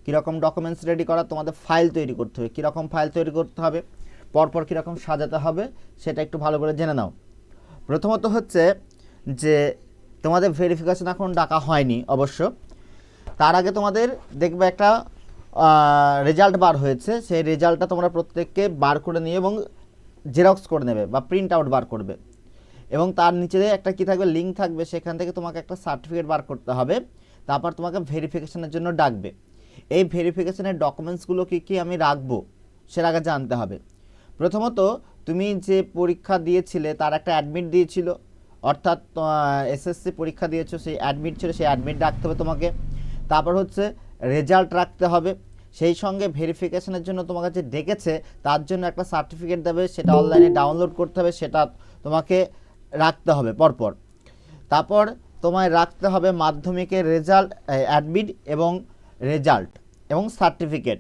কীরকম documents ready করা, তোমাদের ফাইল তৈরি করতে হবে, কীরকম ফাইল তৈরি করতে হবে, পরপর কীরকম সাজাতে হবে সেটা একটু ভালো করে জেনে নাও। প্রথমত হচ্ছে যে তোমাদের ভেরিফিকেশন এখন ডাকা হয়নি অবশ্য, তার আগে তোমাদের দেখবে একটা রেজাল্ট বার হয়েছে, সেই রেজাল্টটা তোমরা প্রত্যেককে বার করে নিয়ে এবং জেরক্স করে নেবে বা প্রিন্ট আউট বার করবে, এবং তার নিচে একটা কী থাকবে, লিঙ্ক থাকবে, সেখান থেকে তোমাকে একটা সার্টিফিকেট বার করতে হবে, তারপর তোমাকে ভেরিফিকেশনের জন্য ডাকবে। এই ভেরিফিকেশনের ডকুমেন্টসগুলো কী কী আমি রাখবো সেটা আগে জানতে হবে। প্রথমত তুমি যে পরীক্ষা দিয়েছিলে তার একটা অ্যাডমিট দিয়েছিল, অর্থাৎ এসএসসি পরীক্ষা দিয়েছো, সেই অ্যাডমিট ছিল, সেই অ্যাডমিট রাখতে হবে তোমাকে। তারপর হচ্ছে রেজাল্ট রাখতে হবে, সেই সঙ্গে ভেরিফিকেশনের জন্য তোমাকে যে ডেকেছে তার জন্য একটা সার্টিফিকেট দেবে, সেটা অনলাইনে ডাউনলোড করতে হবে, সেটা তোমাকে রাখতে হবে পরপর। তারপর তোমায় রাখতে হবে মাধ্যমিকের রেজাল্ট, অ্যাডমিট এবং রেজাল্ট এবং সার্টিফিকেট।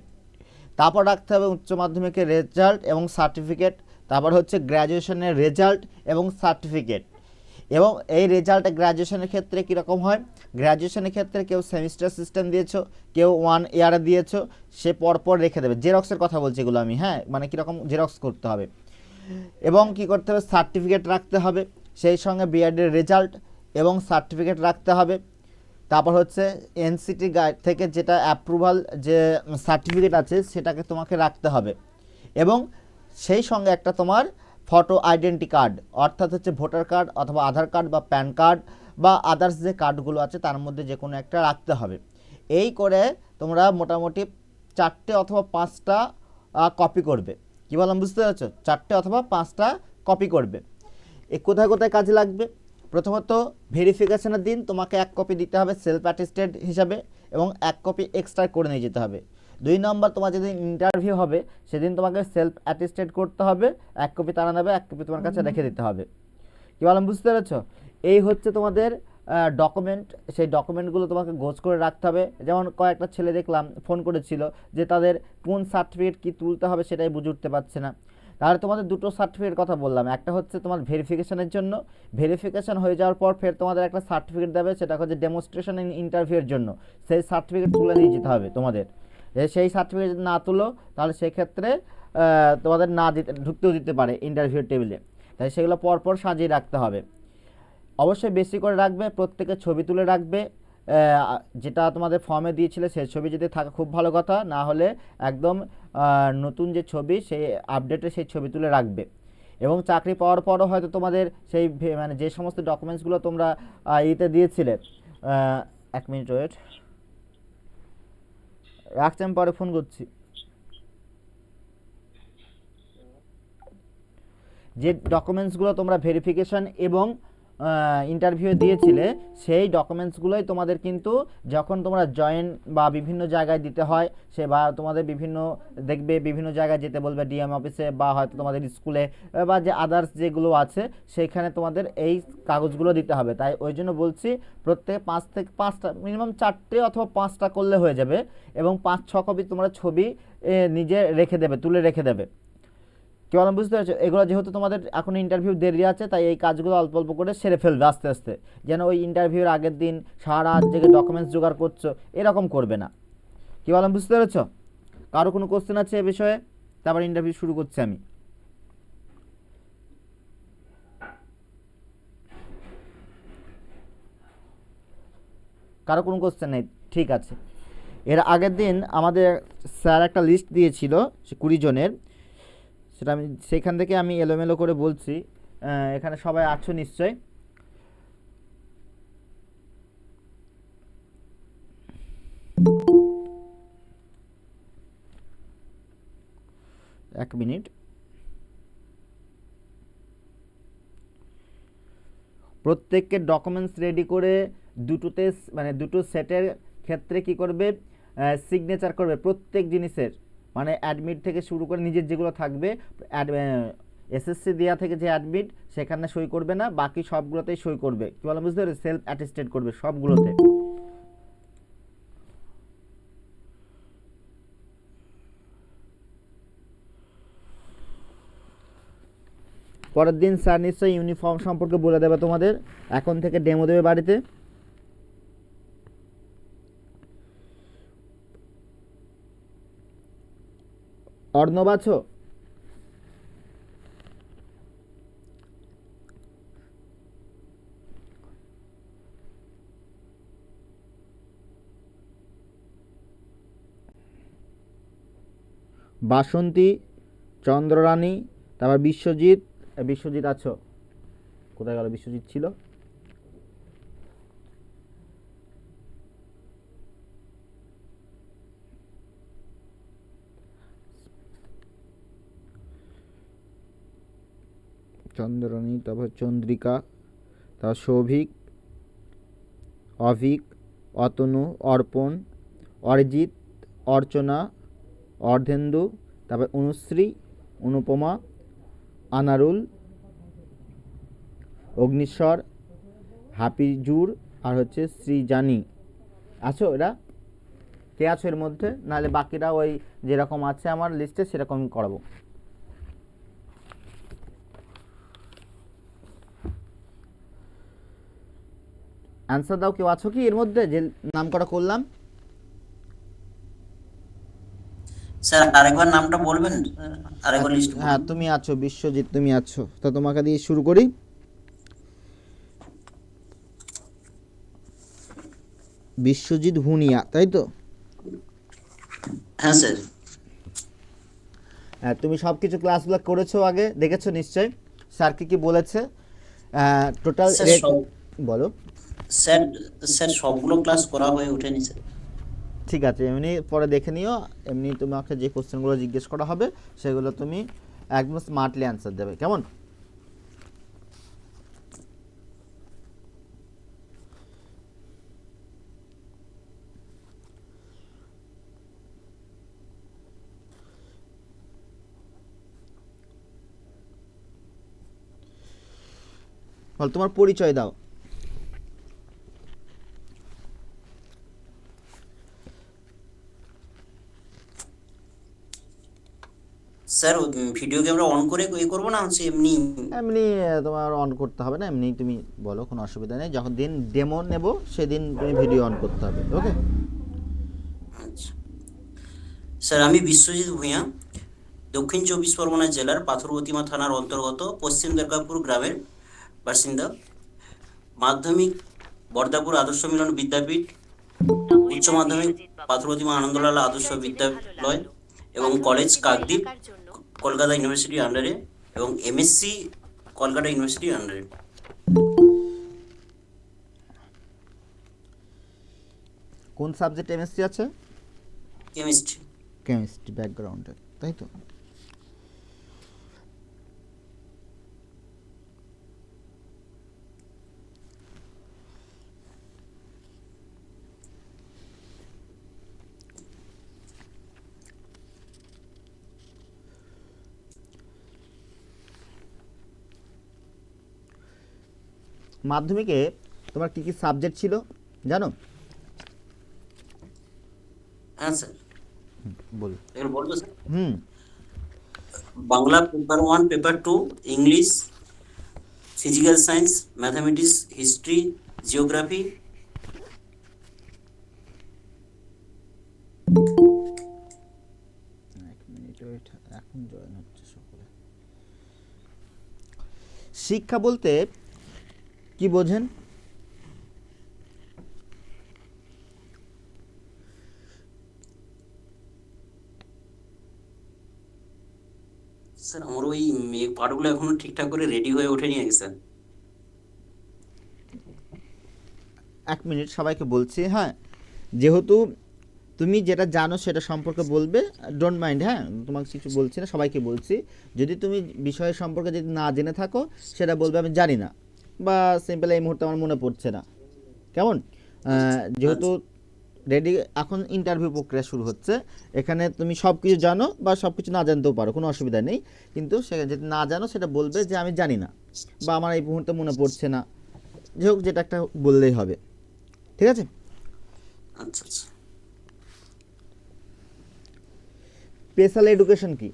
তারপর রাখতে হবে উচ্চ মাধ্যমিকের রেজাল্ট এবং সার্টিফিকেট। তারপর হচ্ছে গ্র্যাজুয়েশনের রেজাল্ট এবং সার্টিফিকেট। এবং এই রেজাল্ট গ্র্যাজুয়েশনের ক্ষেত্রে কীরকম হয়, গ্র্যাজুয়েশনের ক্ষেত্রে কেউ সেমিস্টার সিস্টেম দিয়েছো, কেউ 1 ইয়ারে দিয়েছো, সে পরপর রেখে দেবে। জেরক্সের কথা বলছি এগুলো আমি, হ্যাঁ, মানে কীরকম জেরক্স করতে হবে। এবং কি করতে হবে, সার্টিফিকেট রাখতে হবে, সেই সঙ্গে বিএডের রেজাল্ট এবং সার্টিফিকেট রাখতে হবে। তারপর হচ্ছে এনসিটি গাইড থেকে যেটা অ্যাপ্রুভাল যে সার্টিফিকেট আছে সেটাকে তোমাকে রাখতে হবে। এবং সেই সঙ্গে একটা তোমার ফটো আইডেন্টি কার্ড, অর্থাৎ হচ্ছে ভোটার কার্ড অথবা আধার কার্ড বা প্যান কার্ড বা আদার্স যে কার্ডগুলো আছে তার মধ্যে যে কোনো একটা রাখতে হবে। এই করে তোমরা মোটামুটি 4টে অথবা 5টা কপি করবে। কী বললাম বুঝতে পারছো? 4টে অথবা 5টা কপি করবে। এ কোথায় কোথায় কাজে লাগবে? প্রথমত ভেরিফিকেশনের দিন তোমাকে 1 কপি দিতে হবে সেলফ অ্যাটেস্টেড হিসাবে, এবং 1 কপি এক্সট্রা করে নিয়ে যেতে হবে। 2 নম্বর, তোমার যেদিন ইন্টারভিউ হবে সেদিন তোমাকে সেলফ অ্যাটেস্টেড করতে হবে, 1 কপি তারা নেবে, 1 কপি তোমার কাছে রেখে দিতে হবে। কী বললাম বুঝতে পেরেছো? এই হচ্ছে তোমাদের ডকুমেন্ট। সেই ডকুমেন্টগুলো তোমাকে গোছ করে রাখতে হবে। যেমন কয়েকটা ছেলে দেখলাম ফোন করেছিল যে তাদের কোন সার্টিফিকেট কী তুলতে হবে সেটাই বুঝে উঠতে পারছে না। তাহলে তোমাদের 2টো সার্টিফিকেট কথা বললাম, একটা হচ্ছে তোমার ভেরিফিকেশনের জন্য, ভেরিফিকেশন হয়ে যাওয়ার পর ফের তোমাদের একটা সার্টিফিকেট দেবে, সেটা হচ্ছে ডেমনস্ট্রেশন ইন ইন্টারভিউয়ের জন্য। সেই সার্টিফিকেট তুলে নিয়ে যেতে হবে তোমাদের। সেই সার্টিফিকেট না তুলো তাহলে সেক্ষেত্রে তোমাদের না ঢুকতেও দিতে পারে ইন্টারভিউ টেবিলে, তাই সেগুলো পরপর সাজিয়ে রাখতে হবে। অবশ্যই বেশি করে রাখবে, প্রত্যেকে ছবি তুলে রাখবে, যেটা তোমাদের ফর্মে দিয়েছিলে সেই ছবি যদি থাকে খুব ভালো কথা, না হলে একদম নতুন যে ছবি সেই আপডেটে সেই ছবি তুলে রাখবে। এবং চাকরি পাওয়ার পরও হয়তো তোমাদের সেই মানে যে সমস্ত ডকুমেন্টসগুলো তোমরা ইতে দিয়েছিলে, 1 মিনিট ওয়েট, রাখছি, আমি পরে ফোন করছি। যে ডকুমেন্টসগুলো তোমরা ভেরিফিকেশন এবং ইন্টারভিউ দিয়েছিলে সেই ডকুমেন্টসগুলোই তোমাদের কিন্তু যখন তোমরা জয়েন বা বিভিন্ন জায়গায় দিতে হয়, সে বা তোমাদের বিভিন্ন দেখবে বিভিন্ন জায়গায় যেতে বলবে, ডিএম অফিসে বা হয়তো তোমাদের স্কুলে বা যে আদার্স যেগুলো আছে সেখানে তোমাদের এই কাগজগুলো দিতে হবে। তাই ওই জন্য বলছি প্রত্যেক 5 থেকে 5টা, মিনিমাম 4টে অথবা 5টা করলে হয়ে যাবে, এবং 5-6 কপি তোমরা ছবি নিজে রেখে দেবে, তুলে রেখে দেবে। কি বললাম বুঝতে পারছো? এগুলো যেহেতু তোমাদের এখন ইন্টারভিউ দেরি আছে, তাই এই কাজগুলো অল্প অল্প করে সেরে ফেলবে আস্তে আস্তে, যেন ওই ইন্টারভিউর আগের দিন সারা রাত জেগে ডকুমেন্টস জোগাড় করছো এরকম করবে না। কি বললাম বুঝতে পেরেছো? কারো কোনো কোশ্চেন আছে এ বিষয়ে? তারপর ইন্টারভিউ শুরু করছি আমি। কারো কোনো কোশ্চেন নেই? ঠিক আছে। এর আগের দিন আমাদের স্যার একটা লিস্ট দিয়েছিল 20 জনের, সেটা আমি সেইখান থেকে আমি এলোমেলো করে বলছি, এখানে সবাই আছো নিশ্চয়। এক মিনিট। প্রত্যেককে ডকুমেন্টস রেডি করে দুটোতে মানে দুটো সেটের ক্ষেত্রে কি করবে, সিগনেচার করবে প্রত্যেক জিনিসের, মানে অ্যাডমিট থেকে শুরু করে নিজের যেগুলো থাকবে, এসএসসি দেওয়া থেকে যে অ্যাডমিট সেখানে সই করবে না, বাকি সবগুলোতেই সই করবে। কি বললাম বুঝতে পারবে? সেলফ অ্যাটেস্টেড করবে সবগুলোতে। পরের দিন স্যার নিশ্চয়ই ইউনিফর্ম সম্পর্কে বলে দেবে তোমাদের, এখন থেকে ডেমো দেবে বাড়িতে। অর্ণব আছো? বাসন্তী, চন্দ্ররানী, তারপর বিশ্বজিৎ। বিশ্বজিৎ আছো? কোথায় গেল বিশ্বজিৎ? ছিল। চন্দ্ররানী, তারপর চন্দ্রিকা, তারপর সৌভিক, অভিক, অতনু, অর্পণ, অরিজিৎ, অর্চনা, অর্ধেন্দু, তারপর অনুশ্রী, অনুপমা, আনারুল, অগ্নিশ্বর, হাফিজুর, আর হচ্ছে সৃজানী। আছো এরা? কে আছো এর মধ্যে? নাহলে বাকিরা ওই যেরকম আছে আমার লিস্টে সেরকমই করাবো। অ্যান্সার দাও, কেউ আছো কি এর মধ্যে যে নাম করা করলাম? স্যার আরেকবার নামটা বলবেন, আরেকবার লিস্ট হ্যাঁ, বলুন। তুমি আছো, বিশ্বজিৎ তুমি আছো। তো তোমাকে দিয়ে শুরু করি। বিশ্বজিৎ ভুনিয়া, তাই তো? হ্যাঁ স্যার। হ্যাঁ, তুমি সব কিছু ক্লাসগুলো করেছো, আগে দেখেছো নিশ্চয়ই স্যার কি কি বলেছে। টোটাল স্যার রেট সব বলো। স্যার স্যার সবগুলো ক্লাস করা হয়ে ওঠেনি স্যার। ঠিক আছে, এমনি পরে দেখে নিও। এমনি তোমাকে যে কোশ্চেনগুলো জিজ্ঞেস করা হবে সেগুলো তুমি একদম স্মার্টলি অ্যান্সার দেবে, কেমন? বল, তোমার পরিচয় দাও। স্যার ভিডিও ক্যামেরা অন করে করবো না, হচ্ছে এমনি? এমনি তোমার অন করতে হবে না, এমনি তুমি বলো, কোনো অসুবিধা নেই। যখন দিন ডেমো নেব সেদিন তুমি ভিডিও অন করতে হবে, ওকে? আচ্ছা স্যার, আমি বিশ্বজিৎ ভূঁইয়া, দক্ষিণ চব্বিশ পরগনা জেলার পাথরপ্রতিমা থানার অন্তর্গত পশ্চিম দুর্গাপুর গ্রামের বাসিন্দা। মাধ্যমিক বর্দাপুর আদর্শ মিলন বিদ্যাপীঠ, উচ্চ মাধ্যমিক পাথরপ্রতিমা আনন্দলাল আদর্শ বিদ্যালয় এবং কলেজ কাকদ্বীপ কলকাতা ইউনিভার্সিটির আন্ডারে, এবং এমএসসি কলকাতা ইউনিভার্সিটির আন্ডারে। কোন সাবজেক্ট এমএসসি আছে? কেমিস্ট্রি। কেমিস্ট্রি ব্যাকগ্রাউন্ডে, তাই তো? মাধ্যমিকে তোমার কি কি সাবজেক্ট ছিল জানো? হ্যাঁ স্যার, বল। এবার বলবো স্যার। হুম। Bangla paper 1, paper 2, English, physical science, mathematics, history, geography. এক মিনিট ওয়েট, এখন জয়েন হচ্ছে সকলে। শিক্ষা বলতে কি বোঝেন? স্যার আমার ওই পার্টগুলো এখনো ঠিকঠাক করে রেডি হয়ে ওঠেনি আর কি স্যার। এক মিনিট, সবাইকে বলছি। হ্যাঁ, যেহেতু তুমি যেটা জানো সেটা সম্পর্কে বলবে, ডোন্ট মাইন্ড। হ্যাঁ, তোমাকে কিছু বলছি না, সবাইকে বলছি। যদি তুমি বিষয়ের সম্পর্কে যদি না জেনে থাকো সেটা বলবে আমি জানি না, বা সিম্পল এই মুহূর্তে আমার মনে পড়ছে না, কেমন? যেহেতু রেডি, এখন ইন্টারভিউ প্রক্রিয়া শুরু হচ্ছে। এখানে তুমি সব কিছু জানো বা সব কিছু না জানতেও পারো, কোনো অসুবিধা নেই। কিন্তু সেটা যদি না জানো সেটা বলবে যে আমি জানি না, বা আমার এই মুহূর্তে মনে পড়ছে না, যে হোক যেটা একটা বললেই হবে, ঠিক আছে? আচ্ছা আচ্ছা স্পেশাল এডুকেশন কি?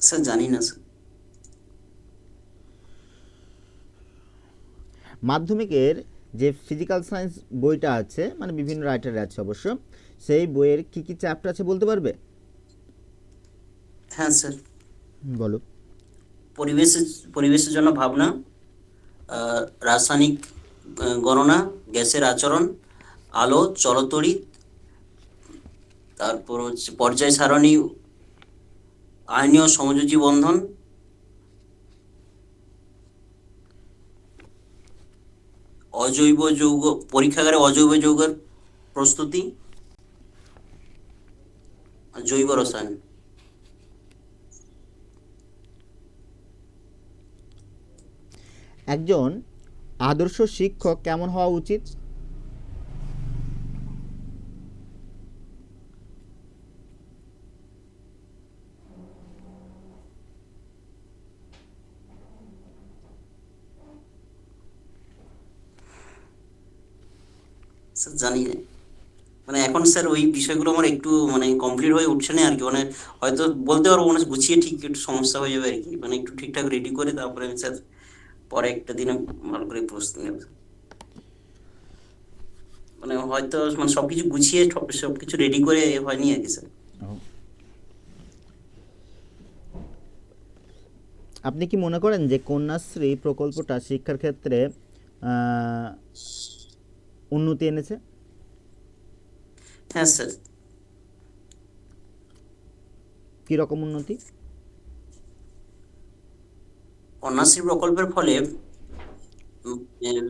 স্যার জানি না স্যার। মাধ্যমিকের যে ফিজিক্যাল সায়েন্স বইটা আছে, মানে বিভিন্ন রাইটারের আছে অবশ্য, সেই বইয়ের কি কি চ্যাপ্টার আছে বলতে পারবে? হ্যাঁ স্যার, বলো। পরিবেশের পরিবেশের জন্য ভাবনা, আহ, রাসায়নিক গণনা, গ্যাসের আচরণ, আলো, চলতড়িৎ, তারপর হচ্ছে পর্যায় সারণী, আয়নীয় সমযোজী বন্ধন, অজৈব যৌগ, পরীক্ষাগারে অজৈব যৌগের প্রস্তুতি, আর জৈব রসায়ন। একজন আদর্শ শিক্ষক কেমন হওয়া উচিত? স্যার জানি না। মানে এখন স্যার ওই বিষয়গুলো আমার একটু মানে কমপ্লিট হয়ে উঠছে না আর কি, মানে হয়তো বলতে পারবো মানে গুছিয়ে, ঠিক একটু সমস্যা হয়ে যাবে আর কি, মানে একটু ঠিকঠাক রেডি করে তারপরে আমি স্যার পরে একটা দিনে ভালো করে প্রস্তুতি নেব। মানে হয়তো মানে সবকিছু গুছিয়ে সবকিছু রেডি করে হয়নি আর কি স্যার। আপনি কি মনে করেন যে কন্যাশ্রী প্রকল্পটা শিক্ষার ক্ষেত্রে আহ, উন্নতি এনেছে? হ্যাঁ স্যার, কি রকম উন্নতি? কন্যাশ্রী প্রকল্পের ফলে উম, এর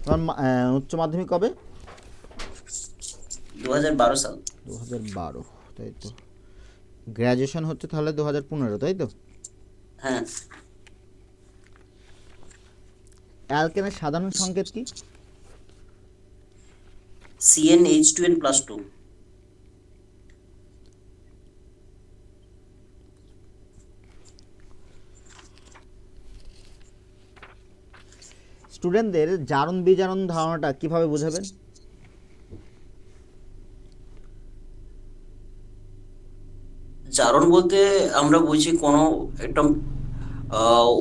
তোমার উচ্চ মাধ্যমিক কবে? 2012 সাল। 2012, তাই তো। গ্র্যাজুয়েশন হচ্ছে তাহলে 2015, তাই তো? হ্যাঁ, অ্যালকেনের সাধারণ সংকেত কি? CnH2n+2। স্টুডেন্টদের জারণ বিজারণ ধারণাটা কিভাবে বোঝাবেন? জারণ বলতে আমরা বুঝি কোনো একটা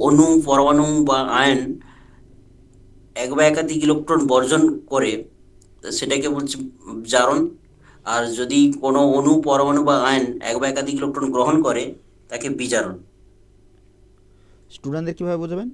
অণু, পরমাণু বা আয়ন এক বা একাধিক ইলেকট্রন বর্জন করে, তা সেটাকে বলছি জারণ। আর যদি কোনো অণু, পরমাণু বা আয়ন এক বা একাধিক ইলেকট্রন গ্রহণ করে, তাকে বিজারণ। স্টুডেন্টদের কিভাবে বোঝাবেন?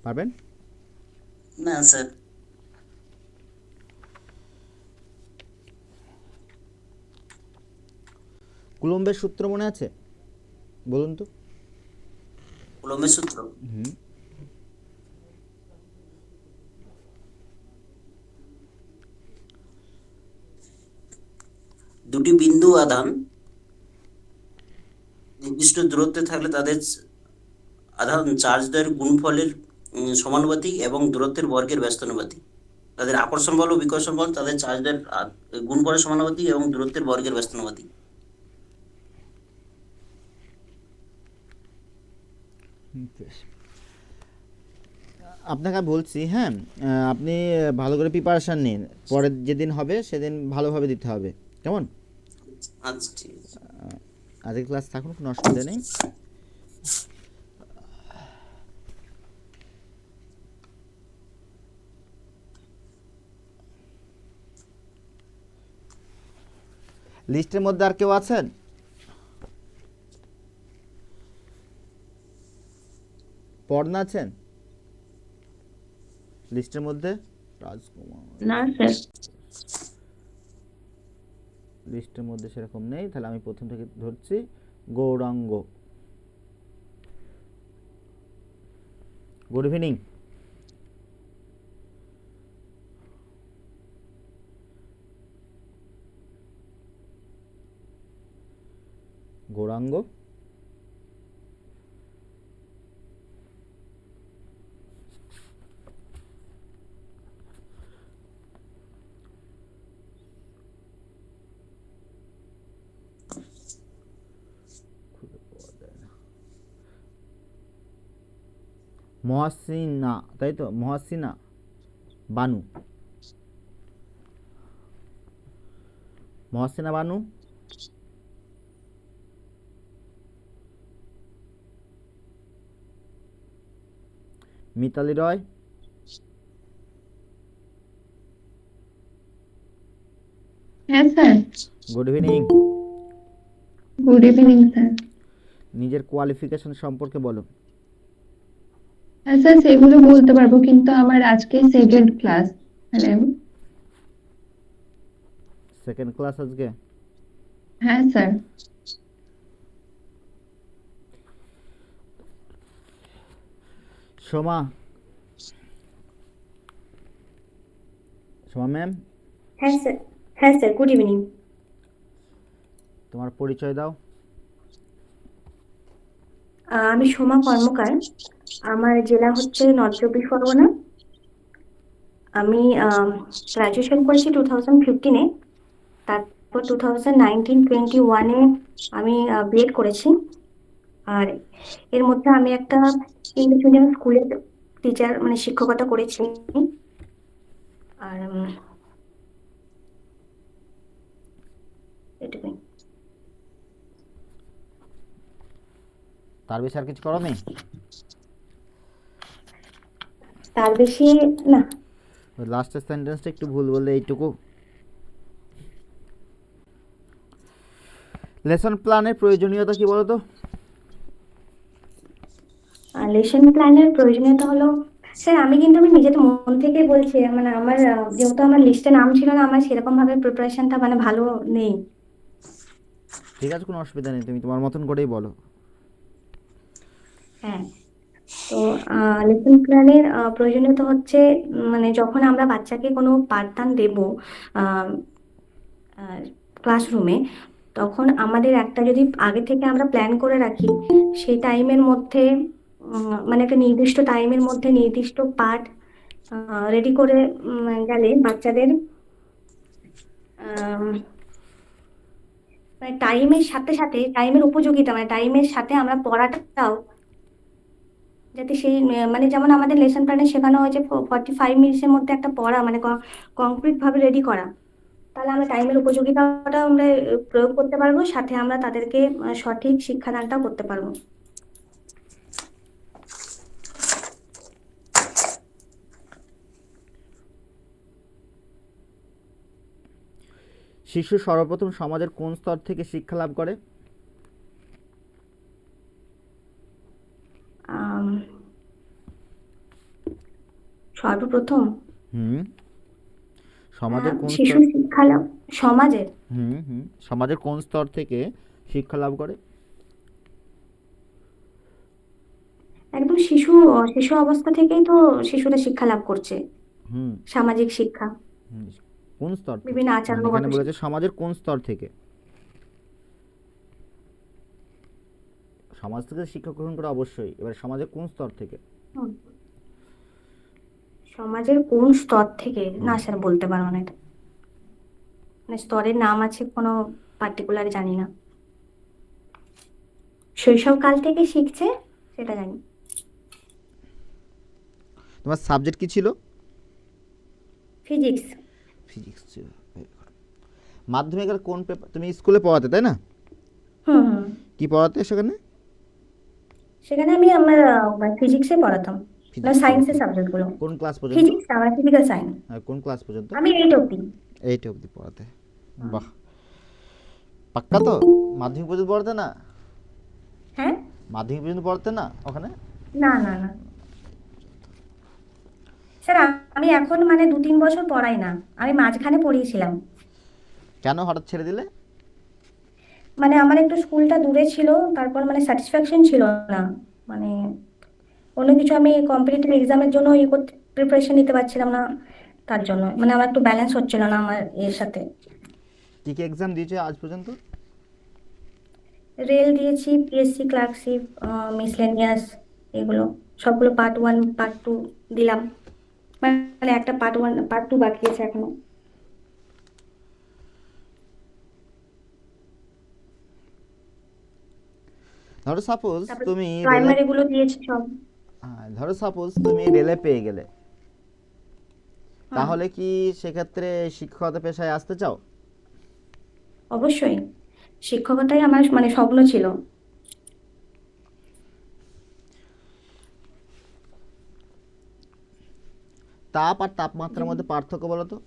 পারবেন? না স্যার। কুলম্বের সূত্র মনে আছে? বলুন তো। কুলম্বের সূত্র, হুম। দুটি বিন্দু আধান নির্দিষ্ট দূরত্বে থাকলে তাদের আধান চার্জদের গুণফলের সমানুপাতিক এবং দূরত্বের বর্গের ব্যস্তানুপাতিক। তাদের আকর্ষণ বল ও বিকর্ষণ বল তাদের চার্জদের গুণফলের সমানুপাতিক এবং দূরত্বের বর্গের ব্যস্তানুপাতিক। বেশ। আপনাকে বলছি, হ্যাঁ, আপনি ভালো করে প্রিপারেশান নিন। পরের যেদিন হবে সেদিন ভালোভাবে দিতে হবে, কেমন? আচ্ছা ঠিক আছে। আজকে ক্লাস থাকুন, কোনো অসুবিধা নেই। লিস্টের মধ্যে আর কেউ আছেন? পর্ণা আছেন লিস্টের মধ্যে? রাজকুমার, না স্যার। লিস্টের মধ্যে সেরকম নেই, তাহলে আমি প্রথম থেকে ধরছি গৌরাঙ্গ। Good evening. গৌরাঙ্গ, মহাসিনা, তাই তো, মহাসিনা বানু, মহাসিনা বানু, মিতালি রয়, হ্যাঁ sir. Good evening. Good evening sir. নিজের কোয়ালিফিকেশন সম্পর্কে বলো। হ্যাঁ স্যার, সেগুলো বলতে পারবো, কিন্তু আমার আজকে সেকেন্ড ক্লাস, মানে সেকেন্ড ক্লাস আজকে? হ্যাঁ স্যার। সোমা, সোমা ম্যাম, হ্যাঁ স্যার। হ্যাঁ স্যার, গুড ইভিনিং। তোমার পরিচয় দাও। আমি সোমা কর্মকার। আমার জেলা হচ্ছে নর্থ চব্বিশ পরগনা। আমি গ্রাজুয়েশন করেছি 2015-এ। তারপর 2019-21 আমি বিএড করেছি। আর এর মধ্যে আমি একটা ইংলিশ মিডিয়াম স্কুলের টিচার, মানে শিক্ষকতা করেছি। আর এটুকুই। তার বেশি আর কিছু করো নি? তার বেশি না। লাস্টের সেন্টেন্সটা একটু ভুল বললে, এইটুকু। লেসন প্ল্যানের প্রয়োজনীয়তা কি বলো তো? লেসন প্ল্যানের প্রয়োজনীয়তা হলো, স্যার আমি নিজের মন থেকেই বলছি, মানে আমার যেহেতু আমার লিস্টে নাম ছিল না, আমার সেরকম ভাবে প্রিপারেশনটা মানে ভালো নেই। ঠিক আছে, কোনো অসুবিধা নেই, তুমি তোমার মতন করেই বলো। হ্যাঁ, তো লেসন প্ল্যানের প্রয়োজনীয়তা হচ্ছে, মানে যখন আমরা বাচ্চাকে কোনো পাঠদান দেব ক্লাসরুমে, তখন আমাদের একটা যদি আগে থেকে আমরা প্ল্যান করে রাখি, সেই টাইমের মধ্যে মানে একটা নির্দিষ্ট টাইমের মধ্যে নির্দিষ্ট পাঠ রেডি করে গেলে বাচ্চাদের আম, মানে টাইমের সাথে সাথে, টাইমের উপযোগিতা, মানে টাইমের সাথে আমরা পড়াটাও যাতে সেই মানে যেমন আমাদের লেসন প্ল্যানে শেখানো হয়েছে 45 মিনিটসের মধ্যে একটা পড়া, মানে কংক্রিট ভাবে রেডি করা, তাহলে আমরা টাইমের উপযোগিতাটা আমরা প্রয়োগ করতে পারবো, সাথে আমরা তাদেরকে সঠিক শিক্ষাদানটাও করতে পারবো। শিশু সর্বপ্রথম সমাজের কোন স্তর থেকে শিক্ষা লাভ করে? আম, সর্বপ্রথম হুম, সমাজের কোন শিশু স্তর? শিক্ষা লাভ সমাজের সমাজের কোন স্তর থেকে শিক্ষা লাভ করে? একদম শিশু শিশু অবস্থা থেকেই তো শিশুরা শিক্ষা লাভ করছে, হুম সামাজিক শিক্ষা, হুম, কোন স্তর থেকে? বিভিন্ন মানে আচরণগত এখানে বলেছে শিক্ষা। সমাজের কোন স্তর থেকে। সমাজ থেকে শিক্ষা গ্রহণ করা অবশ্যই, এবার সমাজের কোন স্তর থেকে? হুম, সমাজের কোন স্তর থেকে, না স্যার বলতে পারবো না এটা, মানে স্তরের নাম আছে কোনো পার্টিকুলার জানি না, শৈশবকাল থেকে শিখছে সেটা জানি। তোমার সাবজেক্ট কি ছিল? ফিজিক্স। ফিজিক্স ছিল। মাধ্যমিকের কোন পেপার তুমি স্কুলে পড়াতে, তাই না? হুম হুম। কি পড়াতে সেখানে? সেখানে আমি আমার ফিজিক্সে পড়াতাম, মানে Physics সায়েন্সের পড়াতে। সাবজেক্টগুলো। কোন ক্লাস পর্যন্ত? ফিজিক্স, আমার ফিজিক্যাল সায়েন্স। আর কোন ক্লাস পর্যন্ত? আমি 8 অব্দি। 8 অবধি পড়াতে। বাহ, পাক্কা তো? মাধ্যমিক পর্যন্ত পড়াতে না? হ্যাঁ। মাধ্যমিক পর্যন্ত পড়াতে না ওখানে? না না না স্যার, আমি এখন মানে 2-3 বছর পড়াই না, আমি মাঝখানে পড়িয়েছিলাম। কেন হঠাৎ ছেড়ে দিলে? মানে আমার একটু স্কুলটা দূরে ছিল, তারপর মানে স্যাটিসফ্যাকশন ছিল না, মানে অন্য কিছু আমি কম্পিটিটিভ এক্সামের জন্য ইয়ে করতে প্রিপারেশন নিতে পারছিলাম না, তার জন্য মানে আমার একটু ব্যালেন্স হচ্ছিল না আমার এর সাথে। কী কী এক্সাম দিয়েছো আজ পর্যন্ত? রেল দিয়েছি, পিএসসি ক্লার্কশিপ, মিসলেনিয়াস, এগুলো সবগুলো পার্ট 1 পার্ট 2 দিলাম, মানে একটা পার্ট 1 পার্ট 2 বাকি আছে এখনো। ধরো সাপোজ তারপর তুমি রেলে, প্রাইমারি গুলো দিয়েছি সব। ধরো সাপোজ তুমি রেলে পেয়ে গেলে, হ্যাঁ, তাহলে কি সেক্ষেত্রে শিক্ষকতা পেশায় আসতে চাও? অবশ্যই শিক্ষকতাই আমার মানে স্বপ্ন ছিল। তাপ আর তাপমাত্রার মধ্যে পার্থক্য বলো তো?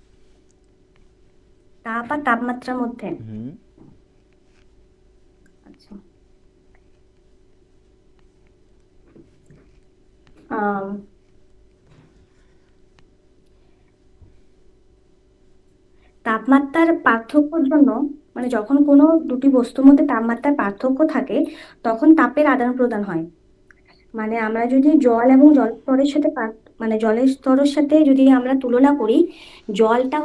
তাপ আর তাপমাত্রার মধ্যে, হুম। আচ্ছা, আম, তাপমাত্রার পার্থক্যর জন্য মানে যখন কোনো দুটি বস্তুর মধ্যে তাপমাত্রার পার্থক্য থাকে তখন তাপের আদান প্রদান হয়। মানে আমরা যদি জল এবং জল স্তরের সাথে মানে জলের স্তরের সাথে যদি আমরা তুলনা করি, জলটা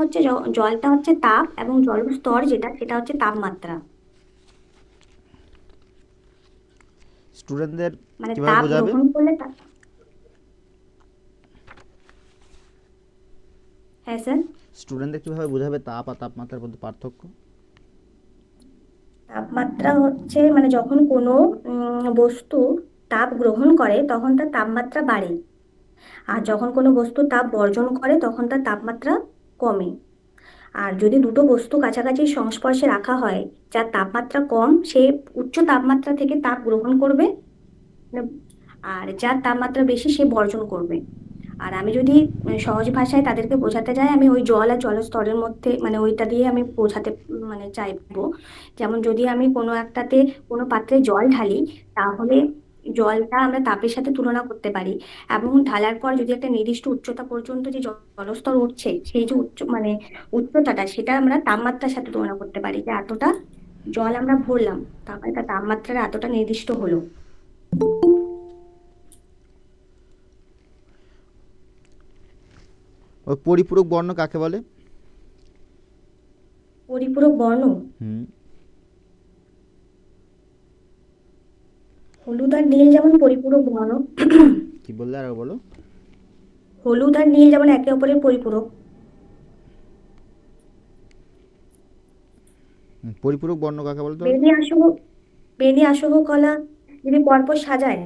হচ্ছে তাপ এবং জলের স্তর যেটা সেটা হচ্ছে তাপমাত্রা। স্টুডেন্টদের মানে কিভাবে তাপ বোঝাবে? গ্রহণ করলে হ্যাঁ স্যার। স্টুডেন্টদের কিভাবে বোঝাবে তাপ আর তাপমাত্রার মধ্যে পার্থক্য? তাপমাত্রা হচ্ছে মানে যখন কোনো বস্তু তাপ গ্রহণ করে তখন তার তাপমাত্রা বাড়ে, আর যখন কোনো বস্তু তাপ বর্জন করে তখন তার তাপমাত্রা কমে। আর যদি দুটো বস্তু কাছাকাছি সংস্পর্শে রাখা হয়, যার তাপমাত্রা কম সে উচ্চ তাপমাত্রা থেকে তাপ গ্রহণ করবে, মানে, আর যার তাপমাত্রা বেশি সে বর্জন করবে। আর আমি যদি সহজ ভাষায় তাদেরকে বোঝাতে যাই, আমি ওই জল আর জলস্তরের মধ্যে মানে ওইটা দিয়ে আমি বোঝাতে মানে চাইবো। যেমন যদি আমি কোনো একটাতে কোনো পাত্রে জল ঢালি, তাহলে জলটা আমরা তাপের সাথে তুলনা করতে পারি, এবং ঢালার পর যদি একটা নির্দিষ্ট উচ্চতা পর্যন্ত যে জলস্তর উঠছে সেই যে মানে উচ্চতাটা সেটা আমরা তাপমাত্রার সাথে তুলনা করতে পারি, যে এতটা জল আমরা ভরলাম তারপরে তার তাপমাত্রা এতটা নির্দিষ্ট হলো। ওই পরিপূরক বর্ণ কাকে বলে? পরিপূরক বর্ণ, হুম। হলুদ আর নীল যেমন পরিপূরক বর্ণ, কি বললে আর বলো? হলুদ আর নীল যেমন একে অপরের পরিপূরক। পরিপূরক বর্ণ কাকে বলে তো? বেনি আসহ বেনি আসহ কলা যদি পরপর সাজায়,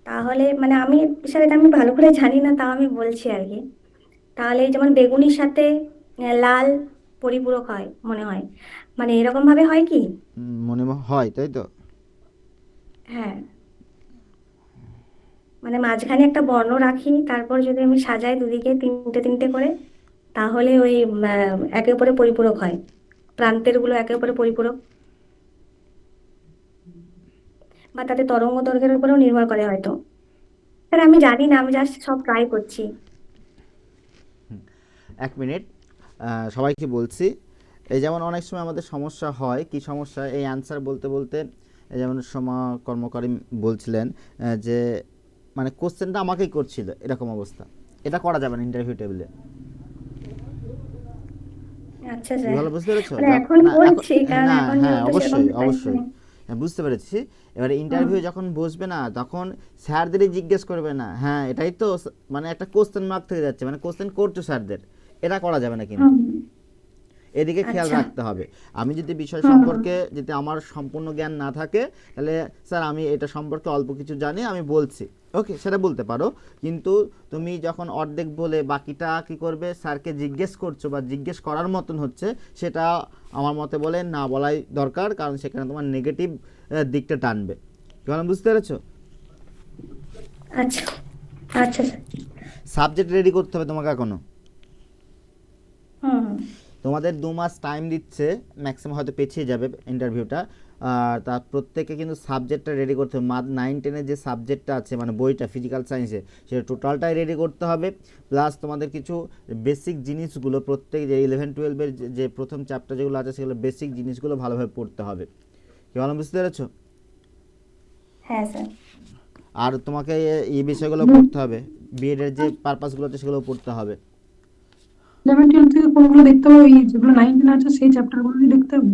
তাহলে মানে আমি স্যার এটা আমি ভালো করে জানি না, তাও আমি বলছি আর কি। তাহলে এই যেমন বেগুনির সাথে লাল পরিপূরক হয় মনে হয়, মানে এরকম ভাবে হয় কি? মনে হয় তাই তো। হ্যাঁ, মানে মাঝখানে একটা বর্ণ রাখি, তারপর যদি আমি সাজাই দুদিকে তিনটে তিনটে করে, তাহলে ওই একে অপরে পরিপূরক হয়, প্রান্তের গুলো একে অপরে পরিপূরক, বা তাদের তরঙ্গ দৈর্ঘ্যের উপরেও নির্ভর করে হয়তো। স্যার আমি জানি না, আমি জাস্ট সব ট্রাই করছি। এক মিনিট, সবাইকে বলছি। এই যেমন অনেক সময় আমাদের সমস্যা হয়, কি সমস্যা, এই অ্যান্সার বলতে বলতে এই যেমন সোমা কর্মকারী বলছিলেন যে মানে কোশ্চেনটা আমাকেই করছিল, এরকম অবস্থা। এটা করা যাবে না ইন্টারভিউ টেবিলে। আচ্ছা কি স্যার, ভালো বুঝতে পেরেছো? মানে এখন না এখন, করছি কারণ না এখন হ্যাঁ যেহেতু সেরকম অবশ্যই প্রিপারেশন অবশ্যই, নেই। হ্যাঁ বুঝতে পেরেছি। এবারে হুম, ইন্টারভিউ যখন বসবে না তখন স্যারদেরই জিজ্ঞেস করবে না, হ্যাঁ এটাই তো, মানে একটা কোশ্চেন মার্ক থেকে যাচ্ছে, মানে কোশ্চেন করছো স্যারদের, এটা করা যাবে না কিন্তু। হুম, এদিকে খেয়াল আচ্ছা, রাখতে হবে। আমি যদি বিষয় হুম, হুম, সম্পর্কে যদি আমার সম্পূর্ণ জ্ঞান না থাকে, তাহলে স্যার আমি এটা সম্পর্কে অল্প কিছু জানি, আমি বলছি, ওকে সেটা বলতে পারো। কিন্তু তুমি যখন অর্ধেক বলে বাকিটা কি করবে, স্যারকে জিজ্ঞেস করছো বা জিজ্ঞেস করার মতন হচ্ছে, সেটা আমার মতে বলে না বলাই দরকার, কারণ সেখানে তোমার নেগেটিভ দিকটা টানবে। কারণ বুঝতে পেরেছো? আচ্ছা, আচ্ছা স্যার, সাবজেক্ট রেডি করতে হবে তোমাকে এখনো। হুম, হুম, তোমাদের 2 মাস টাইম দিচ্ছে, ম্যাক্সিমাম হয়তো পেছিয়ে যাবে ইন্টারভিউটা। আর তার প্রত্যেকে কিন্তু সাবজেক্টটা রেডি করতে হবে। 9-10-এর যে সাবজেক্টটা আছে মানে বইটা ফিজিক্যাল সায়েন্সে সেটা টোটালটাই রেডি করতে হবে, প্লাস তোমাদের কিছু বেসিক জিনিসগুলো প্রত্যেক যে 11-12-এর যে প্রথম চ্যাপ্টার যেগুলো আছে সেগুলো বেসিক জিনিসগুলো ভালোভাবে পড়তে হবে। কি ভালো বুঝতে পেরেছো? হ্যাঁ স্যার। আর তোমাকে এই বিষয়গুলো পড়তে হবে, বিএডের যে পারপাসগুলো আছে সেগুলো পড়তে হবে। 11-12 থেকে কোনগুলো দেখতে হবে? ওই যেগুলো 9-10 আছে সেই চ্যাপ্টারগুলোই দেখতে হবে?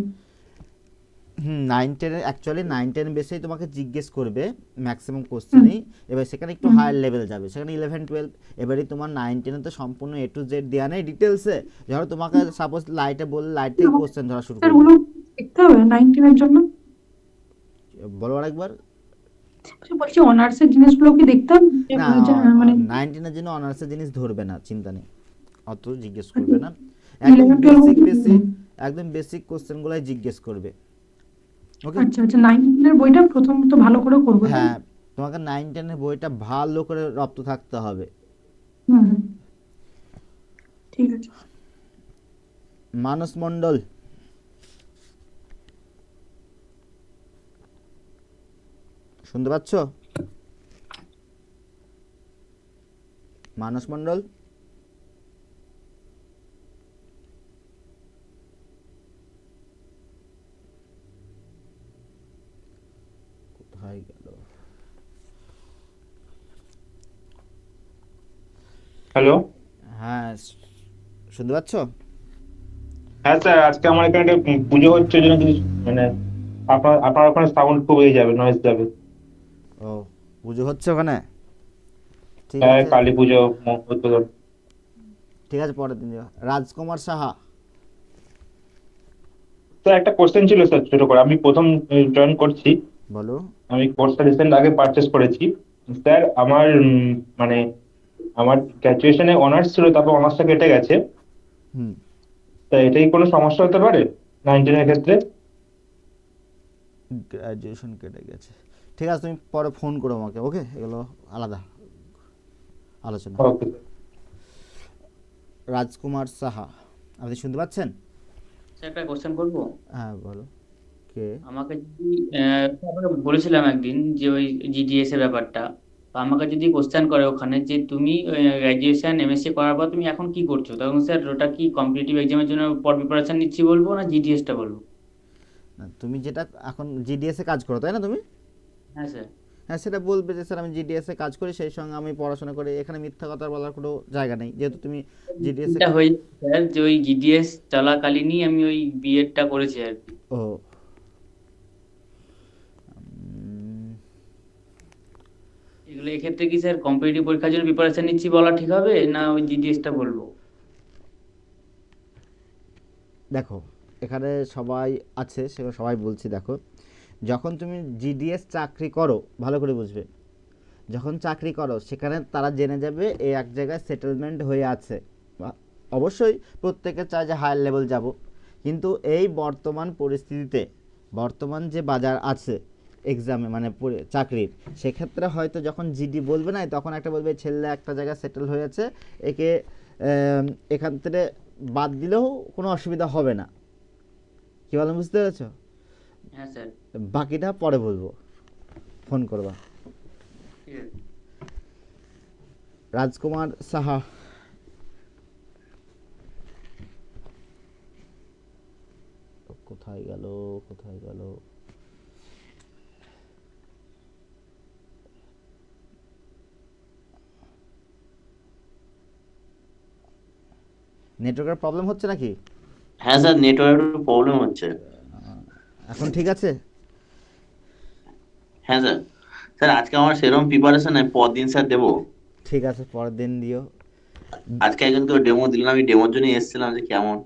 9-10 অ্যাকচুয়ালি 9-10 বেসেই তোমাকে জিজ্ঞেস করবে ম্যাক্সিমাম কোশ্চেনই, এবার সেখানে একটু হায়ার লেভেল যাবে, সেখানে 11-12। এবারে তোমার 9-10 তো সম্পূর্ণ A to Z দেওয়া নেই ডিটেলসে, ধরো তোমাকে সাপোজ লাইটে বললে লাইট থেকে কোশ্চেন ধরা শুরু স্যার করবে। ওগুলো দেখতে হবে 9-10 এর জন্য? বলো আরেকবার। আচ্ছা, বলছি অনার্সের জিনিসগুলো কি দেখতে হবে? না, মানে 9-10-এর জন্য অনার্সের জিনিস ধরবে না, চিন্তা নেই, অত জিজ্ঞেস করবে না, 11-12 একদম বেসিক কোশ্চেনগুলাই জিজ্ঞেস করবে। ওকে, আচ্ছা আচ্ছা, 9-10 এর বইটা প্রথমত ভালো করে করবো, তাই না? হ্যাঁ তোমাকে 9-10-এর বইটা ভালো করে রপ্ত থাকতে হবে। হুম হুম, ঠিক আছে। মানস মণ্ডল, শুনতে পাচ্ছ? মানস মণ্ডল, কোথায় গেল? হ্যালো। হ্যাঁ, শুনতে পাচ্ছ? হ্যাঁ স্যার, আজকে আমার এখানে একটা পুজো হচ্ছে, ওই জন্য কিছু মানে আপনার ওখানে সাউন্ড খুব হয়ে যাবে, নয়েজ যাবে। ও, পুজো হচ্ছে ওখানে? ঠিক হ্যাঁ, আছে, কালী পুজো উদ্বোধন। ঠিক আছে, পরের দিন যাও। রাজকুমার সাহা, স্যার একটা কোশ্চেন ছিল স্যার, ছোট করে। আমি প্রথম জয়েন করছি, বলো। আমি কোর্সটা রিসেন্ট আগে পারচেস করেছি। স্যার আমার মানে আমার গ্র্যাজুয়েশনে অনার্স ছিল, তারপর অনার্সটা কেটে গেছে। হুম, তা এটাই কোনো সমস্যা হতে পারে 9-10 এর ক্ষেত্রে? গ্র্যাজুয়েশন কেটে গেছে, ঠিক আছে, তুমি পরে ফোন করো আমাকে, ওকে? এগুলো আলাদা আলোচনা। ওকে। রাজকুমার সাহা, আপনি শুনতে পাচ্ছেন? স্যার একটা কোশ্চেন করবো? হ্যাঁ বলো, কে? আমাকে যদি আপনাকে বলেছিলাম একদিন যে ওই জিডিএস এর ব্যাপারটা, তো আমাকে যদি কোশ্চেন করে ওখানে যে তুমি গ্র্যাজুয়েশন এমএসসি করার পর তুমি এখন কি করছো, তখন স্যার ওটা কি কম্পিটিটিভ এক্সামের জন্য পর প্রিপারেশন নিচ্ছি বলবো না জিডিএসটা বলবো? না, তুমি যেটা এখন জিডিএসে কাজ করো তাই না তুমি? হ্যাঁ স্যার। হ্যাঁ, সেটা বলবে যে স্যার আমি জিডিএসে কাজ করি, সেই সঙ্গে আমি পড়াশোনা করি, এখানে মিথ্যা কথা বলার কোনো জায়গা নেই, যেহেতু তুমি জিডিএসে। এটা হয়ে যাচ্ছে স্যার যে ওই জিডিএস চলাকালীনই আমি ওই বিএডটা করেছি আর কি। ও, এগুলো এক্ষেত্রে কি স্যার কম্পিটিটিভ পরীক্ষার জন্য প্রিপারেশন নিচ্ছি বলা ঠিক হবে না ওই জিডিএসটা বলবো? দেখো, এখানে সবাই আছে, সেগুলো সবাই বলছি। দেখো, যখন তুমি জিডিএস চাকরি করো, ভালো করে বুঝবে, যখন চাকরি করো সেখানে তারা জেনে যাবে এই এক জায়গায় সেটেলমেন্ট হয়ে আছে। অবশ্যই প্রত্যেকে চায় যে হায়ার লেভেল যাব, কিন্তু এই বর্তমান পরিস্থিতিতে বর্তমান যে বাজার আছে এক্সামে মানে চাকরির, সেক্ষেত্রে হয়তো যখন জিডি বলবে না তখন একটা বলবে ছেলে একটা জায়গায় সেটেল হয়েছে, একে এখান থেকে বাদ দিলেও কোনো অসুবিধা হবে না। কী বলেন, বুঝতে পেরেছো? হ্যাঁ স্যার। বাকিটা পরে বলবো, ফোন করবা। ঠিক আছে। রাজকুমার সাহা, কোথায় গেল কোথায় গেল? নেটওয়ার্কের প্রবলেম হচ্ছে নাকি? হ্যাঁ স্যার, নেটওয়ার্কের একটু প্রবলেম হচ্ছে। এখন ঠিক আছে? হ্যাঁ স্যার। স্যার আজকে আমার সেরকম প্রিপারেশন নাই, পরদিন স্যার দেবো। ঠিক আছে, পরের দিন দিও। আজকে একজনকে ডেমো দিলাম, আমি ডেমোর জন্য এসেছিলাম যে কেমন।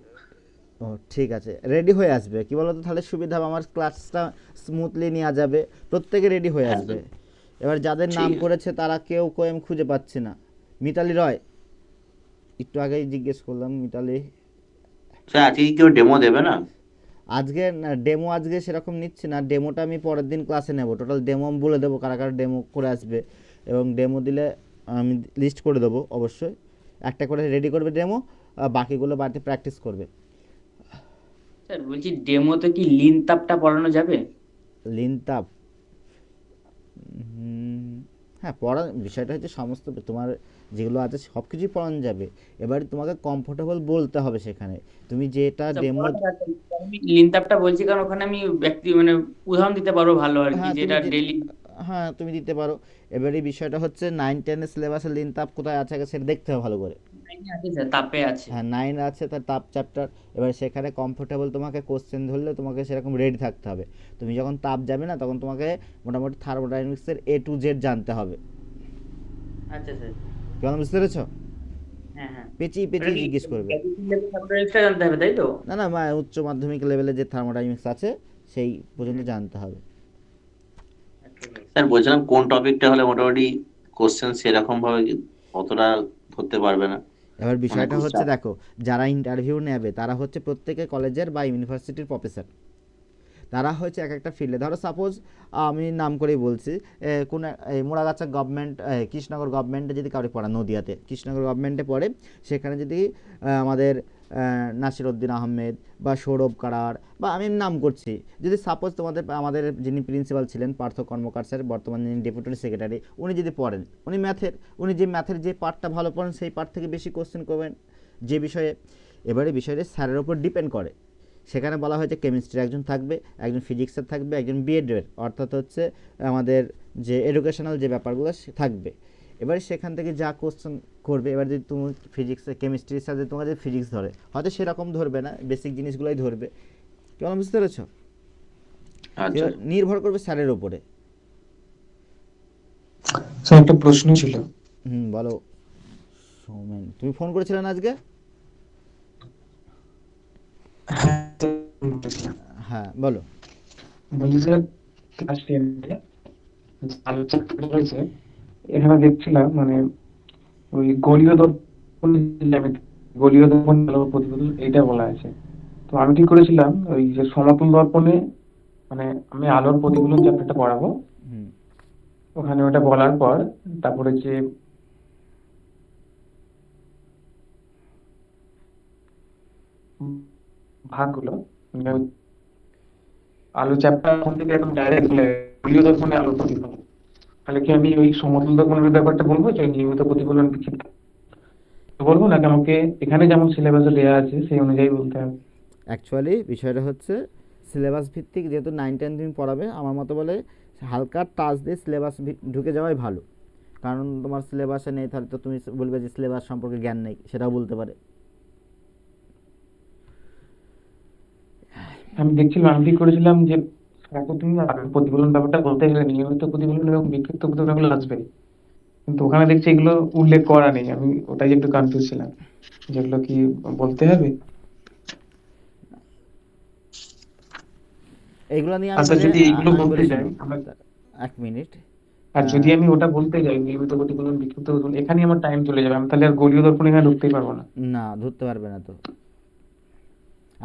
ও ঠিক আছে, রেডি হয়ে আসবে, কি বলতো, তাহলে সুবিধা হবে, আমার ক্লাসটা স্মুথলি নেওয়া যাবে, প্রত্যেকে রেডি হয়ে হ্যাঁ, আসবে। এবার যাদের ঠিক নাম আছে। করেছে তারা কেউ আমি খুঁজে পাচ্ছি না। মিতালি রয়, একটু আগেই জিজ্ঞেস করলাম, মিতালি। স্যার আজকে কি কেউ ডেমো দেবে না? আজকে না, ডেমো আজকে সেরকম নিচ্ছি না, ডেমোটা আমি পরের দিন ক্লাসে নেব, টোটাল ডেমো আমি বলে দেবো কারা কারা ডেমো করে আসবে, এবং ডেমো দিলে আমি লিস্ট করে দেবো, অবশ্যই একটা করে রেডি করবে ডেমো, বাকিগুলো বাড়িতে প্র্যাকটিস করবে। স্যার বলছি ডেমোতে কি লিন তাপটা পড়ানো যাবে? লিনতাপ, হ্যাঁ পড়া বিষয়টা হচ্ছে সমস্ত তোমার যেগুলো আছে সব কিছুই পড়ানো যাবে, এবারে তোমাকে কমফোর্টেবল বলতে হবে সেখানে তুমি যেটা আচ্ছা, ডেমো। পড়াটা আছে। আমি লিনতাপটা বলছি কারণ ওখানে আমি ব্যক্তি মানে উদাহরণ দিতে পারবো ভালো আর কি, হ্যাঁ তুমি যেটা ডেইলি। হ্যাঁ তুমি দিতে পারো। এবারে বিষয়টা হচ্ছে 9-10 সিলেবাসের লিনতাপ কোথায় আছে আগে সেটা দেখতে হবে ভালো করে। আছে স্যার, তাপে আছে। হ্যাঁ 9 আছে তার তাপ চ্যাপ্টার, এবার সেখানে কমফোর্টেবল তোমাকে কোশ্চেন ধরলে তোমাকে সেরকম রেডি থাকতে হবে। তুমি যখন তাপ যাবে না তখন তোমাকে মোটামুটি থার্মোডাইনামিক্সের A to Z জানতে হবে। আচ্ছা স্যার। কেমন বুঝতে পেরেছো? হ্যাঁ হ্যাঁ। পেঁচিয়ে ওটা পেঁচিয়ে কি জিজ্ঞেস করবে। গ্র্যাজুয়েশন লেভেল থার্মোডাইনামিক্সটা জানতে হবে তাই তো? না না উচ্চ মাধ্যমিক লেভেলে যে থার্মোডাইনামিক্স আছে সেই পর্যন্ত জানতে হবে। আচ্ছা স্যার। স্যার বলছিলাম কোন টপিকটা হলে মোটামুটি কোশ্চেন সেরকম ভাবে অতটা ধরতে পারবে না, এবার মানে বিষয়টা খুব হচ্ছে চাপ। দেখো যারা ইন্টারভিউ নেবে তারা হচ্ছে প্রত্যেকে কলেজের বা ইউনিভার্সিটির প্রফেসর, তারা হচ্ছে এক একটা ফিল্ডে, ধরো সাপোজ আমি নাম করেই বলছি কোন এই মোড়াগাছা গভর্নমেন্ট কৃষ্ণনগর গভর্নমেন্টে যদি কাউকে পড়া, নদিয়াতে কৃষ্ণনগর গভর্নমেন্টে পড়ে, সেখানে যদি আমাদের নাসিরউদ্দিন আহমেদ বা সৌরভ কারার বা আমি নাম করছি, যদি সাপোজ আমাদের যিনি প্রিন্সিপাল ছিলেন পার্থ কর্মকার স্যার, বর্তমানে যিনি ডেপুটি সেক্রেটারি, উনি যদি পড়েন, উনি যে ম্যাথের যে পার্টটা ভালো পড়েন সেই পার্ট থেকে বেশি কোশ্চেন করবেন যে বিষয়ে। এবারে বিষয়টা স্যারের ওপর ডিপেন্ড করে। সেখানে বলা হয়েছে কেমিস্ট্রি একজন থাকবে, একজন ফিজিক্সের থাকবে, একজন বিএডের অর্থাৎ হচ্ছে আমাদের যে এডুকেশনাল যে ব্যাপারগুলো থাকবে। এবারে সেখান থেকে যা কোশ্চেন করবে, এবার যদি তুমি ফিজিক্সে কেমিস্ট্রির সাথে তোমার যদি ফিজিক্স ধরে হয়তো সেরকম ধরবে না, বেসিক জিনিসগুলোই ধরবে। কেমন বুঝতে পেরেছ? আচ্ছা নির্ভর করবে স্যারের ওপরে। স্যার একটা প্রশ্ন ছিল। বলো সৌমেন, তুমি ফোন করেছিলে না আজকে? হ্যাঁ স্যার, বলেছিলাম। হ্যাঁ বলো। বলছি স্যার, ক্লাস 10 আলোচনা রয়েছে, এখানে দেখছিলাম মানে ওই গলীয় দর্পণ, গলীয় দর্পণ আলোর প্রতিফলন এইটা বলা আছে। তো আমি কি করেছিলাম ওই যে সমতল দর্পণে মানে আমি আলোর প্রতিফলন চ্যাপ্টারটা পড়াবো, হুম ওখানে ওটা বলার পর তারপরে যে ভাগগুলো মানে ওই আলো চ্যাপ্টার থেকে একদম ডাইরেক্ট গলীয় দর্পণে আলোর প্রতিফলন, তাহলে কি আমি ওই সমতল দর্পণের ব্যাপারটা বলবো যে নিয়মিত প্রতিফলন বিক্ষিপ্ত বলবো, নাকি আমাকে এখানে যেমন সিলেবাসে দেওয়া আছে সেই অনুযায়ী বলতে হবে? অ্যাকচুয়ালি বিষয়টা হচ্ছে সিলেবাস ভিত্তিক, যেহেতু 9-10 তুমি পড়াবে, আমার মতো বলে হালকা টাচ দিয়ে সিলেবাস ঢুকে যাওয়াই ভালো। কারণ তোমার সিলেবাসে নেই তাহলে তো তুমি বলবে যে সিলেবাস সম্পর্কে জ্ঞান নেই, সেটাও বলতে পারে। আমি দেখছিলাম, আমি কি করেছিলাম যে এখন তুমি প্রতিফলন ব্যাপারটা বলতে গেলে নিয়মিত প্রতিফলন এবং বিক্ষিপ্ত প্রতিফলন আসবে, কিন্তু ওখানে দেখছি এগুলো উল্লেখ করা নেই। আমি ওটাই একটু কনফিউজ ছিলাম, যেগুলো কি বলতে হবে? এইগুলো নিয়ে আমি আচ্ছা, বলি, যদি এইগুলো আমি বলতে বলি যাই শোনো, আমরা, এক মিনিট। আর যদি আমি ওটা বলতে যাই নিয়মিত প্রতিফলন বিক্ষিপ্ত প্রতিফলন, এখানে আমার টাইম চলে যাবে, আমি তাহলে আর গলীয় দর্পণ এখানে ঢুকতেই পারবো না। না ধরতে পারবে না তো।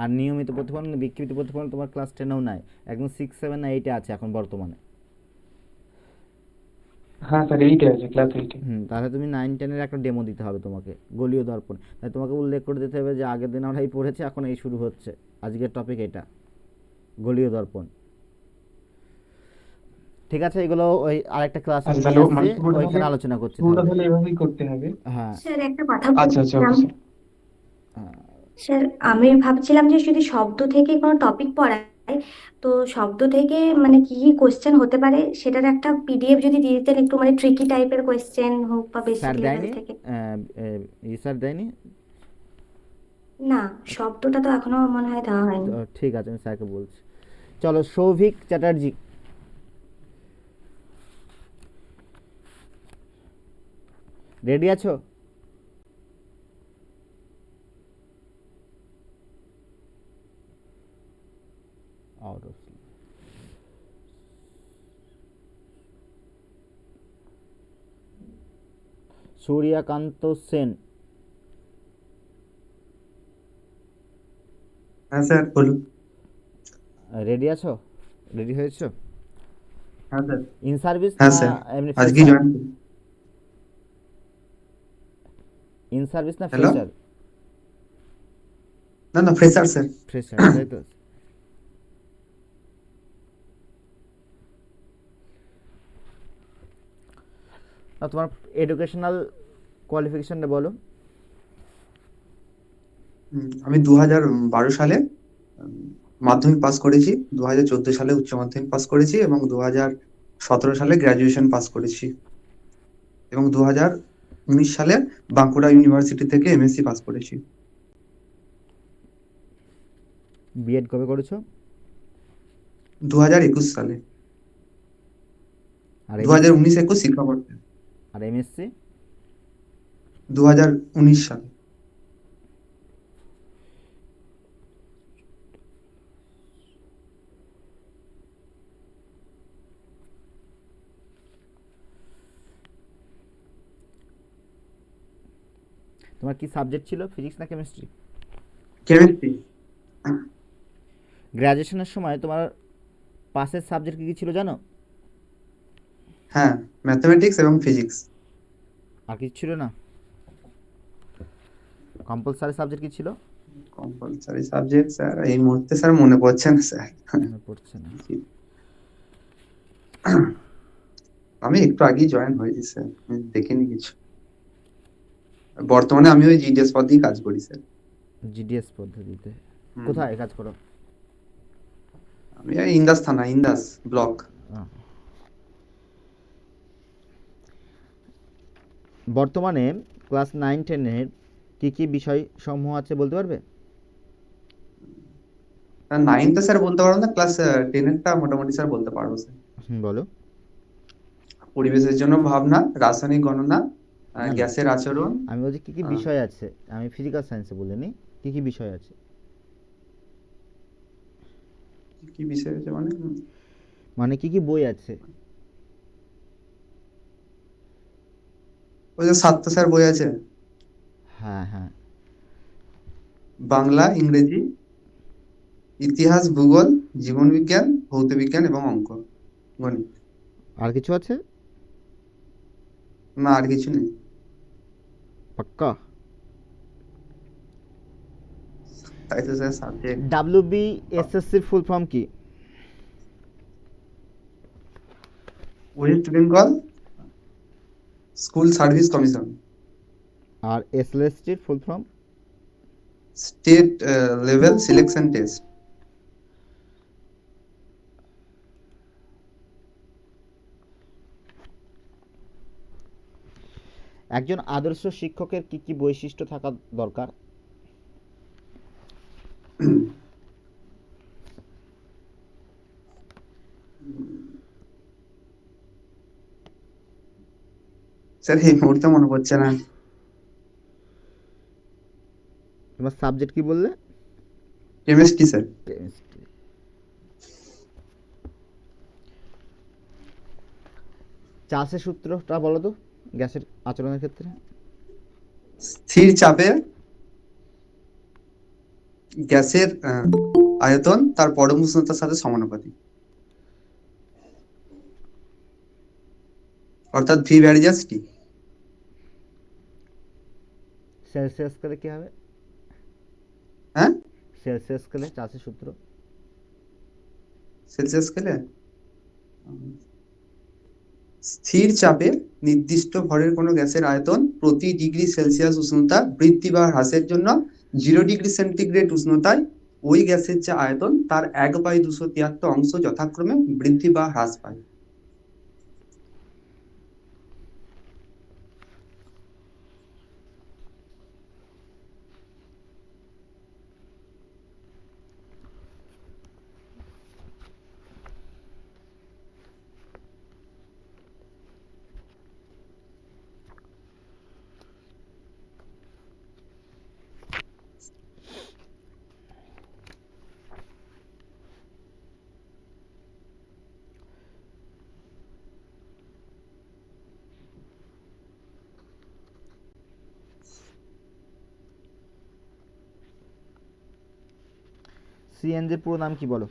আর নিয়মিত প্রতিফলন বিক্ষিপ্ত প্রতিফলন তোমার ক্লাস 10-এও নাই, একদম 6, 7 না 8-এ আছে এখন বর্তমানে। হ্যাঁ স্যার, এইটা আছে ক্লাস 8-এ। তাহলে তুমি 9-10-এর একটা ডেমো দিতে হবে তোমাকে, গলীয় দর্পণ। তাই তোমাকে উল্লেখ করে দিতে হবে যে আগের দিন আমরা এই পড়েছি, এখন এই শুরু হচ্ছে, আজকের টপিক এটা গলীয় দর্পণ। ঠিক আছে, এগুলো ওই আরেকটা ক্লাস আচ্ছা, আমি তাহলে নিয়ে আসছি, মানে পুরোটা ওইখানে তাহলে আলোচনা করছি পুরোটা তাহলে। তাহলে এভাবেই করতে হবে? হ্যাঁ স্যার একটা কথা আচ্ছা আচ্ছা, ওকে বলছিলাম। স্যার। হ্যাঁ, স্যার আমি ভাবছিলাম যে যদি শব্দ থেকে কোনো টপিক পড়ায়, তো শব্দ থেকে মানে কি কি কোশ্চেন হতে পারে সেটার একটা পিডিএফ যদি দিয়ে দিতেন, একটু মানে ট্রিকি টাইপের কোশ্চেন হোক বা বেসিক স্যার লেভেল দেয়নি, থেকে। স্যার দেয়নি। না, শব্দটা তো এখনো মনে হয় দেওয়া হয়নি। তো ঠিক আছে, আমি স্যারকে বলছি। চলো, সৌভিক চ্যাটার্জি, রেডি আছো? আউট অফ সূর্যকান্ত সেন, হ্যাঁ স্যার বলুন। রেডি আছো? রেডি হয়েছো? হ্যাঁ স্যার। ইন সার্ভিস হ্যাঁ না স্যার, এমনি আজকেই ফ্রেশার? জয়েন করি। ইন সার্ভিস না হ্যালো, ফ্রেশার? না না ফ্রেশার স্যার। ফ্রেশার, তাই তো। আর তোমার এডুকেশনাল কোয়ালিফিকেশনটা বলো। আমি 2012 সালে মাধ্যমিক পাস করেছি, 2014 সালে উচ্চ মাধ্যমিক পাস করেছি এবং 2017 সালে গ্র্যাজুয়েশন পাস করেছি এবং 2019 সালে বাঁকুড়া ইউনিভার্সিটি থেকে এমএসসি পাস করেছি। বিএড কবে করেছো? 2021 সালে, আর 2019-21 শিক্ষাবর্ষে, আর এমএসসি? 2019 সালে। তোমার কি সাবজেক্ট ছিল, ফিজিক্স না কেমিস্ট্রি? কেমিস্ট্রি। গ্র্যাজুয়েশনের সময় তোমার পাসের সাবজেক্ট কী কী ছিল জানো? হ্যাঁ, ম্যাথমেটিক্স এবং ফিজিক্স। আর কিছু ছিল না? কম্পালসারি সাবজেক্ট কি ছিল? কম্পালসারি সাবজেক্ট স্যার এই মুহূর্তে স্যার মনে পড়ছে না স্যার। মনে পড়ছে না। আমি একটু আগেই জয়েন হয়েছি স্যার, আমি দেখিনি কিছু। বর্তমানে আমি ওই জিডিএস পদেই কাজ করি স্যার। জিডিএস পদ্ধতিতে কোথায় কাজ করো? আমি ওই ইন্দাস থানা, ইন্দাস ব্লক। বর্তমানে ক্লাস 9-10-এর কি কি বিষয় সমূহ আছে বলতে পারবে? 9টা স্যার বলতে পারবো না, ক্লাস 10-এরটা মোটামুটি স্যার বলতে পারবো স্যার। বলো। পরিবেশের জন্য ভাবনা, রাসায়নিক গণনা, না, না। গ্যাসের আচরণ। আমি বলছি কি কি বিষয় আছে, আমি ফিজিক্যাল সায়েন্সে বলিনি, কি কি বিষয় আছে? কি বিষয় আছে মানে? মানে কি কি বই আছে? ওই যে 7টা স্যার বই আছে, হ্যাঁ হ্যাঁ। বাংলা, ইংরেজি, ইতিহাস, ভূগোল, জীবনবিজ্ঞান, ভৌতবিজ্ঞান এবং অঙ্ক, গণিত। আর কিছু আছে? না, আর কিছু নেই। পাক্কা? তাই তো sir subject. WBSSC full form কি? West Bengal School Service Commission. আর SLST full form? State level selection test. একজন আদর্শ শিক্ষকের কি কি বৈশিষ্ট্য থাকা দরকার? স্যার এই মুহূর্তে মনে পড়ছে না। তোমার সাবজেক্ট কি বললে? Chemistry sir. কেমিস্ট্রি। চার্লসের সূত্রটা বলো তো গ্যাসের আচরণের ক্ষেত্রে। স্থির চাপে গ্যাসের আয়তন তার পরম উষ্ণতার সাথে সমানুপাতিক, অর্থাৎ ভি ভ্যারিয়াস টি। সেলসিয়াস স্কেলে কি হবে? হ্যাঁ, সেলসিয়াস স্কেলে চার্লসের সূত্র। সেলসিয়াস স্কেলে স্থির চাপে নির্দিষ্ট ভরের কোনো গ্যাসের আয়তন প্রতি ডিগ্রি সেলসিয়াস উষ্ণতা বৃদ্ধি বা হ্রাসের জন্য 0 ডিগ্রি সেন্টিগ্রেড উষ্ণতায় ওই গ্যাসের যে আয়তন তার 1/273 অংশ যথাক্রমে বৃদ্ধি বা হ্রাস পায়। সিএনজির পুরো নাম কি বলো?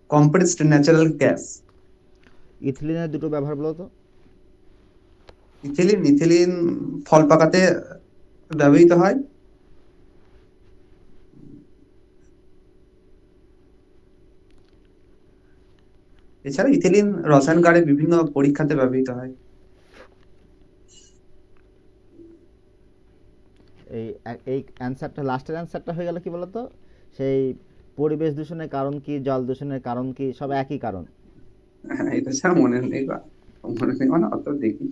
Compressed natural gas. ইথিলিনের দুটো ব্যবহার বলো তো। ইথিলিন ফল পাকাতে ব্যবহৃত হয়। এছাড়া ইথিলিন রসায়নগারে বিভিন্ন পরীক্ষাতে ব্যবহৃত হয়। এই অ্যান্সারটা, লাস্টের অ্যান্সারটা হয়ে গেল কি বলতো, সেই পরিবেশ দূষণের কারণ কি, জল দূষণের কারণ কি, সব একই কারণ। এটা স্যার মনে নেই বা মনে নেই মানে অত দেখি।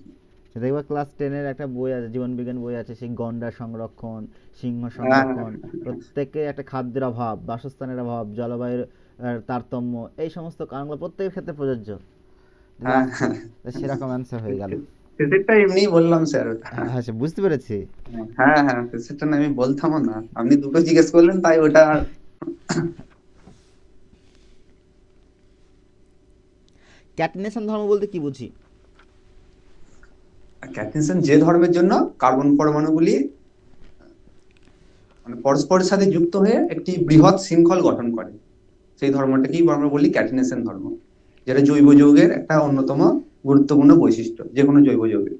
সেটা দেখবা ক্লাস 10-এর একটা বই আছে, জীবন বিজ্ঞান বই আছে, সেই গন্ডার সংরক্ষণ, সিংহ হ্যাঁ সংরক্ষণ, প্রত্যেকে একটা খাদ্যের অভাব, বাসস্থানের অভাব, জলবায়ুর তারতম্য, এই সমস্ত কারণগুলো প্রত্যেকের ক্ষেত্রে প্রযোজ্য। হ্যাঁ সেরকম অ্যান্সার হয়ে গেল। সেটা এমনি বললাম স্যার ওটা। হ্যাঁ সে বুঝতে পেরেছি। হ্যাঁ হ্যাঁ, সেটা না আমি বলতামও না, আপনি দুটো জিজ্ঞেস করলেন তাই ওটা। ক্যাটিনেশন ধর্ম বলতে কি বুঝি? ক্যাটিনেশন যে ধর্মের জন্য কার্বন পরমাণুগুলি মানে পরস্পরের সাথে যুক্ত হয়ে একটি বৃহৎ শৃঙ্খল গঠন করে, সেই ধর্মটাকেই আমরা বলি ক্যাটিনেশন ধর্ম, যেটা জৈব যৌগের একটা অন্যতম গুরুত্বপূর্ণ বৈশিষ্ট্য, যে কোনো জৈব যৌগের।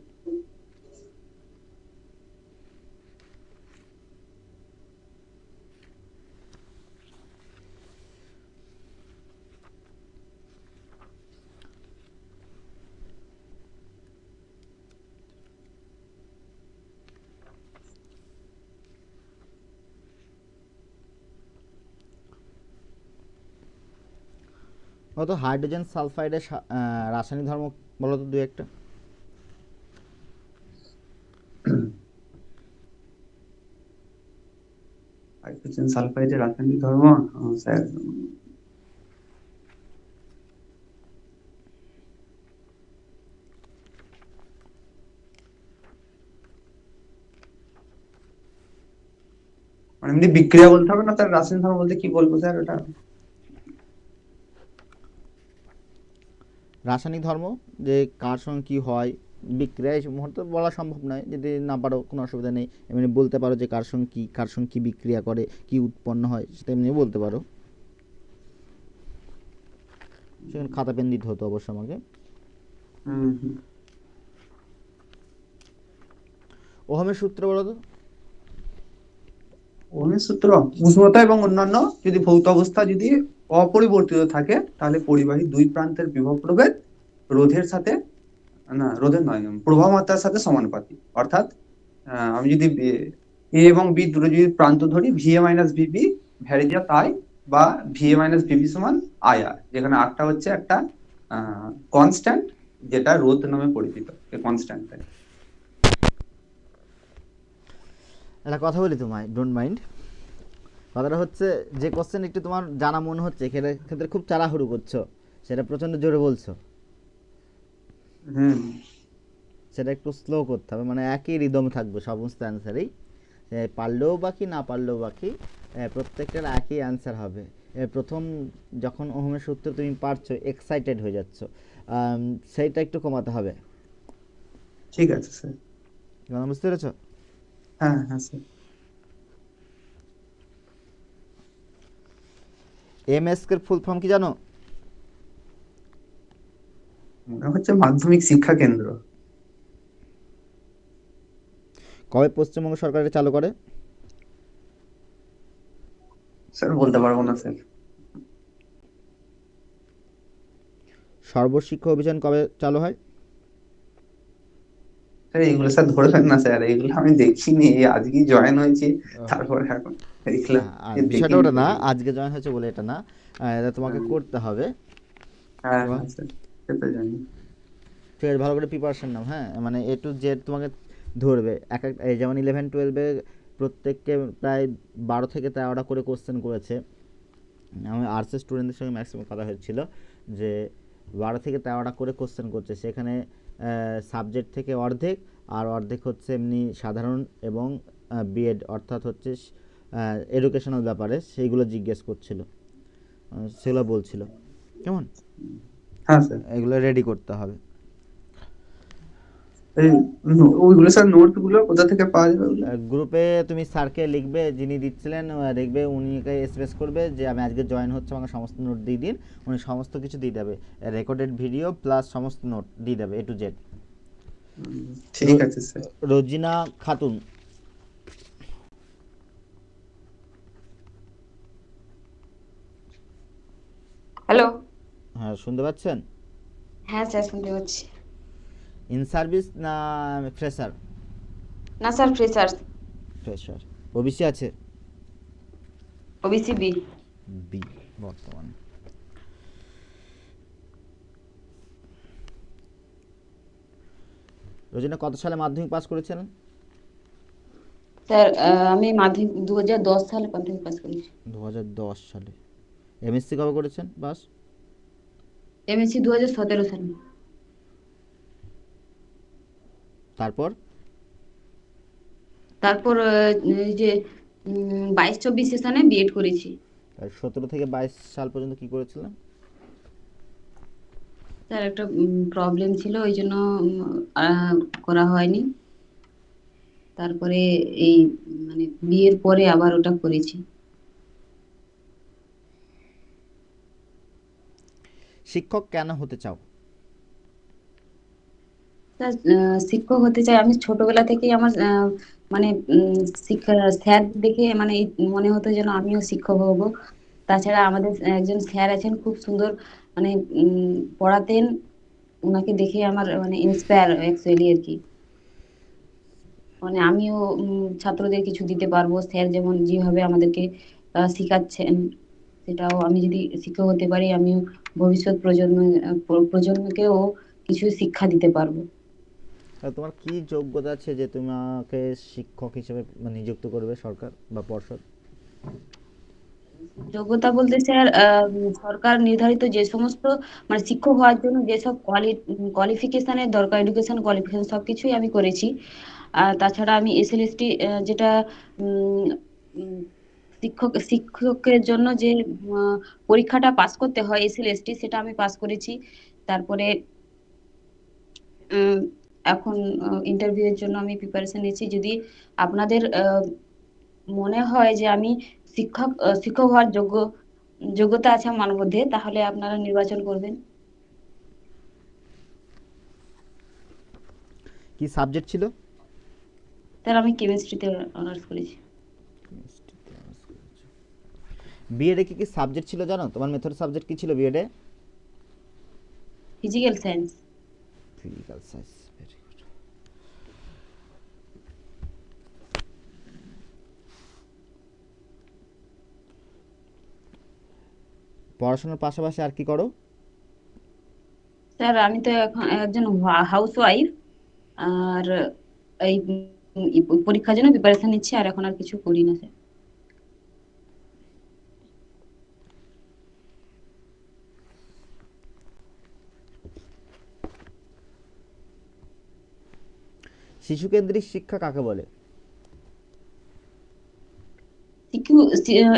তো হাইড্রোজেন সালফাইডের রাসায়নিক ধর্ম বলো তো দু একটা। হাইড্রোজেন সালফাইডের রাসায়নিক ধর্ম, স্যার মানে এমনি বিক্রিয়া বলতে হবে না, তার রাসায়নিক ধর্ম বলতে কি বলবো স্যার ওটা? রাসায়নিক ধর্ম যে কার সঙ্গে কী হয়, বিক্রিয়া এই মুহূর্তে বলা সম্ভব নয়, যদি না পারো কোনো অসুবিধা নেই, এমনি বলতে পারো যে কার সঙ্গে কী বিক্রিয়া করে, কী উৎপন্ন হয়, সেটা এমনি বলতে পারো। সেখানে খাতা পেন দিতে হতো অবশ্য আমাকে। ওহমের সূত্র বলো তো। ওহমের সূত্র, উষ্ণতা এবং অন্যান্য যদি ভৌত অবস্থা যদি অপরিবর্তিত থাকে, তাহলে পরিবাহী দুই প্রান্তের বিভব প্রভেদ রোধের সাথে, না রোধের নয়, প্রবাহ মাত্রার সাথে সমানুপাতিক। অর্থাৎ আমি যদি এ এবং বি দুটো যদি প্রান্ত ধরি, ভিএ মাইনাস ভিবি ভ্যারিজাত আই, বা ভিএ মাইনাস ভিবি সমান আই আর, যেখানে আরটা হচ্ছে একটা কনস্ট্যান্ট, যেটা রোধ নামে পরিচিত, এই কনস্ট্যান্টটা। একটা কথা বলি তোমায়, ডোন্ট মাইন্ড। কথাটা হচ্ছে, যে কোশ্চেন একটু তোমার জানা মনে হচ্ছে, ক্ষেত্রে খুব তাড়াহুড়ো করছো, সেটা প্রচণ্ড জোরে বলছো, সেটা একটু স্লো করতে হবে, মানে একই রিদমে থাকবে সমস্ত অ্যান্সারেই, পারলেও বাকি না পারলেও বাকি, প্রত্যেকটার একই অ্যান্সার হবে। প্রথম যখন ওহমের সূত্র তুমি পারছো, এক্সাইটেড হয়ে যাচ্ছ, সেইটা একটু কমাতে হবে। ঠিক আছে স্যার। বুঝতে পেরেছো? হ্যাঁ হ্যাঁ স্যার। এমএসকে এর ফুল ফর্ম কি জানো? মনে হচ্ছে মাধ্যমিক শিক্ষা কেন্দ্র। কবে পশ্চিমবঙ্গ সরকার এটা চালু করে? স্যার বলতে পারবো না স্যার। সর্বশিক্ষা অভিযান কবে চালু হয়? স্যার এইগুলো স্যার ধরবেন না স্যার, এইগুলো আমি দেখিনি, এই আজকেই জয়েন হয়েছি, তারপরে এখন দেখলাম। বিষয়টা ওটা না, আজকে জয়েন হয়েছে বলে এটা না, এটা তোমাকে করতে হবে। হ্যাঁ স্যার, সেটা জানি। ঠিক আছে, ভালো করে প্রিপারেশন নাও। হ্যাঁ, মানে এ টু জেড তোমাকে ধরবে, এই যেমন 11-12-এ প্রত্যেককে প্রায় 12 থেকে 13টা করে কোশ্চেন করেছে। আমি আর্টসের স্টুডেন্টদের সঙ্গে ম্যাক্সিমাম কথা হচ্ছিল যে 12 থেকে 13টা করে কোশ্চেন করছে, সেখানে সাবজেক্ট থেকে অর্ধেক, আর অর্ধেক হচ্ছে এমনি সাধারণ এবং বিএড, অর্থাৎ হচ্ছে এডুকেশনাল ব্যাপারে, সেইগুলো জিজ্ঞেস করছিল, সেগুলো বলছিল। কেমন? হ্যাঁ স্যার, এগুলো রেডি করতে হবে। ওইগুলো স্যার নোট গুলো কোথা থেকে পাওয়া যাবে? গ্রুপে তুমি স্যারকে লিখবে, যিনি দিচ্ছিলেন দেখবে, উনিকে এসএমএস করবে যে আমি আজকে জয়েন হচ্ছে, আমাকে সমস্ত নোট দিয়ে দিন, উনি সমস্ত কিছু দিয়ে দেবে, রেকর্ডেড ভিডিও প্লাস সমস্ত নোট দিয়ে দেবে এ টু জেড। ঠিক আছে স্যার। রোজিনা খাতুন। হ্যালো। হ্যাঁ, শুনতে পাচ্ছেন? হ্যাঁ স্যার, শুনতে পাচ্ছি। ইন সার্ভিস না ফ্রেশার? না স্যার, ফ্রেশার। ফ্রেশার। ওবিসি আছে? OBC B. বি বর্তমানে। রোজিনা কত সালে মাধ্যমিক পাস করেছিলেন? স্যার আমি মাধ্যমিক 2010 সালে মাধ্যমিক পাস করেছি। 2010 সালে। এমএসসি কবে করেছেন পাস? এমএসসি 2017 সালে। তারপর? তারপর এই যে 22-24 সেশনে বিএড করেছি। 17 থেকে 22 সাল পর্যন্ত কি করেছিলেন? স্যার একটা প্রবলেম ছিল, ওই জন্য করা হয়নি। তারপরে এই মানে বিয়ের পরে আবার ওটা করেছি। শিক্ষক কেন হতে চাও? স্যার শিক্ষক হতে চাই আমি ছোটবেলা থেকেই। আমার মানে শিক্ষা স্যার দেখে মানে মনে হতো যেন আমিও শিক্ষক হব। তাছাড়া আমাদের একজন স্যার আছেন খুব সুন্দর, মানে পড়াতেন। ওনাকে দেখে আমার মানে ইন্সপায়ার অ্যাকচুয়ালি আর কি। মানে আমিও ছাত্রদের কিছু দিতে পারবো, স্যার যেমন যেভাবে আমাদেরকে শিখাচ্ছেন, সেটাও আমি যদি শিক্ষক হতে পারি আমিও ভবিষ্যৎ প্রজন্মকেও কিছু শিক্ষা দিতে পারবো। তোমার কি যোগ্যতা আছে যে তোমাকে শিক্ষক হিসেবে নিযুক্ত করবে সরকার বা পর্ষদ? যোগ্যতা বলতে স্যার সরকার নির্ধারিত যে সমস্ত মানে শিক্ষক হওয়ার জন্য যেসব কোয়ালিফিকেশনের দরকার, এডুকেশন কোয়ালিফিকেশন সবকিছুই আমি করেছি। আর তাছাড়া আমি এসএলএসটি যেটা উম, উম, শিক্ষকের জন্য যে পরীক্ষাটা পাস করতে হয় এসএলএসটি, সেটা আমি পাস করেছি। তারপরে উম, এখন ইন্টারভিউ এর জন্য আমি প্রিপারেশন নিচ্ছি। যদি আপনাদের মনে হয় যে আমি শিক্ষক হওয়ার যোগ্যতা আছে আমার মধ্যে, তাহলে আপনারা নির্বাচন করবেন। কি সাবজেক্ট ছিল? স্যার আমি কেমিস্ট্রিতে অনার্স করেছি। বিএডে কি কি সাবজেক্ট ছিল জানো? তোমার মেথড সাবজেক্ট কি ছিল বিএডে? Physical science. Physical science, very good. পড়াশোনার পাশাপাশি আর কি করো? স্যার আমি তো এখন একজন হাউস ওয়াইফ, আর এই পরীক্ষার জন্য প্রিপারেশন নিচ্ছি, আর এখন আর কিছু করি না স্যার। শিশুকেন্দ্রিক শিক্ষা কাকে বলে?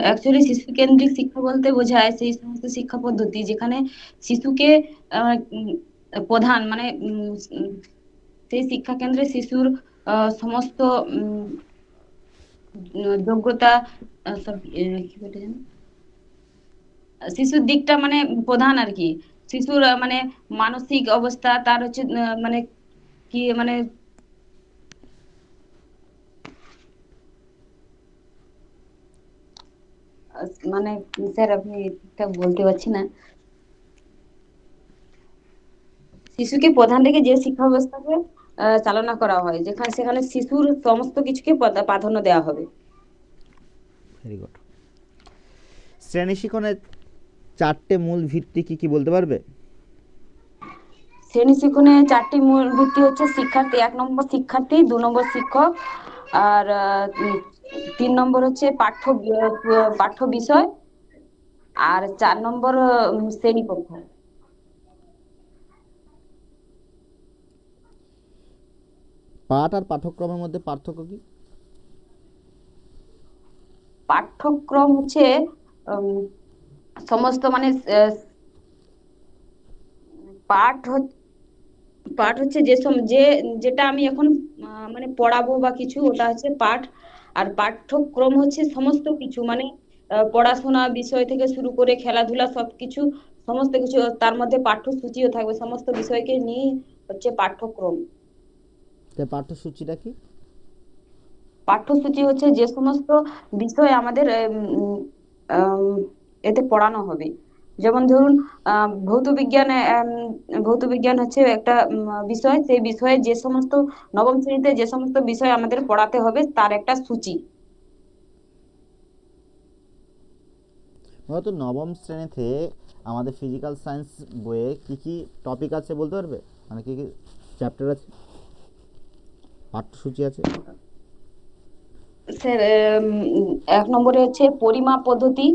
অ্যাকচুয়ালি শিশু কেন্দ্রিক শিক্ষা বলতে বোঝায় সেই সমস্ত শিক্ষা পদ্ধতি যেখানে শিশুকে প্রধান মানে সেই শিক্ষা কেন্দ্রে শিশুর সমস্ত যোগ্যতা, কি বলে যেন, শিশুর দিকটা মানে প্রধান আর কি। শিশুর মানে মানসিক অবস্থা তার হচ্ছে মানে কি মানে মানে স্যার আপনি ঠিকঠাক বলতে পারছি না। শিশুকে প্রধান রেখে যে শিক্ষা ব্যবস্থাকে চালনা করা হয়, সেখানে শিশুর সমস্ত কিছুকে প্রাধান্য দেওয়া হবে। Very good. শ্রেণী শিক্ষণের 4টে মূল ভিত্তি কি কি বলতে পারবে? শ্রেণী শিক্ষণে 4টি মূল ভিত্তি হচ্ছে শিক্ষার্থী, 1 নম্বর শিক্ষার্থী, 2 নম্বর শিক্ষক, আর 3 নম্বর হচ্ছে পাঠ্য বিষয়, আর 4 নম্বর শ্রেণীকক্ষ। পাঠ আর পাঠ্যক্রমের মধ্যে পার্থক্য কি? পাঠ্যক্রম হচ্ছে সমস্ত মানে পাঠ পাঠ হচ্ছে যেটা আমি এখন মানে পড়াবো বা কিছু, ওটা হচ্ছে পাঠ। আর পাঠ্যক্রম হচ্ছে সমস্ত কিছু মানে পড়াশোনা বিষয় থেকে শুরু করে খেলাধুলা সবকিছু, সমস্ত কিছু তার মধ্যে পাঠ্যসূচিও থাকবে, সমস্ত বিষয়কে নিয়ে হচ্ছে পাঠ্যক্রম। পাঠ্যসূচিটা কি? পাঠ্যসূচি হচ্ছে যে সমস্ত বিষয় আমাদের এতে পড়ানো হবে। যেমন ধরুন ভৌত বিজ্ঞান হচ্ছে একটা বিষয়, সেই বিষয়ে যে সমস্ত নবম শ্রেণীতে যে সমস্ত বিষয় আমাদের পড়াতে হবে তার একটা সূচি। হয়তো নবম শ্রেণীতে আমাদের ফিজিক্যাল সায়েন্স বইয়ে কি কি টপিক আছে বলতে পারবে, মানে কি কি চ্যাপ্টার আছে, পাঠ্যসূচি আছে? স্যার 1 নম্বরে হচ্ছে পরিমাপ পদ্ধতি,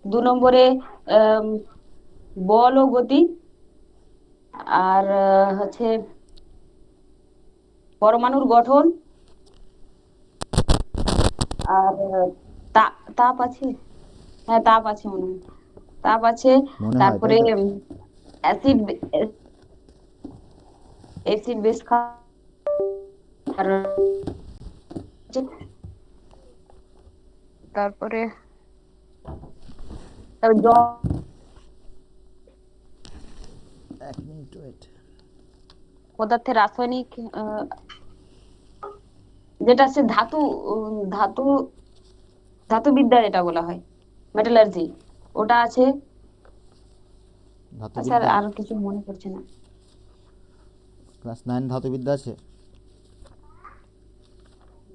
2 নম্বরে আম, বল ও গতি, আর হচ্ছে পরমাণুর গঠন, আর তাপ আছে, হ্যাঁ তাপ আছে মনে হয়, তাপ আছে। মনে হয়, তাই তারপরে তো? অ্যাসিড অ্যাসিড বেস আর তারপরে জল, এক মিনিট ওয়েট। পদার্থের রাসায়নিক যেটা আছে ধাতু ধাতুবিদ্যা যেটা বলা হয়, মেটালার্জি, ওটা আছে। স্যার ধাতুবিদ্যা আর কিছু মনে পড়ছে না। ক্লাস 9 ধাতুবিদ্যা আছে?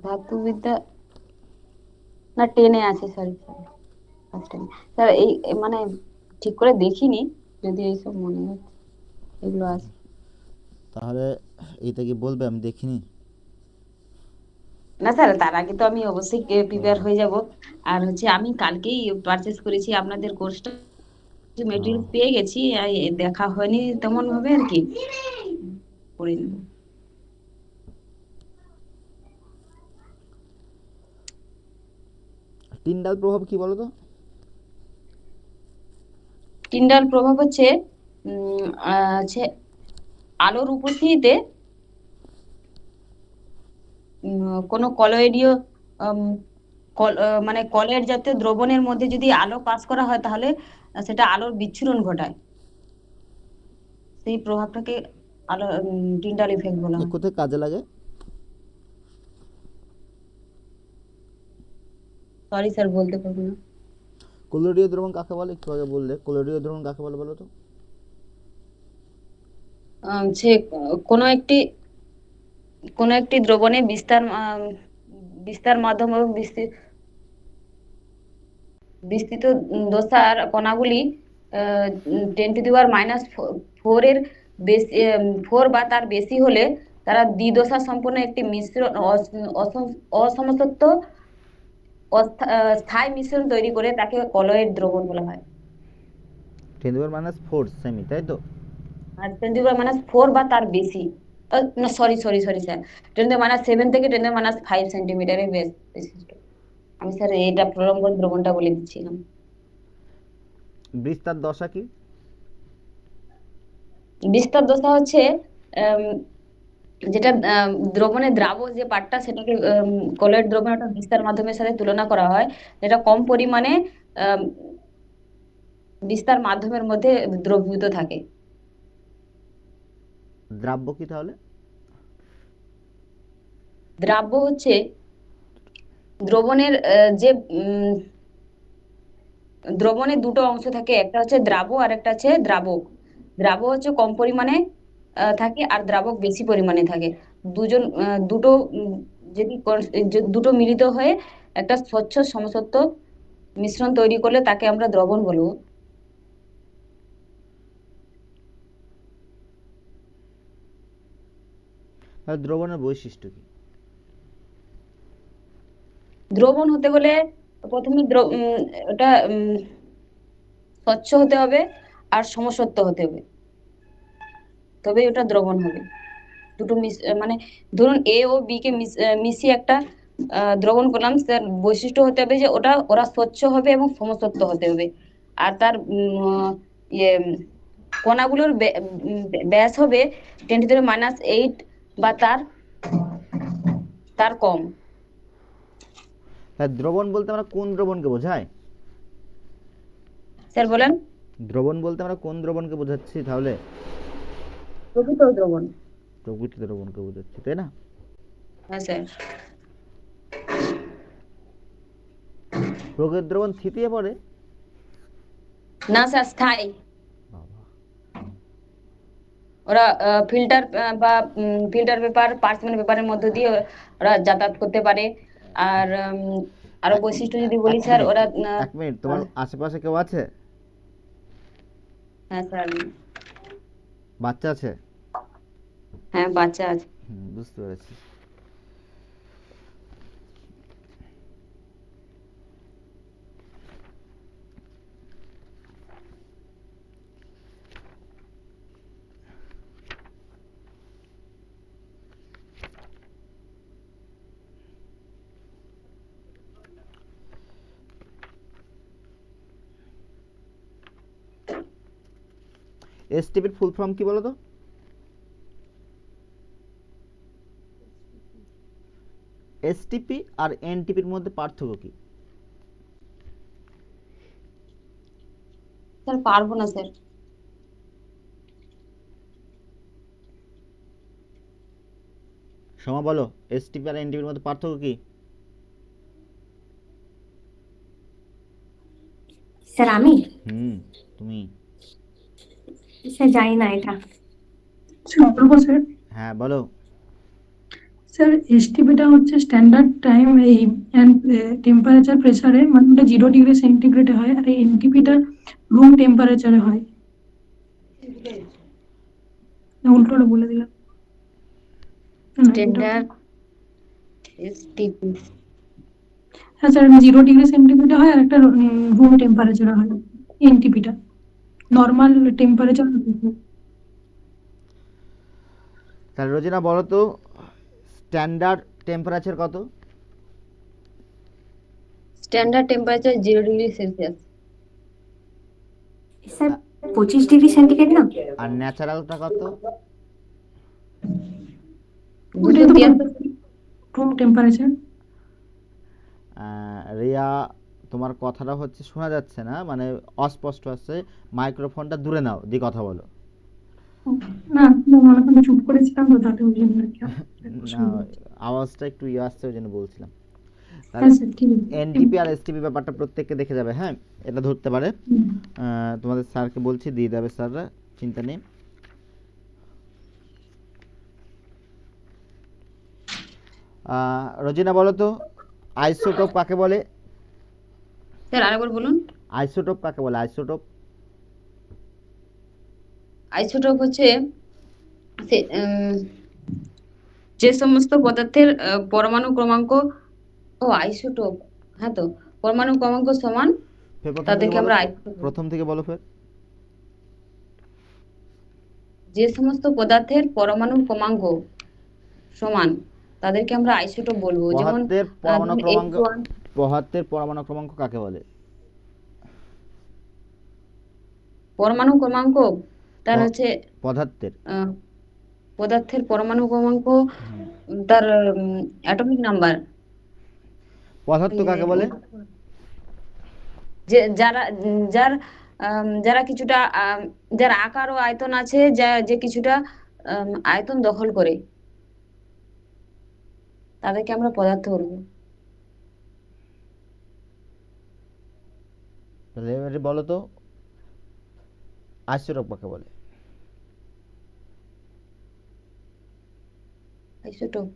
ধাতুবিদ্যা না 10-এ আছে, সরি ফার্স্ট টাইম। স্যার মানে ঠিক করে দেখিনি, যদি এইসব মনে হচ্ছে এগুলো আছে। তাহলে এইটা কি বলবে, আমি দেখিনি। না স্যার, তার আগে তো আমি অবশ্যই প্রিপেয়ার হয়ে যাব। আর হচ্ছে আমি কালকেই পারচেজ করেছি আপনাদের কোর্সটা, মেটেরিয়াল পেয়ে গেছি, দেখা হয়নি তেমন ভাবে আর কি, পড়ে নেব। টিন্ডাল প্রভাব কি বলো তো? টিন্ডাল প্রভাব হচ্ছে হচ্ছে আলোর উপস্থিতিতে কোনো কলয়েডীয় মানে কলের জাতীয় দ্রবণের মধ্যে যদি আলো পাস করা হয় তাহলে সেটা আলোর বিচ্ছুরণ ঘটায়, সেই প্রভাবটাকে আলো টিন্ডাল ইফেক্ট বলা এ হয়। কোথায় কাজে লাগে? সরি স্যার, বলতে পারবো না। কোলোরীয় দ্রবণ কাকে বলে, একটু আগে বললে, কোলোরীয় দ্রবণ কাকে বলে বলো তো? সে কোনো একটি দ্রবণে বিস্তার মাধ্যম এবং বিস্তৃত দশার কণাগুলি 10⁻⁴ এর বেশি 4 বা তার বেশি হলে তারা দ্বিদশা সম্পন্ন একটি মিশ্রণ অসমসত্ব স্থায়ী মিশ্রণ তৈরি করে, তাকে কলয়েড দ্রবণ বলা হয়। 10⁻⁴ সেমি, তাই তো? আর 10⁻⁴ বা তার বেশি, না সরি স্যার, 10⁻⁷ থেকে 10⁻⁵ সেন্টিমিটারের বিশিষ্ট। আমি স্যার এটা প্রলম্ব দ্রবণটা বলে দিচ্ছিলাম। বিস্তার দশা কি? বিস্তার দশা হচ্ছে যেটা দ্রবণের দ্রাবক যে পার্টটা, সেটাকে কলয়েড দ্রবণ একটা বিস্তার মাধ্যমের সাথে তুলনা করা হয়, যেটা কম পরিমাণে আম, বিস্তার মাধ্যমের মধ্যে দ্রবীভূত থাকে। দ্রাব্য কি তাহলে? দ্রাব্য হচ্ছে দ্রবণের যে দ্রবণের দুটো অংশ থাকে, একটা হচ্ছে দ্রাব্য আর একটা হচ্ছে দ্রাবক। দ্রাব্য হচ্ছে কম পরিমাণে থাকে আর দ্রাবক বেশি পরিমাণে থাকে। দুটো যদি দুটো মিলিত হয়ে একটা স্বচ্ছ সমসত্ব মিশ্রণ তৈরি করলে তাকে আমরা দ্রবণ বলবো। তাহলে দ্রবণের বৈশিষ্ট্য কি? দ্রবণ হতে গেলে প্রথমে ওটা স্বচ্ছ হতে হবে আর সমসত্ব হতে হবে, তবেই ওটা দ্রবণ হবে। দুটো মানে ধরুন এ ও বি কে মিশিয়ে একটা দ্রবণ করলাম, তার বৈশিষ্ট্য হতে হবে যে ওরা স্বচ্ছ হবে এবং সমসত্ব হতে হবে। আর তার ইয়ে কণাগুলোর ব্যাস হবে 10⁻⁸ বা তার কম। তাহলে দ্রবণ বলতে আমরা কোন দ্রবণকে বোঝাই? স্যার বলেন। দ্রবণ বলতে আমরা কোন দ্রবণকে বোঝাচ্ছি তাহলে? প্রকৃত দ্রবণ। প্রকৃত দ্রবণকে বোঝাচ্ছি, তাই না? হ্যাঁ স্যার। প্রকৃত দ্রবণ থিতিয়ে পড়ে? না স্যার, স্থায়ী। বাবা, ওরা ফিল্টার বা ফিল্টার পেপার, পার্চমেন্ট পেপারের মধ্য দিয়ে ওরা যাতায়াত করতে পারে। আর আরো বৈশিষ্ট্য যদি বলি এক স্যার, মিনিট, ওরা এক মিনিট, তোমার আশেপাশে কেউ আছে? হ্যাঁ স্যার, বাচ্চা আছে? হ্যাঁ বাচ্চা আছে। বুঝতে পেরেছি। এসটিপির ফুল ফর্ম কি বলো তো? এসটিপি আর এনটিপির মধ্যে পার্থক্য কি? স্যার পারবো না স্যার। সমা বলো, এসটিপি আর এনটিপির মধ্যে পার্থক্য কি? স্যার আমি তুমি। স্যার জানি না এটা। স্যার বলবো স্যার? হ্যাঁ বলো। স্যার এসটিপিটা হচ্ছে স্ট্যান্ডার্ড টাইম এই টেম্পারেচার প্রেসারে, মানে ওটা 0°C হয়, আর এনটিপিটা রুম টেম্পারেচারে হয়। উল্টোটা বলে দিলাম। Standard STP. হ্যাঁ স্যার, 0°C হয়, আর একটা রুম টেম্পারেচারে হয় এনটিপিটা, নর্মাল টেম্পারেচার। তাহলে রোজিনা বলো তো, স্ট্যান্ডার্ড টেম্পারেচার কত? Standard temperature 0°C। Sir 25°C না? আর ন্যাচারালটা কত? ওটাই তো রুম টেম্পারেচার। রিয়া, তোমার কথাটা হচ্ছে শোনা যাচ্ছে না, মানে অস্পষ্ট আছে। মাইক্রোফোনটা দূরে নাও, দিয়ে কথা বলো। না, অনেকক্ষণ চুপ করেছিলাম তো, তাতে ওই জন্য আর কি। না, আওয়াজটা একটু ইয়ে আসছে, ওই জন্য বলছিলাম। তাহলে হ্যাঁ স্যার, ঠিক আছে। এনটিপি আর এসটিপি ব্যাপারটা প্রত্যেককে দেখে যাবে, হ্যাঁ, এটা ধরতে পারে। তোমাদের স্যারকে বলছি, দিয়ে দেবে স্যাররা, চিন্তা নেই। রোজিনা বলো তো, আইসোটোপ কাকে বলে? স্যার আরেকবার বলুন। আইসোটোপ কাকে বলে? আইসোটোপ। আইসোটোপ হচ্ছে যে সমস্ত পদার্থের পরমাণু ক্রমাঙ্ক। ও আইসোটোপ, হ্যাঁ তো, পরমাণু ক্রমাঙ্ক সমান, তাদেরকে আমরা আইসোটোপ। প্রথম থেকে বলো ফের। যে সমস্ত পদার্থের পরমাণু ক্রমাঙ্ক সমান, তাদেরকে আমরা আইসোটোপ বলবো। যেমন পদার্থের পরমাণু ক্রমাঙ্ক কাকে বলে? পরমাণু ক্রমাঙ্ক তার হচ্ছে পদার্থের পরমাণু ক্রমাঙ্ক, তার অ্যাটমিক নাম্বার। পদার্থ কাকে বলে? যে যারা কিছুটা যার আকার ও আয়তন আছে, যে কিছুটা আয়তন দখল করে, তাদেরকে আমরা পদার্থ বলবো। তাহলে এবারে বলো তো, আইসোটোপ কাকে বলে? আইসোটোপ,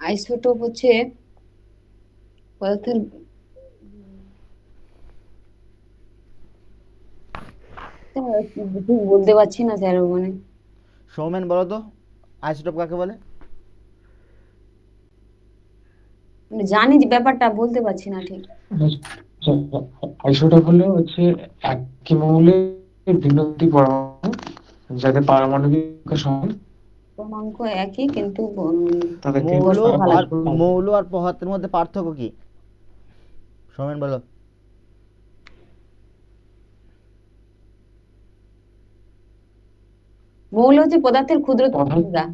আইসোটোপ হচ্ছে পদার্থের বলতে পারছি না স্যার, মানে। সৌমেন বলো তো, আইসোটোপ কাকে বলে? জানি যে ব্যাপারটা, বলতে পারছি না ঠিক। আইসোটোপ হলো হচ্ছে একই মৌলের ভিন্ন দুটি পরমাণু, যাদের পারমাণবিক সমান, ক্রমাঙ্ক একই, কিন্তু মৌল আর পদার্থের মধ্যে পার্থক্য কি? সৌমেন বলো। মৌল হচ্ছে পদার্থের ক্ষুদ্রতম টুকরা।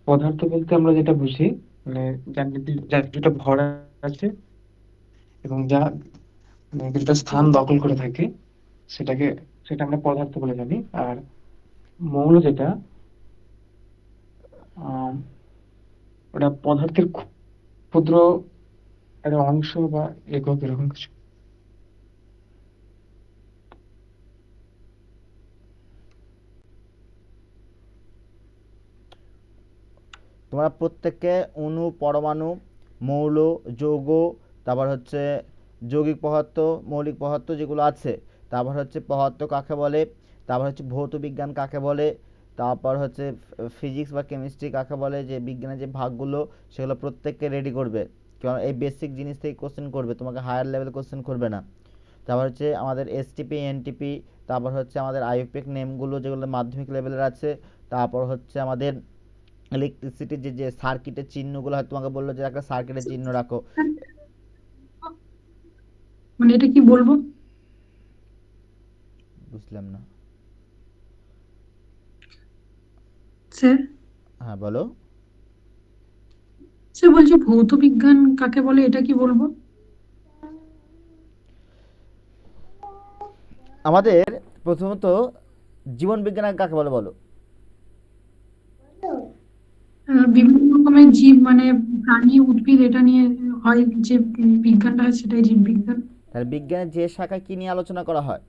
পদার্থ বলতে আমরা যেটা বুঝি, মানে যার যেটা ভর আছে এবং কিছুটা স্থান দখল করে থাকে, সেটা আমরা পদার্থ বলে জানি। আর মৌল যেটা, ওটা পদার্থের ক্ষুদ্র একটা অংশ বা একক এরকম কিছু। তোমরা প্রত্যেককে অণু, পরমাণু, মৌল, যৌগ, তারপর হচ্ছে যৌগিক পদার্থ, মৌলিক পদার্থ যেগুলো আছে, তারপর হচ্ছে পদার্থ কাকে বলে, তারপর হচ্ছে ভৌত বিজ্ঞান কাকে বলে, তারপর হচ্ছে ফিজিক্স বা কেমিস্ট্রি কাকে বলে, যে বিজ্ঞানের যে ভাগগুলো সেগুলো প্রত্যেককে রেডি করবে, কারণ এই বেসিক জিনিস থেকে কোশ্চেন করবে, তোমাকে হায়ার লেভেল কোশ্চেন করবে না। তারপর হচ্ছে আমাদের এসটিপি, এনটিপি, তারপর হচ্ছে আমাদের আইউপিএক নেমগুলো যেগুলো মাধ্যমিক লেভেলের আছে, তারপর হচ্ছে আমাদের ইলেকট্রিসিটির যে সার্কিটের চিহ্নগুলো হয়, তোমাকে বললো যে একটা সার্কিটের চিহ্ন রাখো। মানে এটা কি বলবো? বুঝলাম না। স্যার হ্যাঁ বলো। স্যার বলছি ভৌত বিজ্ঞান কাকে বলে, এটা কি বলবো? আমাদের প্রথমত জীবন বিজ্ঞান কাকে বলে বলো? বিভিন্ন রকমের জীব, মানে প্রাণী, উদ্ভিদ, এটা নিয়ে হয় যে বিজ্ঞানটা হয়, সেটাই জীব বিজ্ঞান। তাহলে বিজ্ঞানের যে শাখায় কি নিয়ে আলোচনা করা হয়?